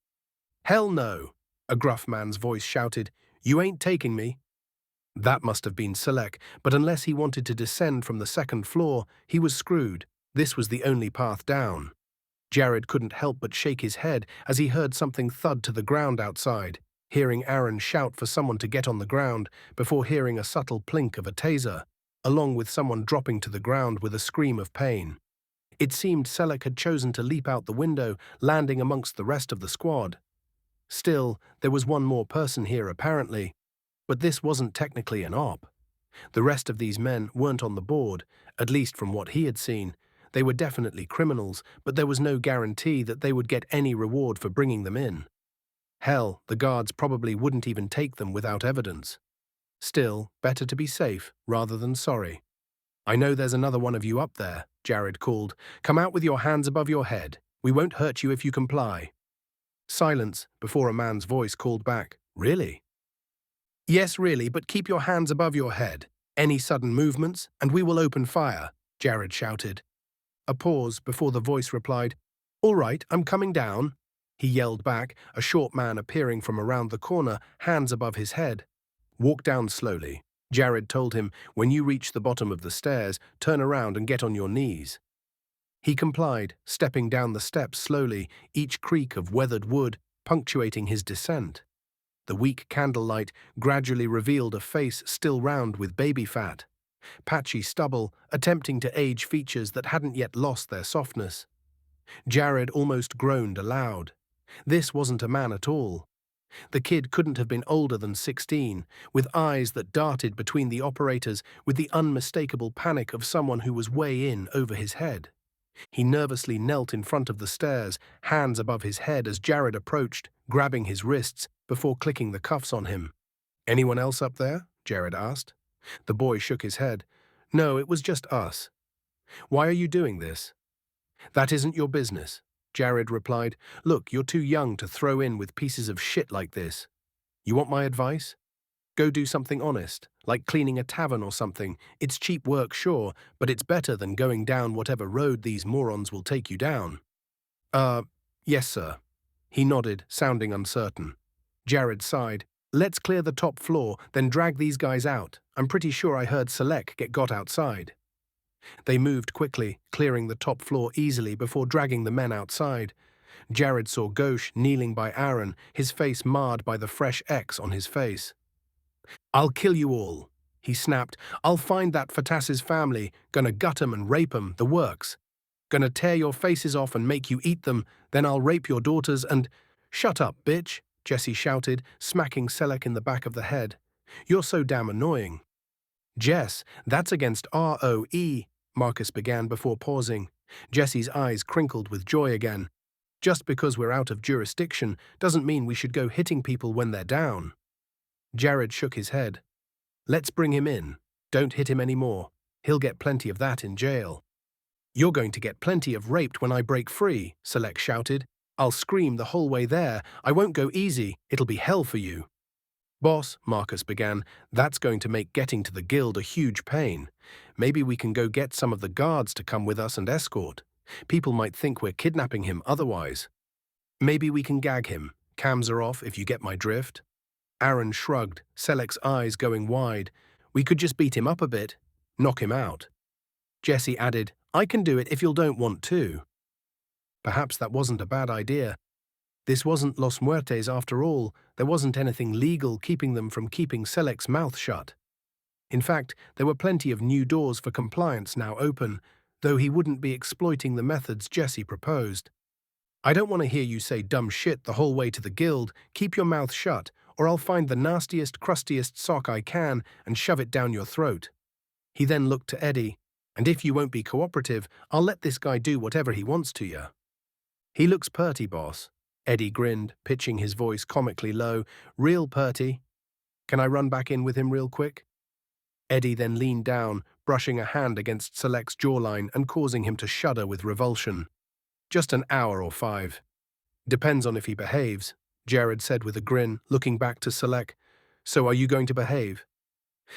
Speaker 1: "Hell no," a gruff man's voice shouted. "You ain't taking me." That must have been Select, but unless he wanted to descend from the second floor, he was screwed. This was the only path down. Jared couldn't help but shake his head as he heard something thud to the ground outside, hearing Aaron shout for someone to get on the ground before hearing a subtle plink of a taser, along with someone dropping to the ground with a scream of pain. It seemed Selleck had chosen to leap out the window, landing amongst the rest of the squad. Still, there was one more person here apparently, but this wasn't technically an op. The rest of these men weren't on the board, at least from what he had seen. They were definitely criminals, but there was no guarantee that they would get any reward for bringing them in. Hell, the guards probably wouldn't even take them without evidence. Still, better to be safe rather than sorry. "I know there's another one of you up there," Jared called. "Come out with your hands above your head. We won't hurt you if you comply." Silence before a man's voice called back, "Really?" "Yes, really, but keep your hands above your head. Any sudden movements, and we will open fire," Jared shouted. A pause before the voice replied, "All right, I'm coming down," he yelled back, a short man appearing from around the corner, hands above his head. "Walk down slowly," Jared told him. "When you reach the bottom of the stairs, turn around and get on your knees." He complied, stepping down the steps slowly, each creak of weathered wood punctuating his descent. The weak candlelight gradually revealed a face still round with baby fat, patchy stubble attempting to age features that hadn't yet lost their softness. Jared almost groaned aloud. This wasn't a man at all. The kid couldn't have been older than 16, with eyes that darted between the operators with the unmistakable panic of someone who was way in over his head. He nervously knelt in front of the stairs, hands above his head as Jared approached, grabbing his wrists before clicking the cuffs on him. "Anyone else up there?" Jared asked. The boy shook his head. "No, it was just us." "Why are you doing this?" "That isn't your business," Jared replied. "Look, you're too young to throw in with pieces of shit like this. You want my advice? Go do something honest, like cleaning a tavern or something. It's cheap work, sure, but it's better than going down whatever road these morons will take you down." Yes, sir." He nodded, sounding uncertain. Jared sighed. "Let's clear the top floor, then drag these guys out. I'm pretty sure I heard Select get got outside." They moved quickly, clearing the top floor easily before dragging the men outside. Jared saw Ghosh kneeling by Aaron, his face marred by the fresh X on his face. "I'll kill you all," he snapped. "I'll find that Fatas's family, gonna gut 'em and rape 'em, the works. Gonna tear your faces off and make you eat them, then I'll rape your daughters and—" "Shut up, bitch," Jesse shouted, smacking Selleck in the back of the head. "You're so damn annoying." "Jess, that's against ROE," Marcus began before pausing. Jesse's eyes crinkled with joy again. Just because we're out of jurisdiction doesn't mean we should go hitting people when they're down. Jared shook his head. Let's bring him in. Don't hit him anymore. He'll get plenty of that in jail. You're going to get plenty of raped when I break free, Select shouted. I'll scream the whole way there. I won't go easy. It'll be hell for you. Boss, Marcus began, that's going to make getting to the guild a huge pain. Maybe we can go get some of the guards to come with us and escort. People might think we're kidnapping him otherwise. Maybe we can gag him. Cams are off, if you get my drift. Aaron shrugged, Select's eyes going wide. We could just beat him up a bit. Knock him out. Jesse added, I can do it if you don't want to. Perhaps that wasn't a bad idea. This wasn't Los Muertes after all. There wasn't anything legal keeping them from keeping Select's mouth shut. In fact, there were plenty of new doors for compliance now open, though he wouldn't be exploiting the methods Jesse proposed. I don't want to hear you say dumb shit the whole way to the guild. Keep your mouth shut, or I'll find the nastiest, crustiest sock I can and shove it down your throat. He then looked to Eddie, and if you won't be cooperative, I'll let this guy do whatever he wants to you. He looks purty, boss. Eddie grinned, pitching his voice comically low. Real purty. Can I run back in with him real quick? Eddie then leaned down, brushing a hand against Select's jawline and causing him to shudder with revulsion. Just an hour or 5. Depends on if he behaves, Jared said with a grin, looking back to Select. So are you going to behave?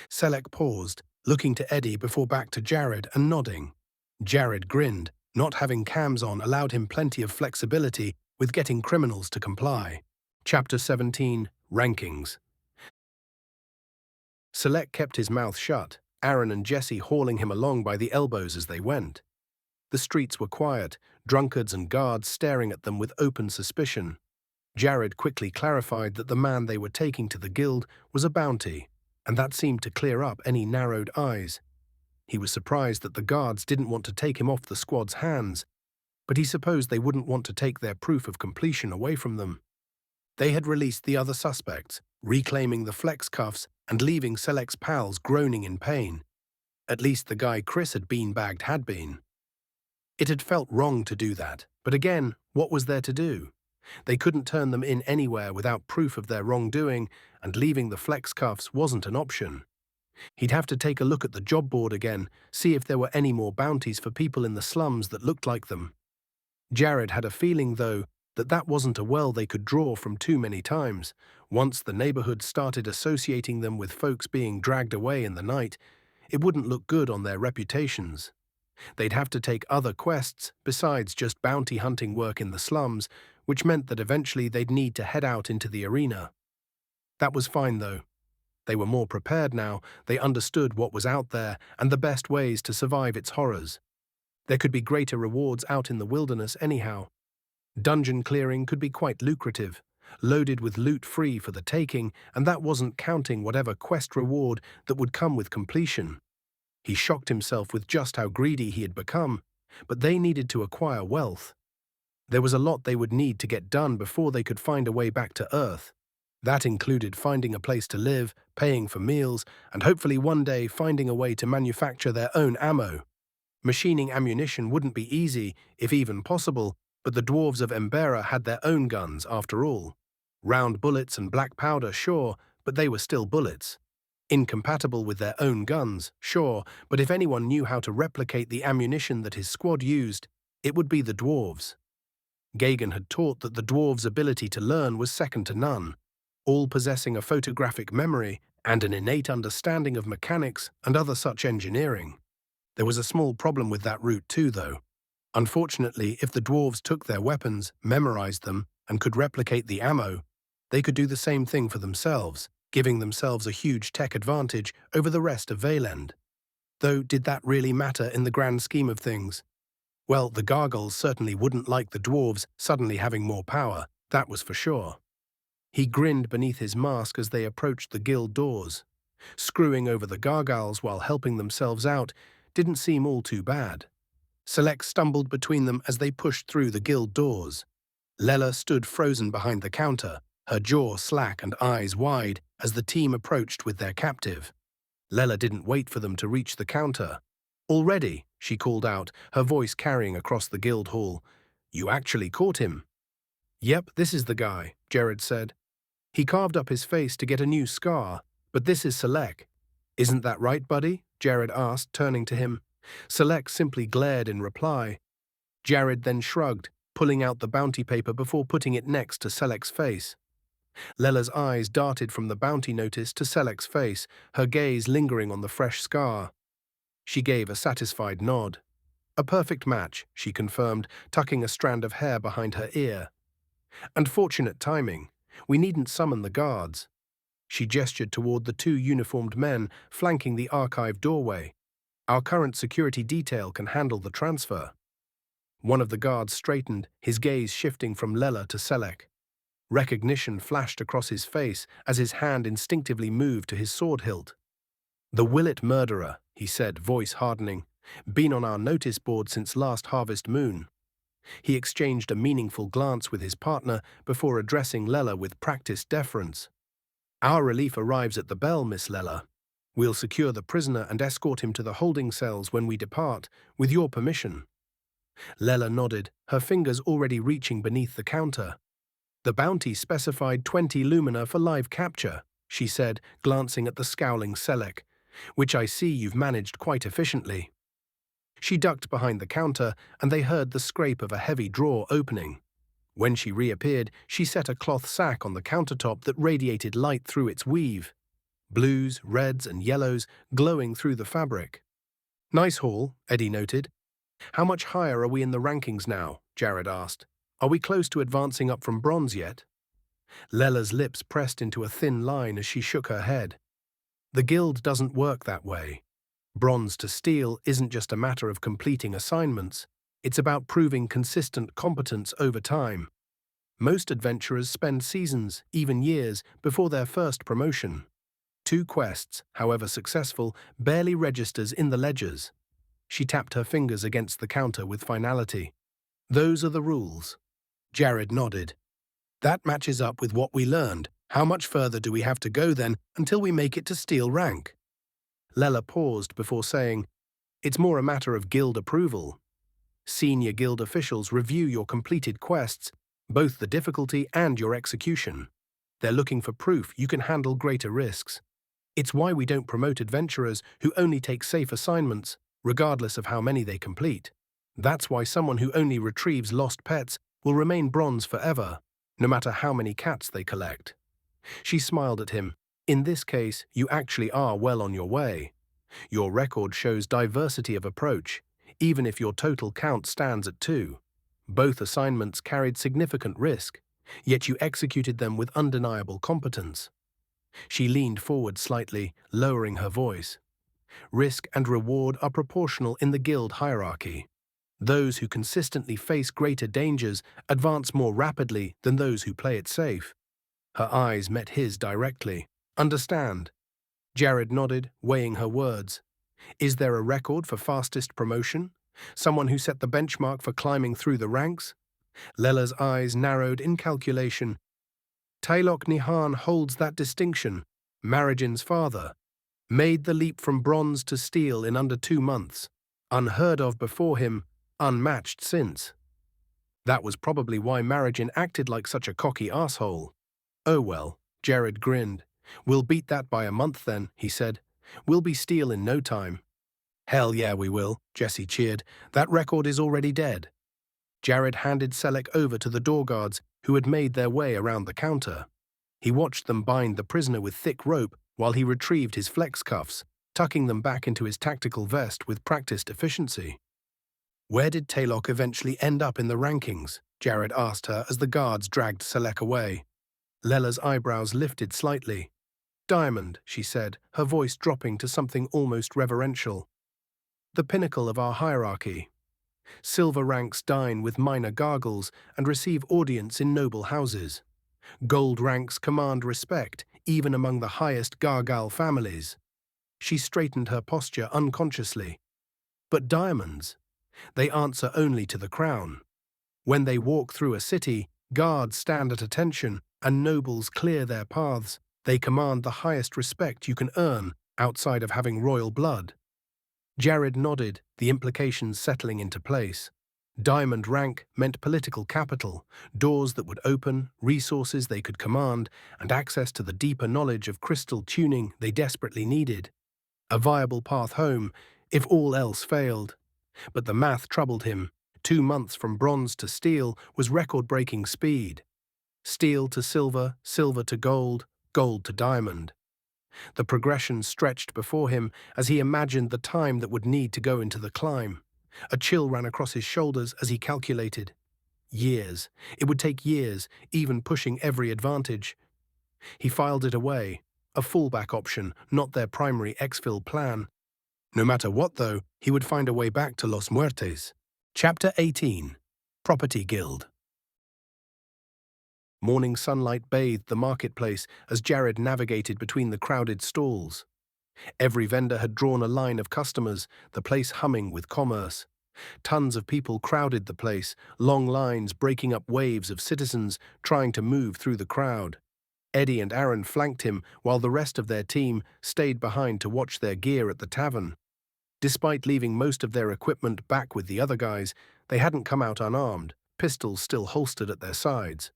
Speaker 1: Select paused, looking to Eddie before back to Jared and nodding. Jared grinned. Not having cams on allowed him plenty of flexibility with getting criminals to comply. Chapter 17, Rankings. Select kept his mouth shut, Aaron and Jesse hauling him along by the elbows as they went. The streets were quiet, drunkards and guards staring at them with open suspicion. Jared quickly clarified that the man they were taking to the guild was a bounty, and that seemed to clear up any narrowed eyes. He was surprised that the guards didn't want to take him off the squad's hands, but he supposed they wouldn't want to take their proof of completion away from them. They had released the other suspects, reclaiming the flex cuffs and leaving Select's pals groaning in pain. At least the guy Chris had beanbagged had been. It had felt wrong to do that, but again, what was there to do? They couldn't turn them in anywhere without proof of their wrongdoing, and leaving the flex cuffs wasn't an option. He'd have to take a look at the job board again, see if there were any more bounties for people in the slums that looked like them. Jared had a feeling, though, that that wasn't a well they could draw from too many times. Once the neighborhood started associating them with folks being dragged away in the night, it wouldn't look good on their reputations. They'd have to take other quests besides just bounty hunting work in the slums, which meant that eventually they'd need to head out into the arena. That was fine, though. They were more prepared now, they understood what was out there and the best ways to survive its horrors. There could be greater rewards out in the wilderness anyhow. Dungeon clearing could be quite lucrative, loaded with loot free for the taking, and that wasn't counting whatever quest reward that would come with completion. He shocked himself with just how greedy he had become, but they needed to acquire wealth. There was a lot they would need to get done before they could find a way back to Earth. That included finding a place to live, paying for meals, and hopefully one day finding a way to manufacture their own ammo. Machining ammunition wouldn't be easy, if even possible, but the dwarves of Embera had their own guns, after all. Round bullets and black powder, sure, but they were still bullets. Incompatible with their own guns, sure, but if anyone knew how to replicate the ammunition that his squad used, it would be the dwarves. Gagan had taught that the dwarves' ability to learn was second to none, all possessing a photographic memory and an innate understanding of mechanics and other such engineering. There was a small problem with that route too, though. Unfortunately, if the dwarves took their weapons, memorized them, and could replicate the ammo, they could do the same thing for themselves, giving themselves a huge tech advantage over the rest of Vayland. Though, did that really matter in the grand scheme of things? Well, the gargoyles certainly wouldn't like the dwarves suddenly having more power, that was for sure. He grinned beneath his mask as they approached the guild doors. Screwing over the gargoyles while helping themselves out didn't seem all too bad. Select stumbled between them as they pushed through the guild doors. Lela stood frozen behind the counter, her jaw slack and eyes wide as the team approached with their captive. Lela didn't wait for them to reach the counter. Already, she called out, her voice carrying across the guild hall. You actually caught him. Yep, this is the guy, Jared said. He carved up his face to get a new scar, but this is Selek. Isn't that right, buddy? Jared asked, turning to him. Selek simply glared in reply. Jared then shrugged, pulling out the bounty paper before putting it next to Selek's face. Lella's eyes darted from the bounty notice to Selek's face, her gaze lingering on the fresh scar. She gave a satisfied nod. A perfect match, she confirmed, tucking a strand of hair behind her ear. Unfortunate timing. We needn't summon the guards. She gestured toward the two uniformed men flanking the archive doorway. Our current security detail can handle the transfer. One of the guards straightened, his gaze shifting from Lella to Selek. Recognition flashed across his face as his hand instinctively moved to his sword hilt. The Willet murderer, he said, voice hardening, been on our notice board since last harvest moon. He exchanged a meaningful glance with his partner before addressing Lella with practiced deference. Our relief arrives at the bell, Miss Lella. We'll secure the prisoner and escort him to the holding cells when we depart, with your permission. Lella nodded, her fingers already reaching beneath the counter. The bounty specified 20 lumina for live capture, she said, glancing at the scowling Selek, which I see you've managed quite efficiently. She ducked behind the counter, and they heard the scrape of a heavy drawer opening. When she reappeared, she set a cloth sack on the countertop that radiated light through its weave. Blues, reds, and yellows glowing through the fabric. Nice haul, Eddie noted. How much higher are we in the rankings now? Jared asked. Are we close to advancing up from bronze yet? Lella's lips pressed into a thin line as she shook her head. The guild doesn't work that way. Bronze to steel isn't just a matter of completing assignments. It's about proving consistent competence over time. Most adventurers spend seasons, even years, before their first promotion. 2 quests, however successful, barely registers in the ledgers. She tapped her fingers against the counter with finality. Those are the rules. Jared nodded. That matches up with what we learned. How much further do we have to go then until we make it to steel rank? Lella paused before saying, It's more a matter of guild approval. Senior guild officials review your completed quests, both the difficulty and your execution. They're looking for proof you can handle greater risks. It's why we don't promote adventurers who only take safe assignments, regardless of how many they complete. That's why someone who only retrieves lost pets will remain bronze forever, no matter how many cats they collect. She smiled at him. In this case, you actually are well on your way. Your record shows diversity of approach, even if your total count stands at 2. Both assignments carried significant risk, yet you executed them with undeniable competence. She leaned forward slightly, lowering her voice. Risk and reward are proportional in the guild hierarchy. Those who consistently face greater dangers advance more rapidly than those who play it safe. Her eyes met his directly. Understand? Jared nodded, weighing her words. Is there a record for fastest promotion? Someone who set the benchmark for climbing through the ranks? Lella's eyes narrowed in calculation. Taylok Nihan holds that distinction. Marajin's father. Made the leap from bronze to steel in under 2 months. Unheard of before him, unmatched since. That was probably why Marajin acted like such a cocky asshole. Oh well, Jared grinned. We'll beat that by a month then, he said. We'll be steel in no time. Hell yeah we will, Jesse cheered. That record is already dead. Jared handed Selek over to the door guards, who had made their way around the counter. He watched them bind the prisoner with thick rope while he retrieved his flex cuffs, tucking them back into his tactical vest with practiced efficiency. Where did Taylok eventually end up in the rankings? Jared asked her as the guards dragged Selek away. Lella's eyebrows lifted slightly. Diamond, she said, her voice dropping to something almost reverential. The pinnacle of our hierarchy. Silver ranks dine with minor gargles and receive audience in noble houses. Gold ranks command respect, even among the highest gargal families. She straightened her posture unconsciously. But diamonds, they answer only to the crown. When they walk through a city, guards stand at attention and nobles clear their paths. They command the highest respect you can earn outside of having royal blood. Jared nodded, the implications settling into place. Diamond rank meant political capital, doors that would open, resources they could command, and access to the deeper knowledge of crystal tuning they desperately needed. A viable path home, if all else failed. But the math troubled him. 2 months from bronze to steel was record-breaking speed. Steel to silver, silver to gold, gold to diamond. The progression stretched before him as he imagined the time that would need to go into the climb. A chill ran across his shoulders as he calculated. Years. It would take years, even pushing every advantage. He filed it away. A fallback option, not their primary exfil plan. No matter what, though, he would find a way back to Los Muertes. Chapter 18. Property Guild. Morning sunlight bathed the marketplace as Jared navigated between the crowded stalls. Every vendor had drawn a line of customers, the place humming with commerce. Tons of people crowded the place, long lines breaking up waves of citizens trying to move through the crowd. Eddie and Aaron flanked him while the rest of their team stayed behind to watch their gear at the tavern. Despite leaving most of their equipment back with the other guys, they hadn't come out unarmed, pistols still holstered at their sides.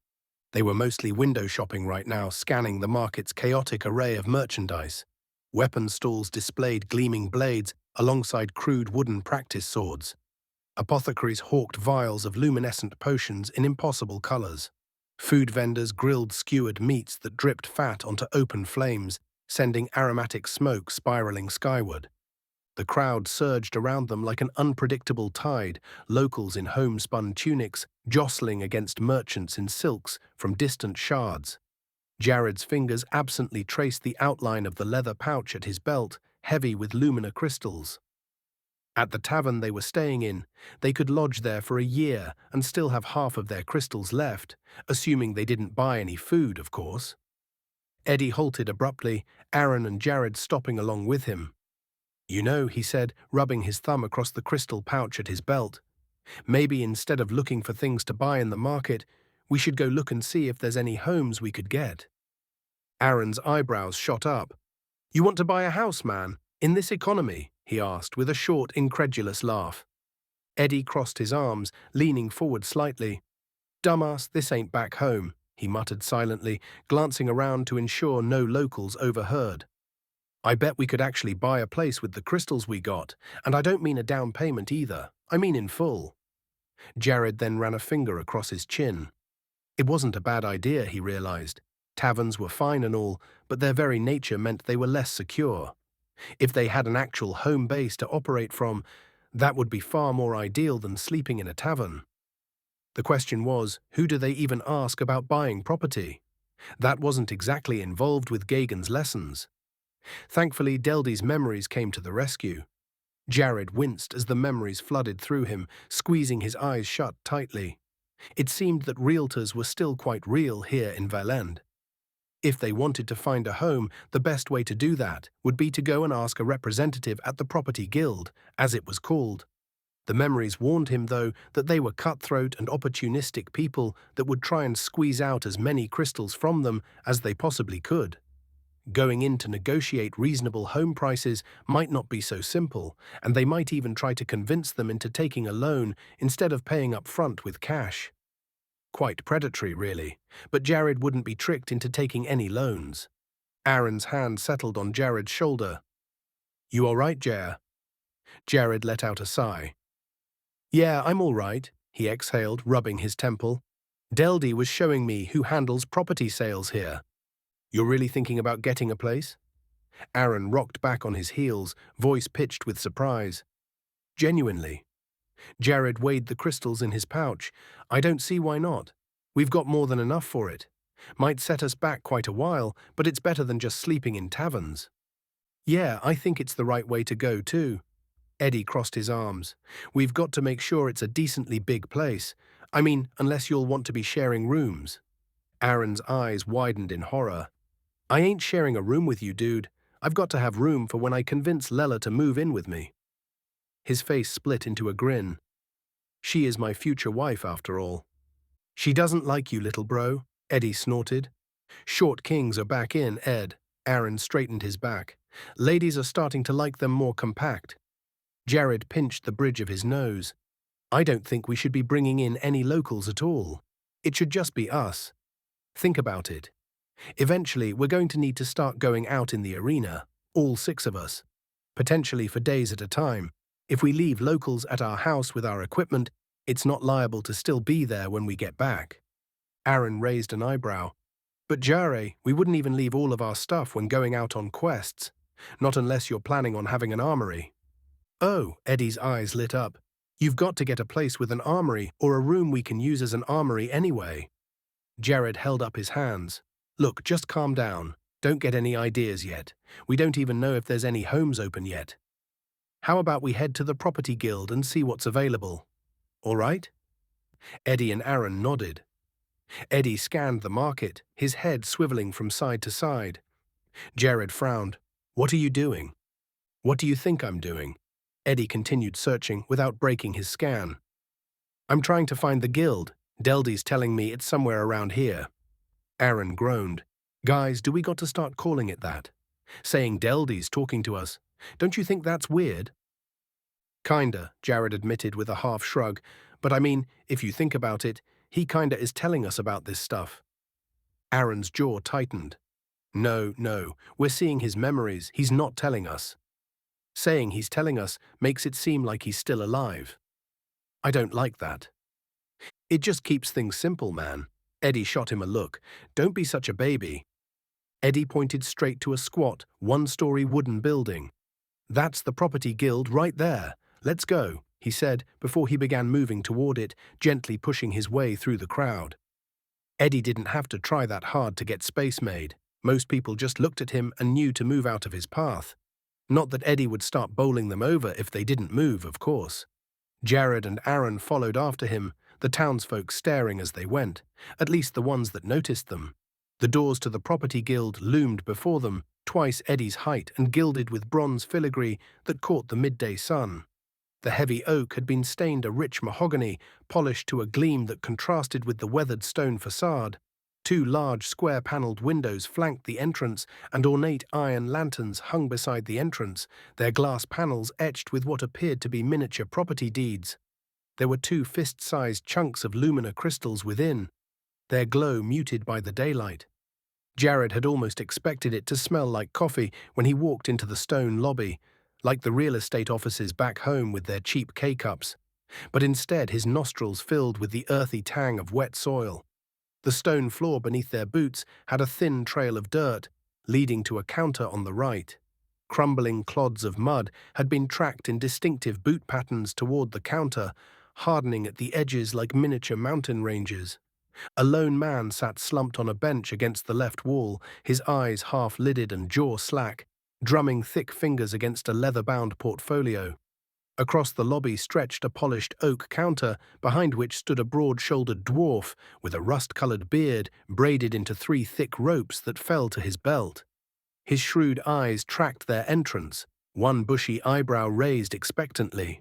Speaker 1: They were mostly window shopping right now, scanning the market's chaotic array of merchandise. Weapon stalls displayed gleaming blades alongside crude wooden practice swords. Apothecaries hawked vials of luminescent potions in impossible colors. Food vendors grilled skewered meats that dripped fat onto open flames, sending aromatic smoke spiraling skyward. The crowd surged around them like an unpredictable tide, locals in homespun tunics jostling against merchants in silks from distant shards. Jared's fingers absently traced the outline of the leather pouch at his belt, heavy with lumina crystals. At the tavern they were staying in, they could lodge there for a year and still have half of their crystals left, assuming they didn't buy any food, of course. Eddie halted abruptly, Aaron and Jared stopping along with him. "You know," he said, rubbing his thumb across the crystal pouch at his belt, "maybe instead of looking for things to buy in the market, we should go look and see if there's any homes we could get." Aaron's eyebrows shot up. "You want to buy a house, man? In this economy?" he asked with a short, incredulous laugh. Eddie crossed his arms, leaning forward slightly. "Dumbass, this ain't back home," he muttered silently, glancing around to ensure no locals overheard. "I bet we could actually buy a place with the crystals we got, and I don't mean a down payment either. I mean in full." Jared then ran a finger across his chin. It wasn't a bad idea, he realized. Taverns were fine and all, but their very nature meant they were less secure. If they had an actual home base to operate from, that would be far more ideal than sleeping in a tavern. The question was, who do they even ask about buying property? That wasn't exactly involved with Gagan's lessons. Thankfully, Deldy's memories came to the rescue. Jared winced as the memories flooded through him, squeezing his eyes shut tightly. It seemed that realtors were still quite real here in Valend. If they wanted to find a home, the best way to do that would be to go and ask a representative at the Property Guild, as it was called. The memories warned him, though, that they were cutthroat and opportunistic people that would try and squeeze out as many crystals from them as they possibly could. Going in to negotiate reasonable home prices might not be so simple, and they might even try to convince them into taking a loan instead of paying up front with cash. Quite predatory, really, but Jared wouldn't be tricked into taking any loans. Aaron's hand settled on Jared's shoulder. "You all right, Jer?" Jared let out a sigh. "Yeah, I'm all right," he exhaled, rubbing his temple. "Deldy was showing me who handles property sales here." "You're really thinking about getting a place?" Aaron rocked back on his heels, voice pitched with surprise. "Genuinely." Jared weighed the crystals in his pouch. "I don't see why not. We've got more than enough for it. Might set us back quite a while, but it's better than just sleeping in taverns." "Yeah, I think it's the right way to go, too." Eddie crossed his arms. "We've got to make sure it's a decently big place. I mean, unless you'll want to be sharing rooms." Aaron's eyes widened in horror. "I ain't sharing a room with you, dude. I've got to have room for when I convince Lella to move in with me." His face split into a grin. "She is my future wife, after all." "She doesn't like you, little bro," Eddie snorted. "Short kings are back in, Ed." Aaron straightened his back. "Ladies are starting to like them more compact." Jared pinched the bridge of his nose. I don't think we should be bringing in any locals at all. It should just be us. Think about it. Eventually, we're going to need to start going out in the arena, all 6 of us, potentially for days at a time. If we leave locals at our house with our equipment, it's not liable to still be there when we get back. Aaron raised an eyebrow. But Jare, we wouldn't even leave all of our stuff when going out on quests. Not unless you're planning on having an armory. Oh, Eddie's eyes lit up. You've got to get a place with an armory or a room we can use as an armory anyway. Jared held up his hands. Look, just calm down. Don't get any ideas yet. We don't even know if there's any homes open yet. How about we head to the property guild and see what's available? All right? Eddie and Aaron nodded. Eddie scanned the market, his head swiveling from side to side. Jared frowned. What are you doing? What do you think I'm doing? Eddie continued searching without breaking his scan. I'm trying to find the guild. Deldy's telling me it's somewhere around here. Aaron groaned. Guys, do we got to start calling it that? Saying Deldy's talking to us. Don't you think that's weird? Kinda, Jared admitted with a half shrug. But I mean, if you think about it, he kinda is telling us about this stuff. Aaron's jaw tightened. No, we're seeing his memories. He's not telling us. Saying he's telling us makes it seem like he's still alive. I don't like that. It just keeps things simple, man. Eddie shot him a look. Don't be such a baby. Eddie pointed straight to a squat, one-story wooden building. That's the property guild right there. Let's go, he said before he began moving toward it, gently pushing his way through the crowd. Eddie didn't have to try that hard to get space made. Most people just looked at him and knew to move out of his path. Not that Eddie would start bowling them over if they didn't move, of course. Jared and Aaron followed after him, the townsfolk staring as they went, at least the ones that noticed them. The doors to the property guild loomed before them, twice Eddie's height and gilded with bronze filigree that caught the midday sun. The heavy oak had been stained a rich mahogany, polished to a gleam that contrasted with the weathered stone facade. 2 large square-paneled windows flanked the entrance, and ornate iron lanterns hung beside the entrance, their glass panels etched with what appeared to be miniature property deeds. There were 2 fist-sized chunks of lumina crystals within, their glow muted by the daylight. Jared had almost expected it to smell like coffee when he walked into the stone lobby, like the real estate offices back home with their cheap K-cups. But instead his nostrils filled with the earthy tang of wet soil. The stone floor beneath their boots had a thin trail of dirt, leading to a counter on the right. Crumbling clods of mud had been tracked in distinctive boot patterns toward the counter, hardening at the edges like miniature mountain ranges. A lone man sat slumped on a bench against the left wall, his eyes half-lidded and jaw slack, drumming thick fingers against a leather-bound portfolio. Across the lobby stretched a polished oak counter, behind which stood a broad-shouldered dwarf with a rust-colored beard braided into 3 thick ropes that fell to his belt. His shrewd eyes tracked their entrance, one bushy eyebrow raised expectantly.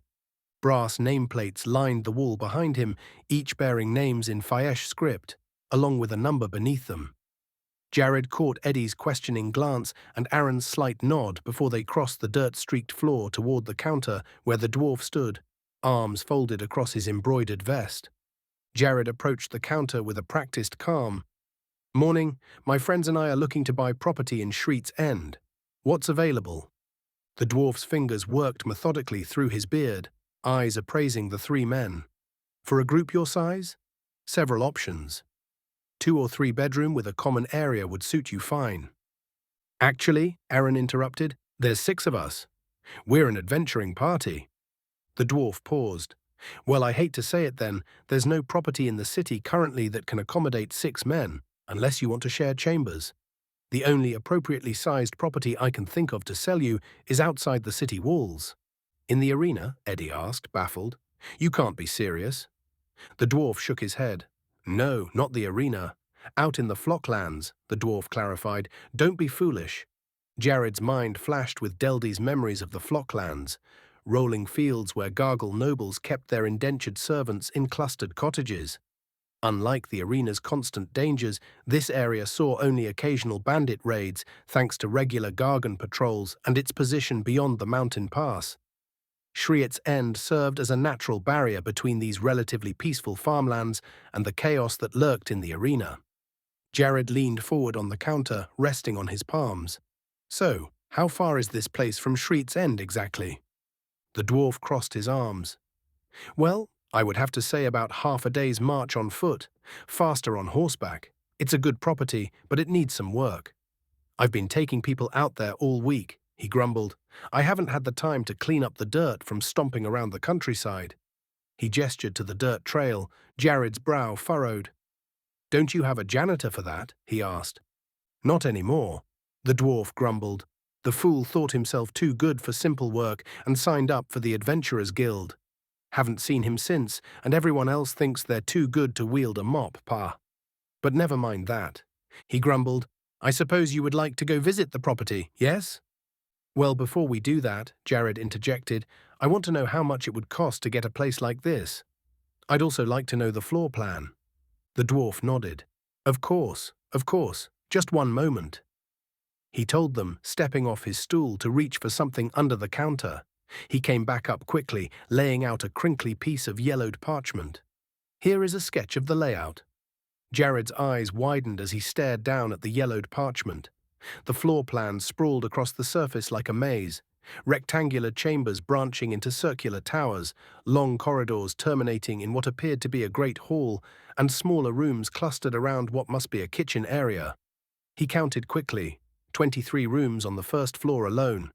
Speaker 1: Brass nameplates lined the wall behind him, each bearing names in Faesh script, along with a number beneath them. Jared caught Eddie's questioning glance and Aaron's slight nod before they crossed the dirt-streaked floor toward the counter where the dwarf stood, arms folded across his embroidered vest. Jared approached the counter with a practiced calm. Morning, my friends and I are looking to buy property in Shreet's End. What's available? The dwarf's fingers worked methodically through his beard, eyes appraising the 3 men. For a group your size? Several options. 2 or 3 bedroom with a common area would suit you fine. Actually, Aaron interrupted, there's 6 of us. We're an adventuring party. The dwarf paused. Well, I hate to say it then, there's no property in the city currently that can accommodate 6 men, unless you want to share chambers. The only appropriately sized property I can think of to sell you is outside the city walls. In the arena? Eddie asked, baffled. You can't be serious. The dwarf shook his head. No, not the arena. Out in the flocklands, the dwarf clarified. Don't be foolish. Jared's mind flashed with Deldy's memories of the flocklands, rolling fields where Gargle nobles kept their indentured servants in clustered cottages. Unlike the arena's constant dangers, this area saw only occasional bandit raids thanks to regular Gargan patrols and its position beyond the mountain pass. Shriet's End served as a natural barrier between these relatively peaceful farmlands and the chaos that lurked in the arena. Jared leaned forward on the counter, resting on his palms. "So, how far is this place from Shriet's End exactly?" The dwarf crossed his arms. "Well, I would have to say about half a day's march on foot, faster on horseback. It's a good property, but it needs some work. I've been taking people out there all week," he grumbled. "I haven't had the time to clean up the dirt from stomping around the countryside." He gestured to the dirt trail. Jared's brow furrowed. "Don't you have a janitor for that?" he asked. "Not anymore," the dwarf grumbled. The fool thought himself too good for simple work and signed up for the Adventurers Guild. Haven't seen him since, and everyone else thinks they're too good to wield a mop, pa. But never mind that. He grumbled. "I suppose you would like to go visit the property, yes?" "Well, before we do that," Jared interjected, "I want to know how much it would cost to get a place like this. I'd also like to know the floor plan." The dwarf nodded. Of course, just one moment." He told them, stepping off his stool to reach for something under the counter. He came back up quickly, laying out a crinkly piece of yellowed parchment. "Here is a sketch of the layout." Jared's eyes widened as he stared down at the yellowed parchment. The floor plan sprawled across the surface like a maze, rectangular chambers branching into circular towers, long corridors terminating in what appeared to be a great hall, and smaller rooms clustered around what must be a kitchen area. He counted quickly, 23 rooms on the first floor alone.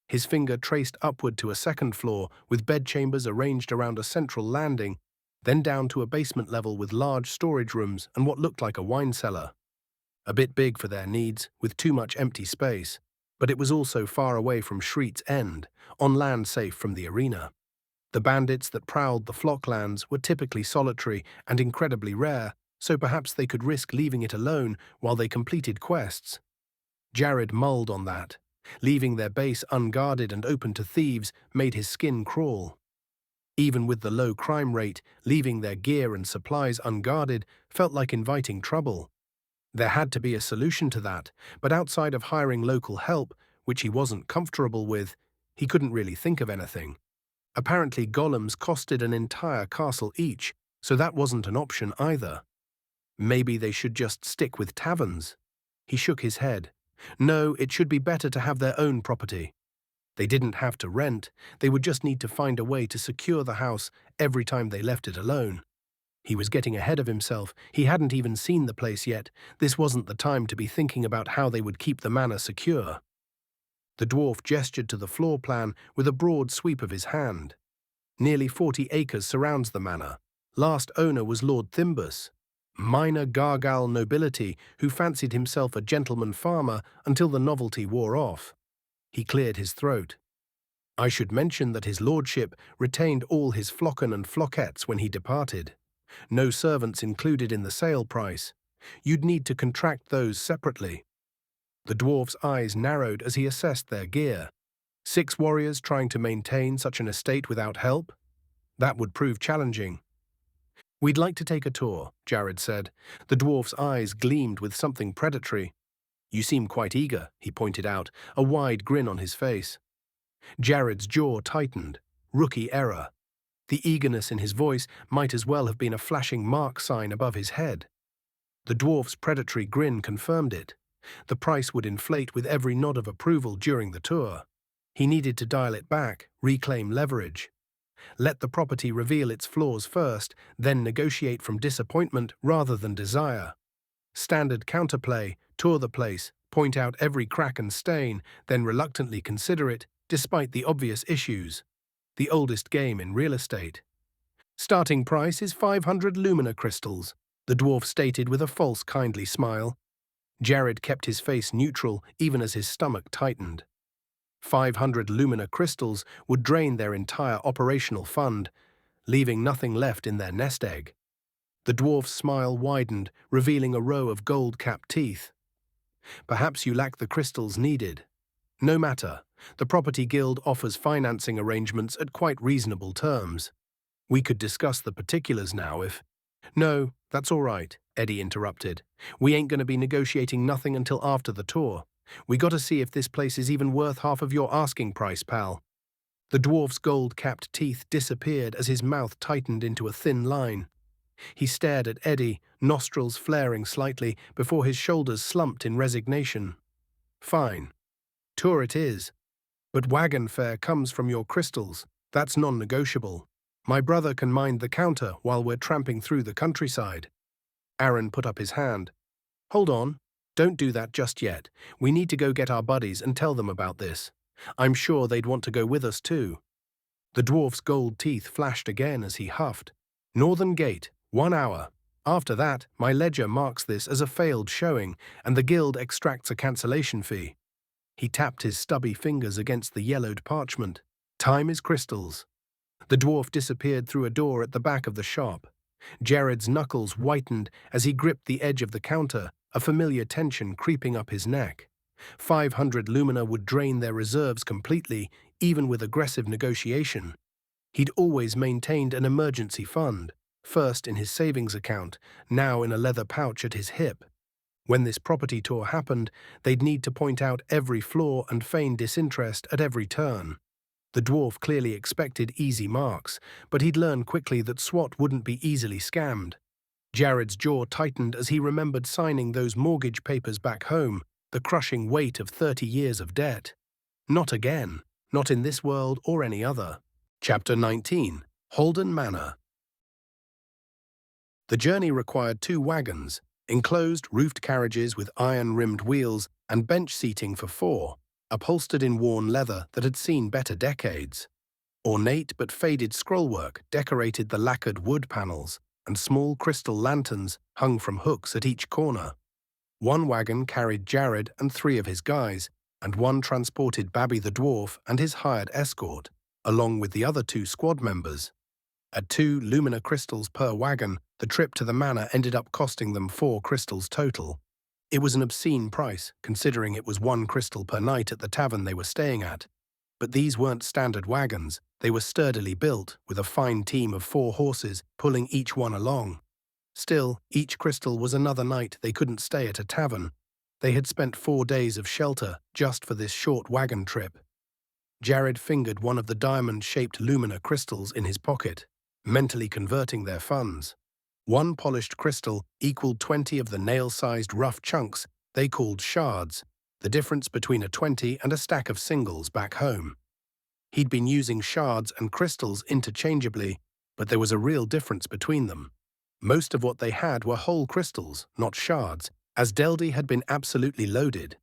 Speaker 1: His finger traced upward to a second floor, with bedchambers arranged around a central landing, then down to a basement level with large storage rooms and what looked like a wine cellar. A bit big for their needs, with too much empty space, but it was also far away from Shriet's End, on land safe from the arena. The bandits that prowled the flocklands were typically solitary and incredibly rare, so perhaps they could risk leaving it alone while they completed quests. Jared mulled on that. Leaving their base unguarded and open to thieves made his skin crawl. Even with the low crime rate, leaving their gear and supplies unguarded felt like inviting trouble. There had to be a solution to that, but outside of hiring local help, which he wasn't comfortable with, he couldn't really think of anything. Apparently golems costed an entire castle each, so that wasn't an option either. Maybe they should just stick with taverns. He shook his head. No, it should be better to have their own property. They didn't have to rent, they would just need to find a way to secure the house every time they left it alone. He was getting ahead of himself. He hadn't even seen the place yet. This wasn't the time to be thinking about how they would keep the manor secure. The dwarf gestured to the floor plan with a broad sweep of his hand. Nearly 40 acres surrounds the manor. Last owner was Lord Thimbus, minor Gargal nobility who fancied himself a gentleman farmer until the novelty wore off. He cleared his throat. I should mention that his lordship retained all his flocken and flockettes when he departed. No servants included in the sale price. You'd need to contract those separately. The dwarf's eyes narrowed as he assessed their gear. 6 warriors trying to maintain such an estate without help? That would prove challenging. We'd like to take a tour, Jared said. The dwarf's eyes gleamed with something predatory. You seem quite eager, he pointed out, a wide grin on his face. Jared's jaw tightened. Rookie error. The eagerness in his voice might as well have been a flashing mark sign above his head. The dwarf's predatory grin confirmed it. The price would inflate with every nod of approval during the tour. He needed to dial it back, reclaim leverage. Let the property reveal its flaws first, then negotiate from disappointment rather than desire. Standard counterplay, tour the place, point out every crack and stain, then reluctantly consider it, despite the obvious issues. The oldest game in real estate. Starting price is 500 lumina crystals, the dwarf stated with a false kindly smile. Jared kept his face neutral even as his stomach tightened. 500 lumina crystals would drain their entire operational fund, leaving nothing left in their nest egg. The dwarf's smile widened, revealing a row of gold-capped teeth. Perhaps you lack the crystals needed. No matter, the Property Guild offers financing arrangements at quite reasonable terms. We could discuss the particulars now if— No, that's all right, Eddie interrupted. We ain't going to be negotiating nothing until after the tour. We got to see if this place is even worth half of your asking price, pal. The dwarf's gold-capped teeth disappeared as his mouth tightened into a thin line. He stared at Eddie, nostrils flaring slightly, before his shoulders slumped in resignation. Fine. Tour it is. But wagon fare comes from your crystals. That's non-negotiable. My brother can mind the counter while we're tramping through the countryside. Aaron put up his hand. Hold on. Don't do that just yet. We need to go get our buddies and tell them about this. I'm sure they'd want to go with us too. The dwarf's gold teeth flashed again as he huffed. Northern Gate, 1 hour. After that, my ledger marks this as a failed showing, and the guild extracts a cancellation fee. He tapped his stubby fingers against the yellowed parchment. Time is crystals. The dwarf disappeared through a door at the back of the shop. Jared's knuckles whitened as he gripped the edge of the counter, a familiar tension creeping up his neck. 500 lumina would drain their reserves completely, even with aggressive negotiation. He'd always maintained an emergency fund, first in his savings account, now in a leather pouch at his hip. When this property tour happened, they'd need to point out every flaw and feign disinterest at every turn. The dwarf clearly expected easy marks, but he'd learn quickly that SWAT wouldn't be easily scammed. Jared's jaw tightened as he remembered signing those mortgage papers back home, the crushing weight of 30 years of debt. Not again, not in this world or any other. Chapter 19. Holden Manor. The journey required 2 wagons, enclosed roofed carriages with iron-rimmed wheels and bench seating for 4, upholstered in worn leather that had seen better decades. Ornate but faded scrollwork decorated the lacquered wood panels, and small crystal lanterns hung from hooks at each corner. One wagon carried Jared and 3 of his guys, and one transported Babby the dwarf and his hired escort, along with the other 2 squad members. At 2 lumina crystals per wagon, the trip to the manor ended up costing them 4 crystals total. It was an obscene price, considering it was 1 crystal per night at the tavern they were staying at. But these weren't standard wagons. They were sturdily built, with a fine team of 4 horses pulling each one along. Still, each crystal was another night they couldn't stay at a tavern. They had spent 4 days of shelter just for this short wagon trip. Jared fingered one of the diamond-shaped lumina crystals in his pocket, mentally converting their funds. 1 polished crystal equaled 20 of the nail-sized rough chunks they called shards, the difference between a 20 and a stack of singles back home. He'd been using shards and crystals interchangeably, but there was a real difference between them. Most of what they had were whole crystals, not shards, as Deldy had been absolutely loaded.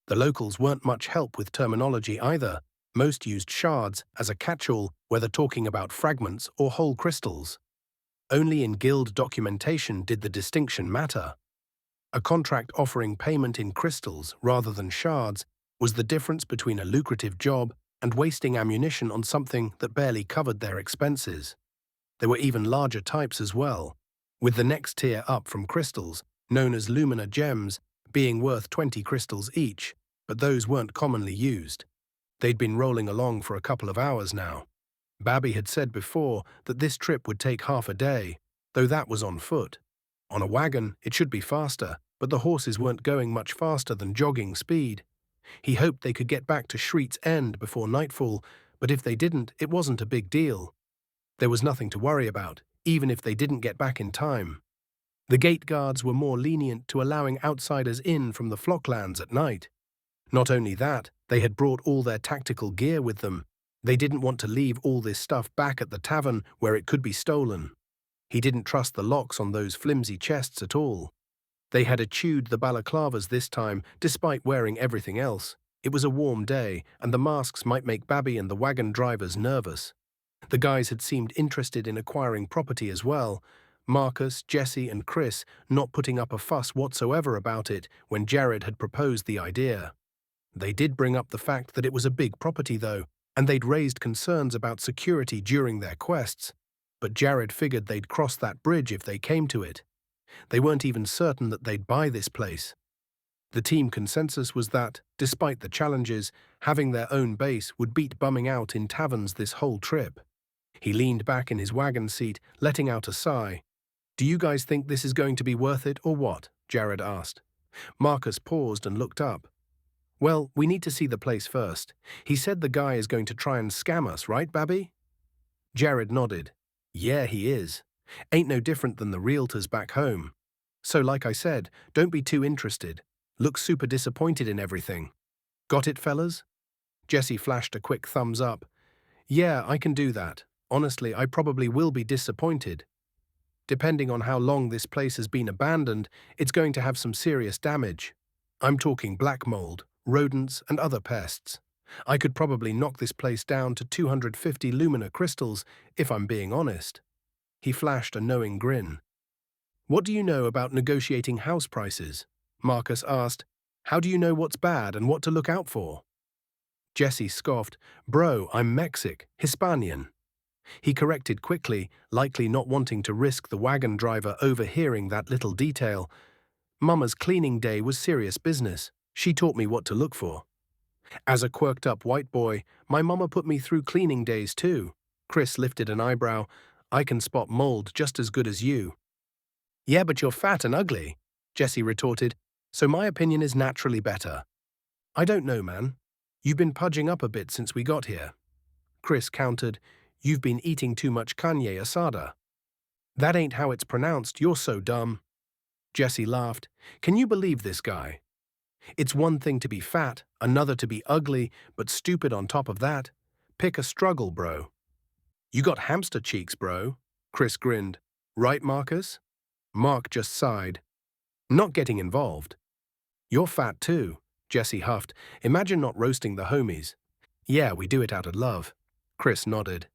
Speaker 1: The locals weren't much help with terminology either. Most used shards as a catch-all, whether talking about fragments or whole crystals. Only in guild documentation did the distinction matter. A contract offering payment in crystals rather than shards was the difference between a lucrative job and wasting ammunition on something that barely covered their expenses. There were even larger types as well, with the next tier up from crystals, known as lumina gems, being worth 20 crystals each, but those weren't commonly used. They'd been rolling along for a couple of hours now. Babby had said before that this trip would take half a day, though that was on foot. On a wagon, it should be faster, but the horses weren't going much faster than jogging speed. He hoped they could get back to Shreet's End before nightfall, but if they didn't, it wasn't a big deal. There was nothing to worry about, even if they didn't get back in time. The gate guards were more lenient to allowing outsiders in from the flocklands at night. Not only that, they had brought all their tactical gear with them. They didn't want to leave all this stuff back at the tavern where it could be stolen. He didn't trust the locks on those flimsy chests at all. They had eschewed the balaclavas this time, despite wearing everything else. It was a warm day, and the masks might make Babby and the wagon drivers nervous. The guys had seemed interested in acquiring property as well. Marcus, Jesse, and Chris not putting up a fuss whatsoever about it when Jared had proposed the idea. They did bring up the fact that it was a big property though, and they'd raised concerns about security during their quests. But Jared figured they'd cross that bridge if they came to it. They weren't even certain that they'd buy this place. The team consensus was that, despite the challenges, having their own base would beat bumming out in taverns this whole trip. He leaned back in his wagon seat, letting out a sigh. "Do you guys think this is going to be worth it or what?" Jared asked. Marcus paused and looked up. Well, we need to see the place first. He said the guy is going to try and scam us, right, Babby? Jared nodded. Yeah, he is. Ain't no different than the realtors back home. So like I said, don't be too interested. Look super disappointed in everything. Got it, fellas? Jesse flashed a quick thumbs up. Yeah, I can do that. Honestly, I probably will be disappointed. Depending on how long this place has been abandoned, it's going to have some serious damage. I'm talking black mold, rodents, and other pests. I could probably knock this place down to 250 lumina crystals, if I'm being honest. He flashed a knowing grin. What do you know about negotiating house prices? Marcus asked. How do you know what's bad and what to look out for? Jesse scoffed. Bro, I'm Mexic, Hispanian. He corrected quickly, likely not wanting to risk the wagon driver overhearing that little detail. Mama's cleaning day was serious business. She taught me what to look for. As a quirked-up white boy, my mama put me through cleaning days too. Chris lifted an eyebrow. I can spot mold just as good as you. Yeah, but you're fat and ugly, Jesse retorted, so my opinion is naturally better. I don't know, man. You've been pudging up a bit since we got here. Chris countered, you've been eating too much carne asada. That ain't how it's pronounced, you're so dumb. Jesse laughed. Can you believe this guy? It's one thing to be fat, another to be ugly, but stupid on top of that. Pick a struggle, bro. You got hamster cheeks, bro. Chris grinned. Right, Marcus? Mark just sighed. Not getting involved. You're fat too, Jesse huffed. Imagine not roasting the homies. Yeah, we do it out of love. Chris nodded.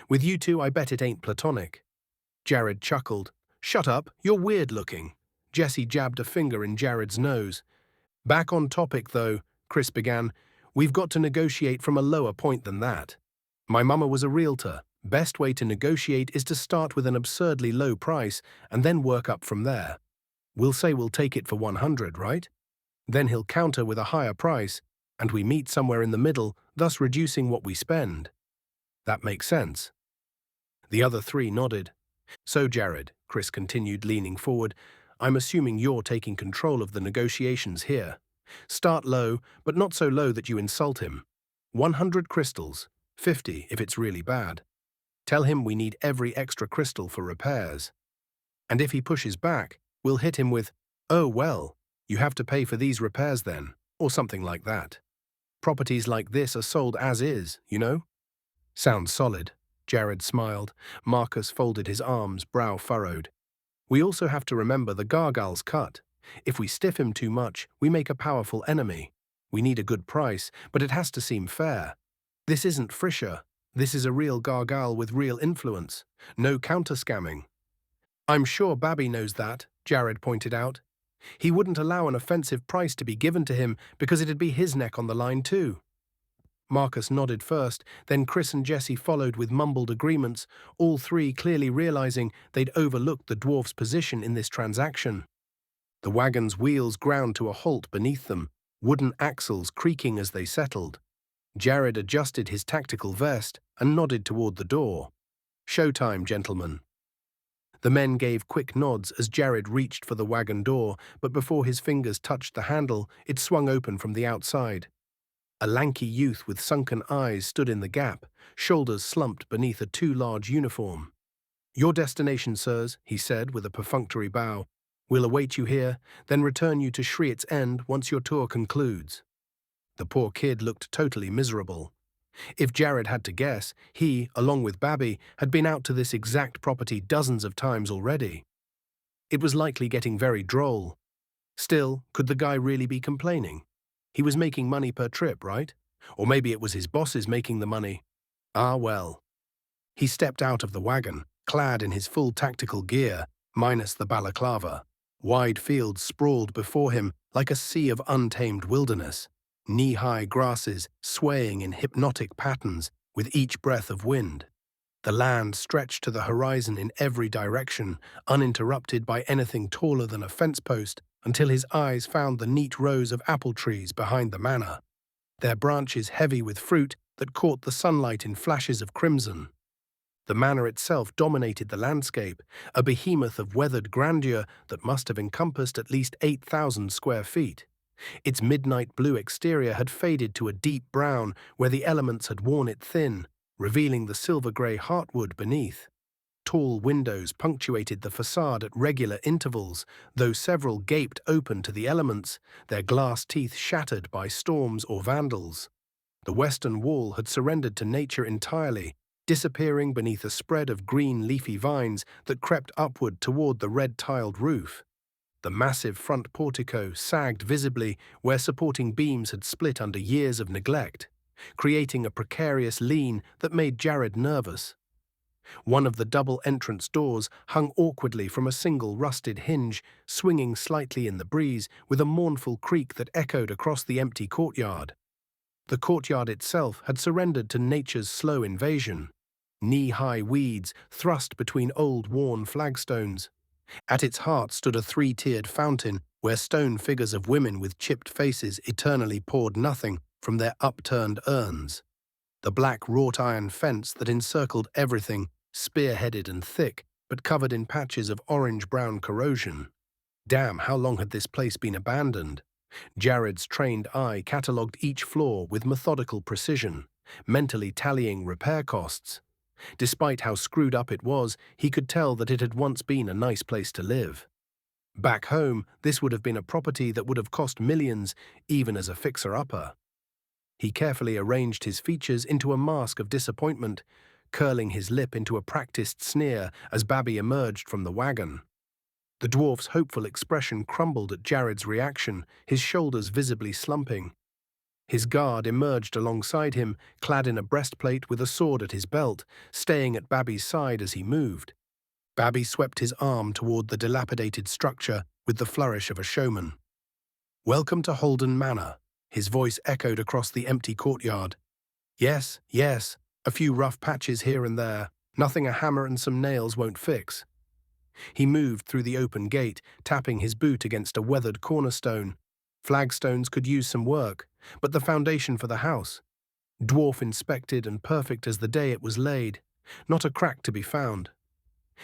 Speaker 1: With you two, I bet it ain't platonic. Jared chuckled. Shut up, you're weird looking. Jesse jabbed a finger in Jared's nose. Back on topic, though, Chris began. We've got to negotiate from a lower point than that. My mama was a realtor. Best way to negotiate is to start with an absurdly low price and then work up from there. We'll say we'll take it for 100, right? Then he'll counter with a higher price, and we meet somewhere in the middle, thus reducing what we spend. That makes sense. The other three nodded. So, Jared, Chris continued, leaning forward, I'm assuming you're taking control of the negotiations here. Start low, but not so low that you insult him. 100 crystals, 50 if it's really bad. Tell him we need every extra crystal for repairs. And if he pushes back, we'll hit him with, oh well, you have to pay for these repairs then, or something like that. Properties like this are sold as is, you know? Sounds solid. Jared smiled. Marcus folded his arms, brow furrowed. We also have to remember the gargoyle's cut. If we stiff him too much, we make a powerful enemy. We need a good price, but it has to seem fair. This isn't Frischer. This is a real gargoyle with real influence. No counter-scamming. I'm sure Babby knows that, Jared pointed out. He wouldn't allow an offensive price to be given to him because it'd be his neck on the line too. Marcus nodded first, then Chris and Jesse followed with mumbled agreements, all three clearly realizing they'd overlooked the dwarf's position in this transaction. The wagon's wheels ground to a halt beneath them, wooden axles creaking as they settled. Jared adjusted his tactical vest and nodded toward the door. Showtime, gentlemen. The men gave quick nods as Jared reached for the wagon door, but before his fingers touched the handle, it swung open from the outside. A lanky youth with sunken eyes stood in the gap, shoulders slumped beneath a too large uniform. Your destination, sirs, he said with a perfunctory bow. We'll await you here, then return you to Shriet's End once your tour concludes. The poor kid looked totally miserable. If Jared had to guess, he, along with Babby, had been out to this exact property dozens of times already. It was likely getting very droll. Still, could the guy really be complaining? He was making money per trip, right? Or maybe it was his bosses making the money. Ah, well. He stepped out of the wagon, clad in his full tactical gear, minus the balaclava. Wide fields sprawled before him like a sea of untamed wilderness. Knee-high grasses swaying in hypnotic patterns with each breath of wind. The land stretched to the horizon in every direction, uninterrupted by anything taller than a fence post, until his eyes found the neat rows of apple trees behind the manor, their branches heavy with fruit that caught the sunlight in flashes of crimson. The manor itself dominated the landscape, a behemoth of weathered grandeur that must have encompassed at least 8,000 square feet. Its midnight blue exterior had faded to a deep brown where the elements had worn it thin, revealing the silver-grey heartwood beneath. Tall windows punctuated the facade at regular intervals, though several gaped open to the elements, their glass teeth shattered by storms or vandals. The western wall had surrendered to nature entirely, disappearing beneath a spread of green leafy vines that crept upward toward the red-tiled roof. The massive front portico sagged visibly where supporting beams had split under years of neglect, creating a precarious lean that made Jared nervous. One of the double entrance doors hung awkwardly from a single rusted hinge, swinging slightly in the breeze with a mournful creak that echoed across the empty courtyard. The courtyard itself had surrendered to nature's slow invasion. Knee-high weeds thrust between old worn flagstones. At its heart stood a three-tiered fountain where stone figures of women with chipped faces eternally poured nothing from their upturned urns. The black wrought-iron fence that encircled everything, spearheaded and thick, but covered in patches of orange-brown corrosion. Damn, how long had this place been abandoned? Jared's trained eye catalogued each floor with methodical precision, mentally tallying repair costs. Despite how screwed up it was, he could tell that it had once been a nice place to live. Back home, this would have been a property that would have cost millions, even as a fixer-upper. He carefully arranged his features into a mask of disappointment, curling his lip into a practiced sneer as Babby emerged from the wagon. The dwarf's hopeful expression crumbled at Jared's reaction, his shoulders visibly slumping. His guard emerged alongside him, clad in a breastplate with a sword at his belt, staying at Babby's side as he moved. Babby swept his arm toward the dilapidated structure with the flourish of a showman. "Welcome to Holden Manor," his voice echoed across the empty courtyard. "Yes, yes, a few rough patches here and there, nothing a hammer and some nails won't fix." He moved through the open gate, tapping his boot against a weathered cornerstone. Flagstones could use some work, but the foundation for the house, dwarf inspected and perfect as the day it was laid, not a crack to be found.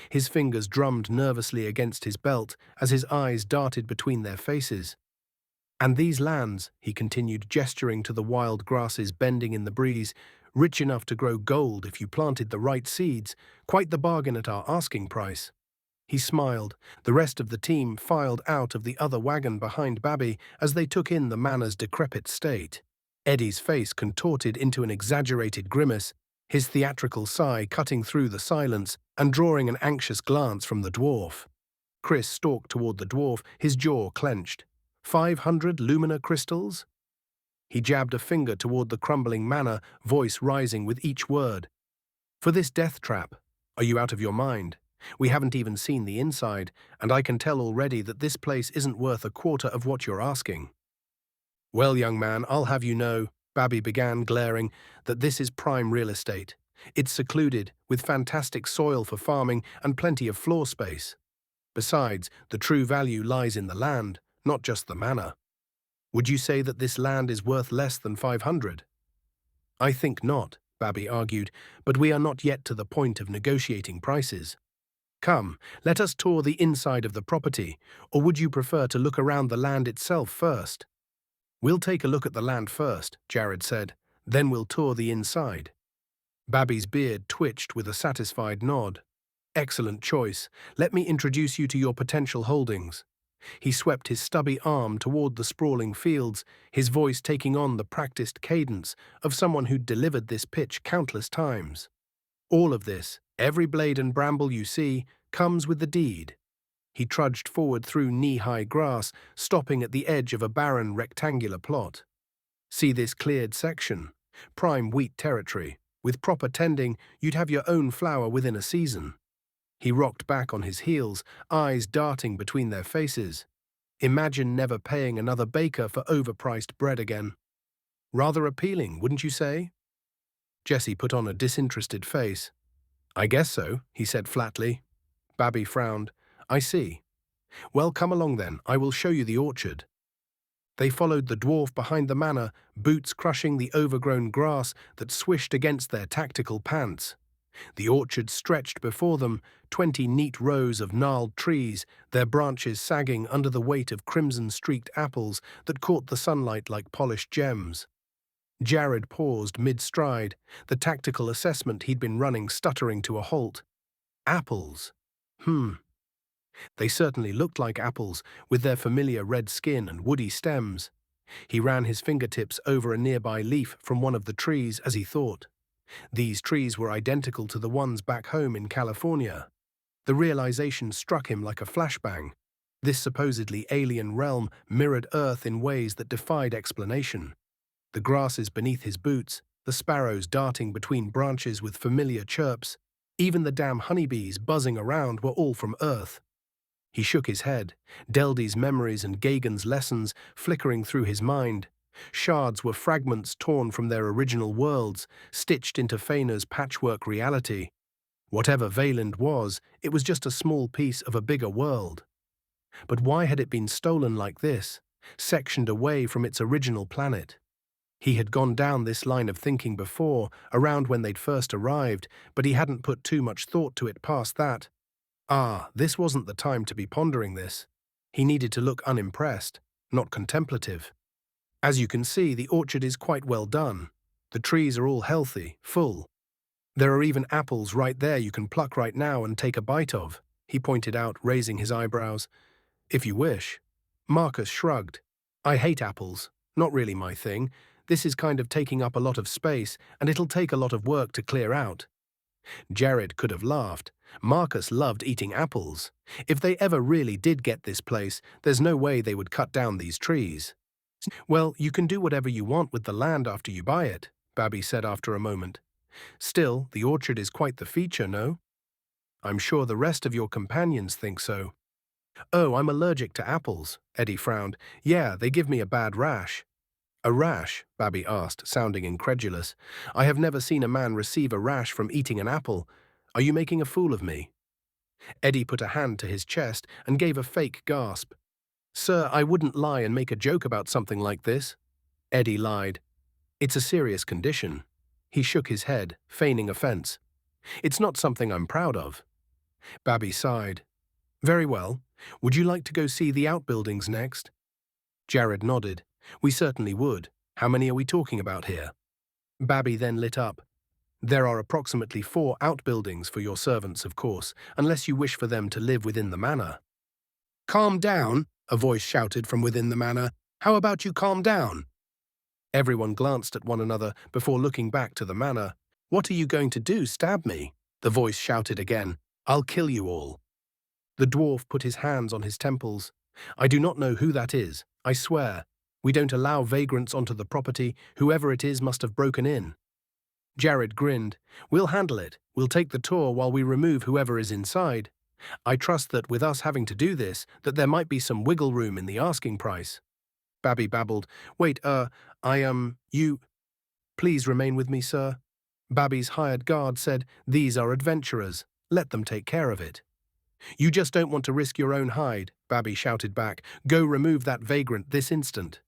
Speaker 1: His fingers drummed nervously against his belt as his eyes darted between their faces. "And these lands," he continued, gesturing to the wild grasses bending in the breeze, "rich enough to grow gold if you planted the right seeds, quite the bargain at our asking price." He smiled. The rest of the team filed out of the other wagon behind Babby as they took in the manor's decrepit state. Eddie's face contorted into an exaggerated grimace, his theatrical sigh cutting through the silence and drawing an anxious glance from the dwarf. Chris stalked toward the dwarf, his jaw clenched. 500 lumina crystals? He jabbed a finger toward the crumbling manor, voice rising with each word. "For this death trap? Are you out of your mind? We haven't even seen the inside, and I can tell already that this place isn't worth a quarter of what you're asking." "Well, young man, I'll have you know," Babby began, glaring, "that this is prime real estate. It's secluded, with fantastic soil for farming and plenty of floor space. Besides, the true value lies in the land, not just the manor. Would you say that this land is worth less than 500? "I think not," Babby argued, "but we are not yet to the point of negotiating prices. Come, let us tour the inside of the property, or would you prefer to look around the land itself first?" "We'll take a look at the land first," Jared said, "then we'll tour the inside." Babby's beard twitched with a satisfied nod. "Excellent choice. Let me introduce you to your potential holdings." He swept his stubby arm toward the sprawling fields, his voice taking on the practiced cadence of someone who'd delivered this pitch countless times. "All of this, every blade and bramble you see, comes with the deed." He trudged forward through knee-high grass, stopping at the edge of a barren rectangular plot. "See this cleared section? Prime wheat territory. With proper tending, you'd have your own flour within a season." He rocked back on his heels, eyes darting between their faces. Imagine never paying another baker for overpriced bread again. "Rather appealing, wouldn't you say?" Jesse put on a disinterested face. "I guess so," he said flatly. Babby frowned. "I see. Well, come along then, I will show you the orchard." They followed the dwarf behind the manor, boots crushing the overgrown grass that swished against their tactical pants. The orchard stretched before them, 20 neat rows of gnarled trees, their branches sagging under the weight of crimson-streaked apples that caught the sunlight like polished gems. Jared paused mid-stride, the tactical assessment he'd been running stuttering to a halt. Apples. They certainly looked like apples, with their familiar red skin and woody stems. He ran his fingertips over a nearby leaf from one of the trees as he thought. These trees were identical to the ones back home in California. The realization struck him like a flashbang. This supposedly alien realm mirrored Earth in ways that defied explanation. The grasses beneath his boots, the sparrows darting between branches with familiar chirps, even the damn honeybees buzzing around were all from Earth. He shook his head, Deldy's memories and Gagan's lessons flickering through his mind. Shards were fragments torn from their original worlds, stitched into Faina's patchwork reality. Whatever Valand was, it was just a small piece of a bigger world. But why had it been stolen like this, sectioned away from its original planet? He had gone down this line of thinking before, around when they'd first arrived, but he hadn't put too much thought to it past that. This wasn't the time to be pondering this. He needed to look unimpressed, not contemplative. As you can see, the orchard is quite well done. The trees are all healthy, full. There are even apples right there you can pluck right now and take a bite of, he pointed out, raising his eyebrows. If you wish. Marcus shrugged. I hate apples. Not really my thing. This is kind of taking up a lot of space, and it'll take a lot of work to clear out. Jared could have laughed. Marcus loved eating apples. If they ever really did get this place, there's no way they would cut down these trees. Well, you can do whatever you want with the land after you buy it, Babby said after a moment. Still, the orchard is quite the feature, no? I'm sure the rest of your companions think so. Oh, I'm allergic to apples, Eddie frowned. Yeah, they give me a bad rash. A rash? Babby asked, sounding incredulous. I have never seen a man receive a rash from eating an apple. Are you making a fool of me? Eddie put a hand to his chest and gave a fake gasp. Sir, I wouldn't lie and make a joke about something like this. Eddie lied. It's a serious condition. He shook his head, feigning offense. It's not something I'm proud of. Babby sighed. Very well. Would you like to go see the outbuildings next? Jared nodded. We certainly would. How many are we talking about here? Babby then lit up. There are approximately 4 outbuildings for your servants, of course, unless you wish for them to live within the manor. Calm down, a voice shouted from within the manor. How about you calm down? Everyone glanced at one another before looking back to the manor. What are you going to do, stab me? The voice shouted again. I'll kill you all. The dwarf put his hands on his temples. I do not know who that is, I swear. We don't allow vagrants onto the property. Whoever it is must have broken in. Jared grinned. We'll handle it. We'll take the tour while we remove whoever is inside. I trust that with us having to do this, that there might be some wiggle room in the asking price. Babby babbled. Wait, you... Please remain with me, sir. Babby's hired guard said, These are adventurers. Let them take care of it. You just don't want to risk your own hide, Babby shouted back. Go remove that vagrant this instant.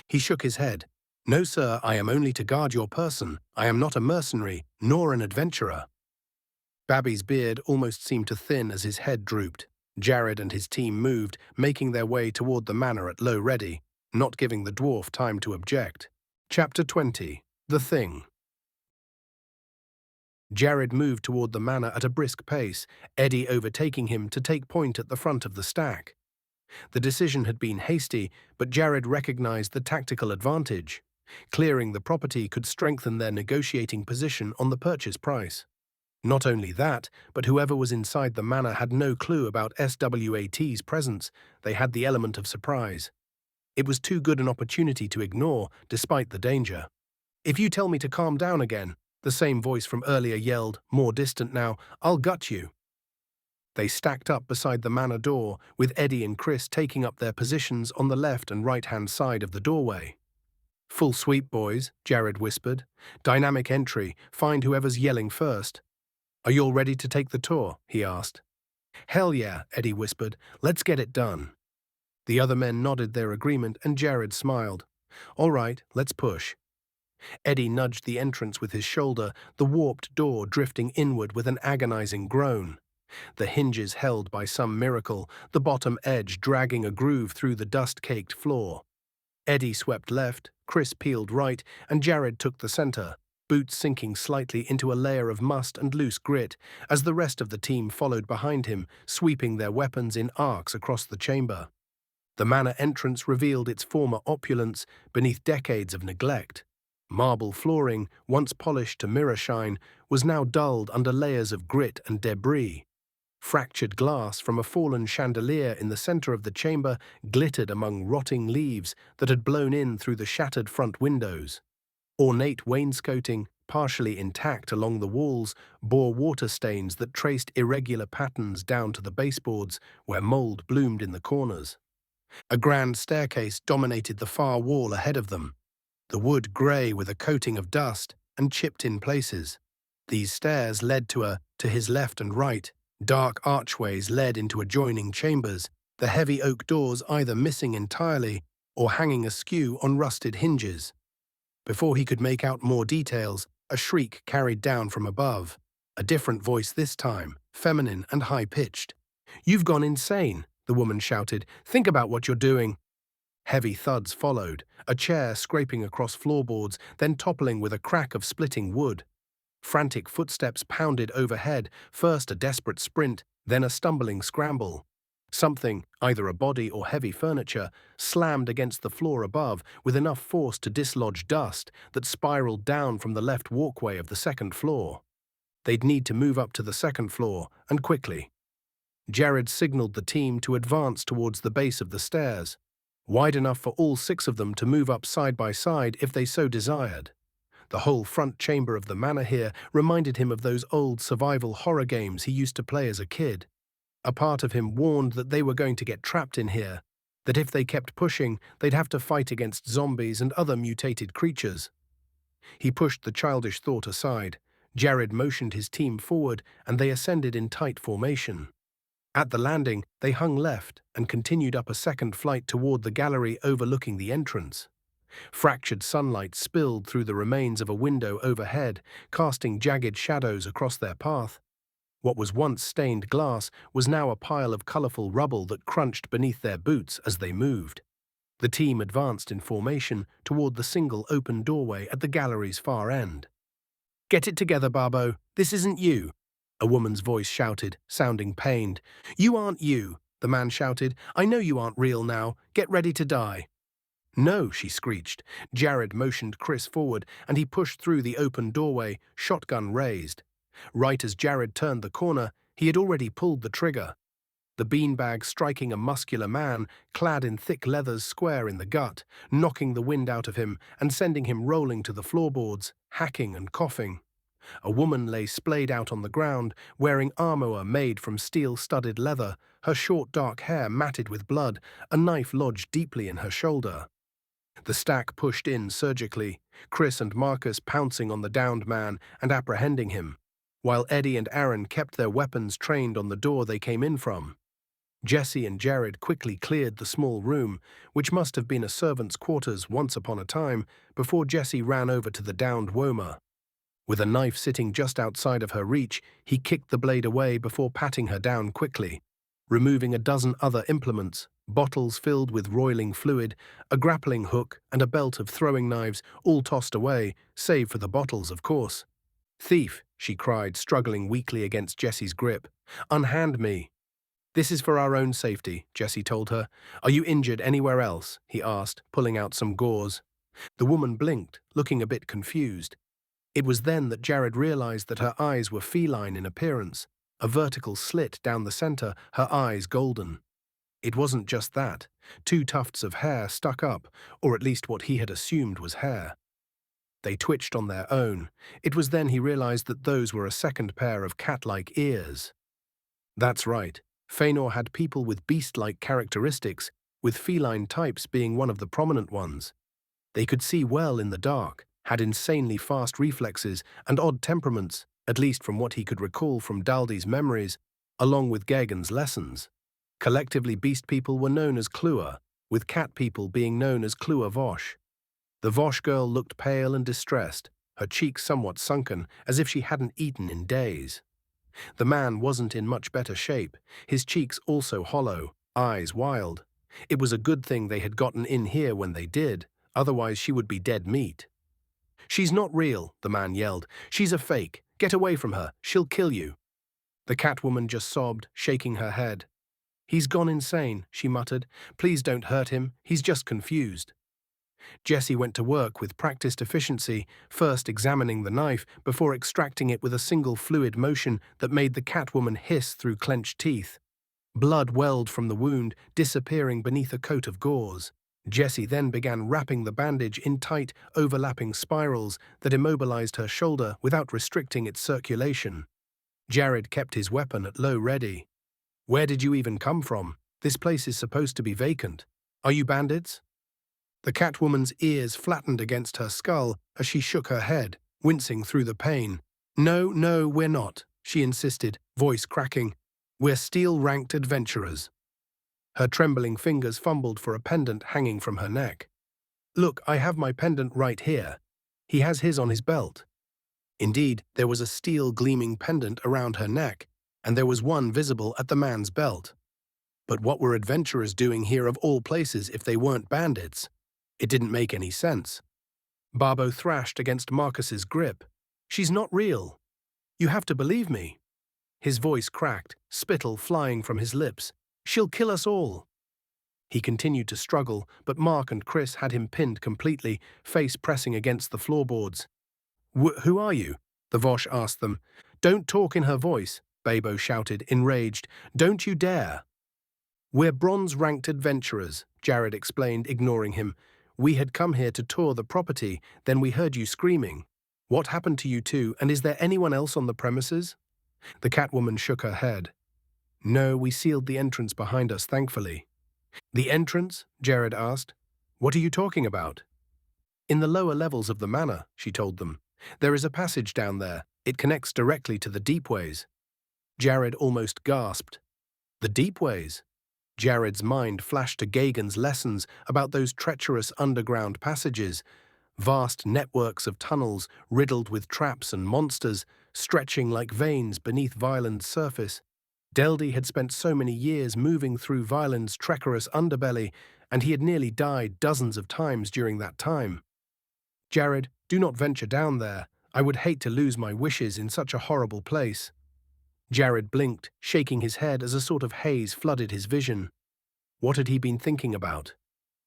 Speaker 1: He shook his head. No, sir, I am only to guard your person. I am not a mercenary, nor an adventurer. Babby's beard almost seemed to thin as his head drooped. Jared and his team moved, making their way toward the manor at low ready, not giving the dwarf time to object. Chapter 20. The Thing. Jared moved toward the manor at a brisk pace, Eddie overtaking him to take point at the front of the stack. The decision had been hasty, but Jared recognized the tactical advantage. Clearing the property could strengthen their negotiating position on the purchase price. Not only that, but whoever was inside the manor had no clue about SWAT's presence. They had the element of surprise. It was too good an opportunity to ignore, despite the danger. If you tell me to calm down again, the same voice from earlier yelled, more distant now, I'll gut you. They stacked up beside the manor door, with Eddie and Chris taking up their positions on the left and right-hand side of the doorway. Full sweep, boys, Jared whispered. Dynamic entry, find whoever's yelling first. Are you all ready to take the tour? He asked. Hell yeah, Eddie whispered. Let's get it done. The other men nodded their agreement and Jared smiled. All right, let's push. Eddie nudged the entrance with his shoulder, the warped door drifting inward with an agonizing groan. The hinges held by some miracle, the bottom edge dragging a groove through the dust-caked floor. Eddie swept left, Chris peeled right, and Jared took the center, boots sinking slightly into a layer of must and loose grit, as the rest of the team followed behind him, sweeping their weapons in arcs across the chamber. The manor entrance revealed its former opulence beneath decades of neglect. Marble flooring, once polished to mirror shine, was now dulled under layers of grit and debris. Fractured glass from a fallen chandelier in the center of the chamber glittered among rotting leaves that had blown in through the shattered front windows. Ornate wainscoting, partially intact along the walls, bore water stains that traced irregular patterns down to the baseboards where mold bloomed in the corners. A grand staircase dominated the far wall ahead of them, the wood grey with a coating of dust and chipped in places. These stairs led to his left and right. Dark archways led into adjoining chambers, the heavy oak doors either missing entirely or hanging askew on rusted hinges. Before he could make out more details, a shriek carried down from above. A different voice this time, feminine and high-pitched. "You've gone insane," the woman shouted. "Think about what you're doing." Heavy thuds followed, a chair scraping across floorboards, then toppling with a crack of splitting wood. Frantic footsteps pounded overhead, first a desperate sprint, then a stumbling scramble. Something, either a body or heavy furniture, slammed against the floor above with enough force to dislodge dust that spiraled down from the left walkway of the second floor. They'd need to move up to the second floor, and quickly. Jared signaled the team to advance towards the base of the stairs, wide enough for all 6 of them to move up side by side if they so desired. The whole front chamber of the manor here reminded him of those old survival horror games he used to play as a kid. A part of him warned that they were going to get trapped in here, that if they kept pushing, they'd have to fight against zombies and other mutated creatures. He pushed the childish thought aside. Jared motioned his team forward, and they ascended in tight formation. At the landing, they hung left and continued up a second flight toward the gallery overlooking the entrance. Fractured sunlight spilled through the remains of a window overhead, casting jagged shadows across their path. What was once stained glass was now a pile of colorful rubble that crunched beneath their boots as they moved. The team advanced in formation toward the single open doorway at the gallery's far end. "Get it together, Barbo. This isn't you," a woman's voice shouted, sounding pained. "You aren't you," the man shouted. "I know you aren't real now. Get ready to die." "No," she screeched. Jared motioned Chris forward, and he pushed through the open doorway, shotgun raised. Right as Jared turned the corner, he had already pulled the trigger. The beanbag striking a muscular man, clad in thick leathers square in the gut, knocking the wind out of him and sending him rolling to the floorboards, hacking and coughing. A woman lay splayed out on the ground, wearing armor made from steel-studded leather, her short dark hair matted with blood, a knife lodged deeply in her shoulder. The stack pushed in surgically, Chris and Marcus pouncing on the downed man and apprehending him, while Eddie and Aaron kept their weapons trained on the door they came in from. Jesse and Jared quickly cleared the small room, which must have been a servant's quarters once upon a time, before Jesse ran over to the downed Woma. With a knife sitting just outside of her reach, he kicked the blade away before patting her down quickly, removing a dozen other implements, bottles filled with roiling fluid, a grappling hook, and a belt of throwing knives, all tossed away, save for the bottles, of course. "Thief," she cried, struggling weakly against Jesse's grip. "Unhand me." "This is for our own safety," Jesse told her. "Are you injured anywhere else?" he asked, pulling out some gauze. The woman blinked, looking a bit confused. It was then that Jared realized that her eyes were feline in appearance, a vertical slit down the center, her eyes golden. It wasn't just that. 2 tufts of hair stuck up, or at least what he had assumed was hair. They twitched on their own. It was then he realized that those were a second pair of cat-like ears. That's right. Feanor had people with beast-like characteristics, with feline types being one of the prominent ones. They could see well in the dark, had insanely fast reflexes and odd temperaments, at least from what he could recall from Daldi's memories, along with Gagan's lessons. Collectively, beast people were known as Klua, with cat people being known as Klua Vosh. The Vosh girl looked pale and distressed, her cheeks somewhat sunken, as if she hadn't eaten in days. The man wasn't in much better shape, his cheeks also hollow, eyes wild. It was a good thing they had gotten in here when they did, otherwise she would be dead meat. "She's not real," the man yelled. "She's a fake. Get away from her. She'll kill you." The Catwoman just sobbed, shaking her head. "He's gone insane," she muttered. "Please don't hurt him. He's just confused." Jessie went to work with practiced efficiency, first examining the knife before extracting it with a single fluid motion that made the Catwoman hiss through clenched teeth. Blood welled from the wound, disappearing beneath a coat of gauze. Jessie then began wrapping the bandage in tight, overlapping spirals that immobilized her shoulder without restricting its circulation. Jared kept his weapon at low ready. "Where did you even come from? This place is supposed to be vacant. Are you bandits?" The Catwoman's ears flattened against her skull as she shook her head, wincing through the pain. "No, no, we're not," she insisted, voice cracking. "We're steel-ranked adventurers." Her trembling fingers fumbled for a pendant hanging from her neck. "Look, I have my pendant right here." He has his on his belt. Indeed, there was a steel-gleaming pendant around her neck, and there was one visible at the man's belt. But what were adventurers doing here of all places if they weren't bandits? It didn't make any sense. Barbo thrashed against Marcus's grip. "She's not real. You have to believe me." His voice cracked, spittle flying from his lips. "She'll kill us all." He continued to struggle, but Mark and Chris had him pinned completely, face pressing against the floorboards. "Who are you?" the Vosh asked them. "Don't talk in her voice," Babo shouted, enraged. "Don't you dare." "We're bronze-ranked adventurers," Jared explained, ignoring him. "We had come here to tour the property, then we heard you screaming. What happened to you two, and is there anyone else on the premises?" The Catwoman shook her head. "No, we sealed the entrance behind us, thankfully." "The entrance?" Jared asked. "What are you talking about?" "In the lower levels of the manor," she told them. "There is a passage down there. It connects directly to the deepways." Jared almost gasped. "The deepways?" Jared's mind flashed to Gagan's lessons about those treacherous underground passages, vast networks of tunnels riddled with traps and monsters, stretching like veins beneath Violent's surface. Deldy had spent so many years moving through Violent's treacherous underbelly, and he had nearly died dozens of times during that time. "Jared, do not venture down there. I would hate to lose my wishes in such a horrible place." Jared blinked, shaking his head as a sort of haze flooded his vision. What had he been thinking about?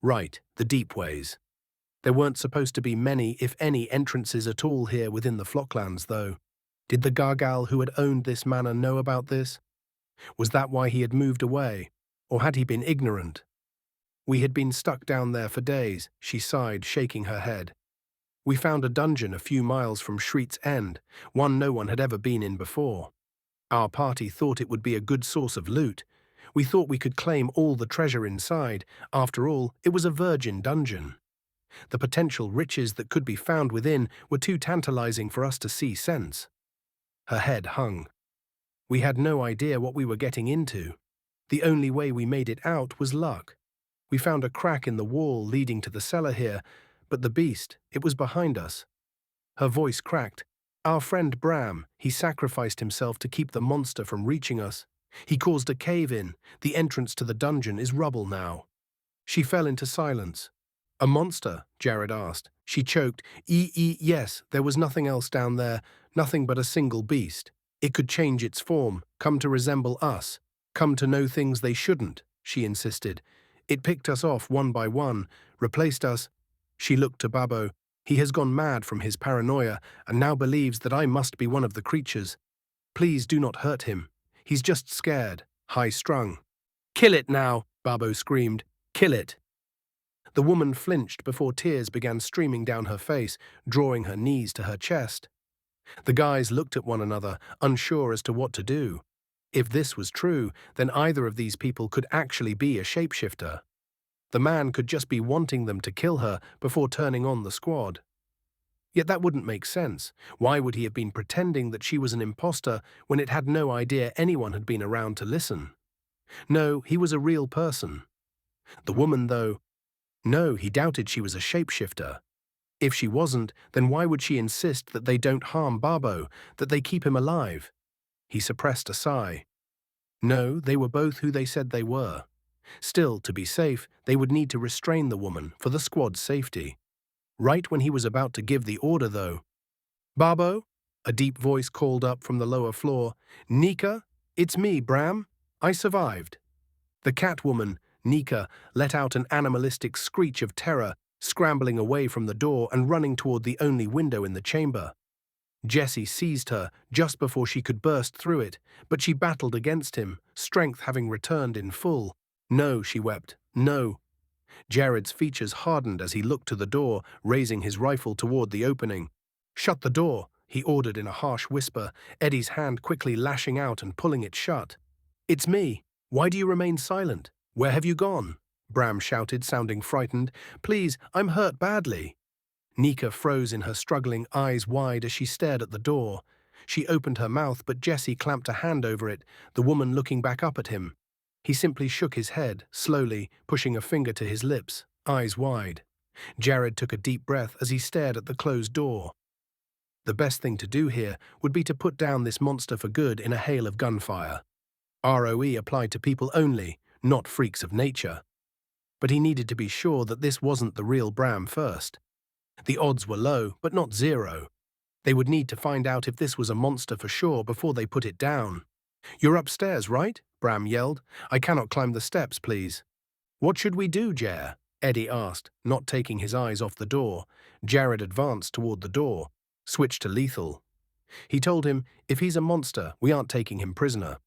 Speaker 1: Right, the deepways. There weren't supposed to be many, if any, entrances at all here within the Flocklands, though. Did the Gargal who had owned this manor know about this? Was that why he had moved away? Or had he been ignorant? "We had been stuck down there for days," she sighed, shaking her head. "We found a dungeon a few miles from Shriet's End, one no one had ever been in before. Our party thought it would be a good source of loot. We thought we could claim all the treasure inside. After all, it was a virgin dungeon. The potential riches that could be found within were too tantalizing for us to see sense." Her head hung. "We had no idea what we were getting into. The only way we made it out was luck. We found a crack in the wall leading to the cellar here, but the beast, it was behind us." Her voice cracked. "Our friend Bram, he sacrificed himself to keep the monster from reaching us. He caused a cave-in. The entrance to the dungeon is rubble now." She fell into silence. "A monster?" Jared asked. She choked. Yes, there was nothing else down there, nothing but a single beast. It could change its form, come to resemble us, come to know things they shouldn't," she insisted. "It picked us off one by one, replaced us." She looked to Babbo. "He has gone mad from his paranoia and now believes that I must be one of the creatures. Please do not hurt him. He's just scared, high-strung." "Kill it now," Babbo screamed. "Kill it." The woman flinched before tears began streaming down her face, drawing her knees to her chest. The guys looked at one another, unsure as to what to do. If this was true, then either of these people could actually be a shapeshifter. The man could just be wanting them to kill her before turning on the squad. Yet that wouldn't make sense. Why would he have been pretending that she was an imposter when it had no idea anyone had been around to listen? No, he was a real person. The woman, though, no, he doubted she was a shapeshifter. If she wasn't, then why would she insist that they don't harm Babo, that they keep him alive? He suppressed a sigh. No, they were both who they said they were. Still, to be safe, they would need to restrain the woman for the squad's safety. Right when he was about to give the order, though, "Babo?" A deep voice called up from the lower floor. "Nika? It's me, Bram. I survived." The Catwoman, Nika, let out an animalistic screech of terror, scrambling away from the door and running toward the only window in the chamber. Jesse seized her just before she could burst through it, but she battled against him, strength having returned in full. "No," she wept, "no." Jared's features hardened as he looked to the door, raising his rifle toward the opening. "Shut the door," he ordered in a harsh whisper, Eddie's hand quickly lashing out and pulling it shut. "It's me. Why do you remain silent? Where have you gone?" Bram shouted, sounding frightened. "Please, I'm hurt badly." Nika froze in her struggling, eyes wide as she stared at the door. She opened her mouth, but Jesse clamped a hand over it, the woman looking back up at him. He simply shook his head, slowly, pushing a finger to his lips, eyes wide. Jared took a deep breath as he stared at the closed door. The best thing to do here would be to put down this monster for good in a hail of gunfire. ROE applied to people only, not freaks of nature. But he needed to be sure that this wasn't the real Bram first. The odds were low, but not zero. They would need to find out if this was a monster for sure before they put it down. "You're upstairs, right?" Bram yelled. "I cannot climb the steps, please." "What should we do, Jer?" Eddie asked, not taking his eyes off the door. Jared advanced toward the door, switched to lethal. He told him, "If he's a monster, we aren't taking him prisoner.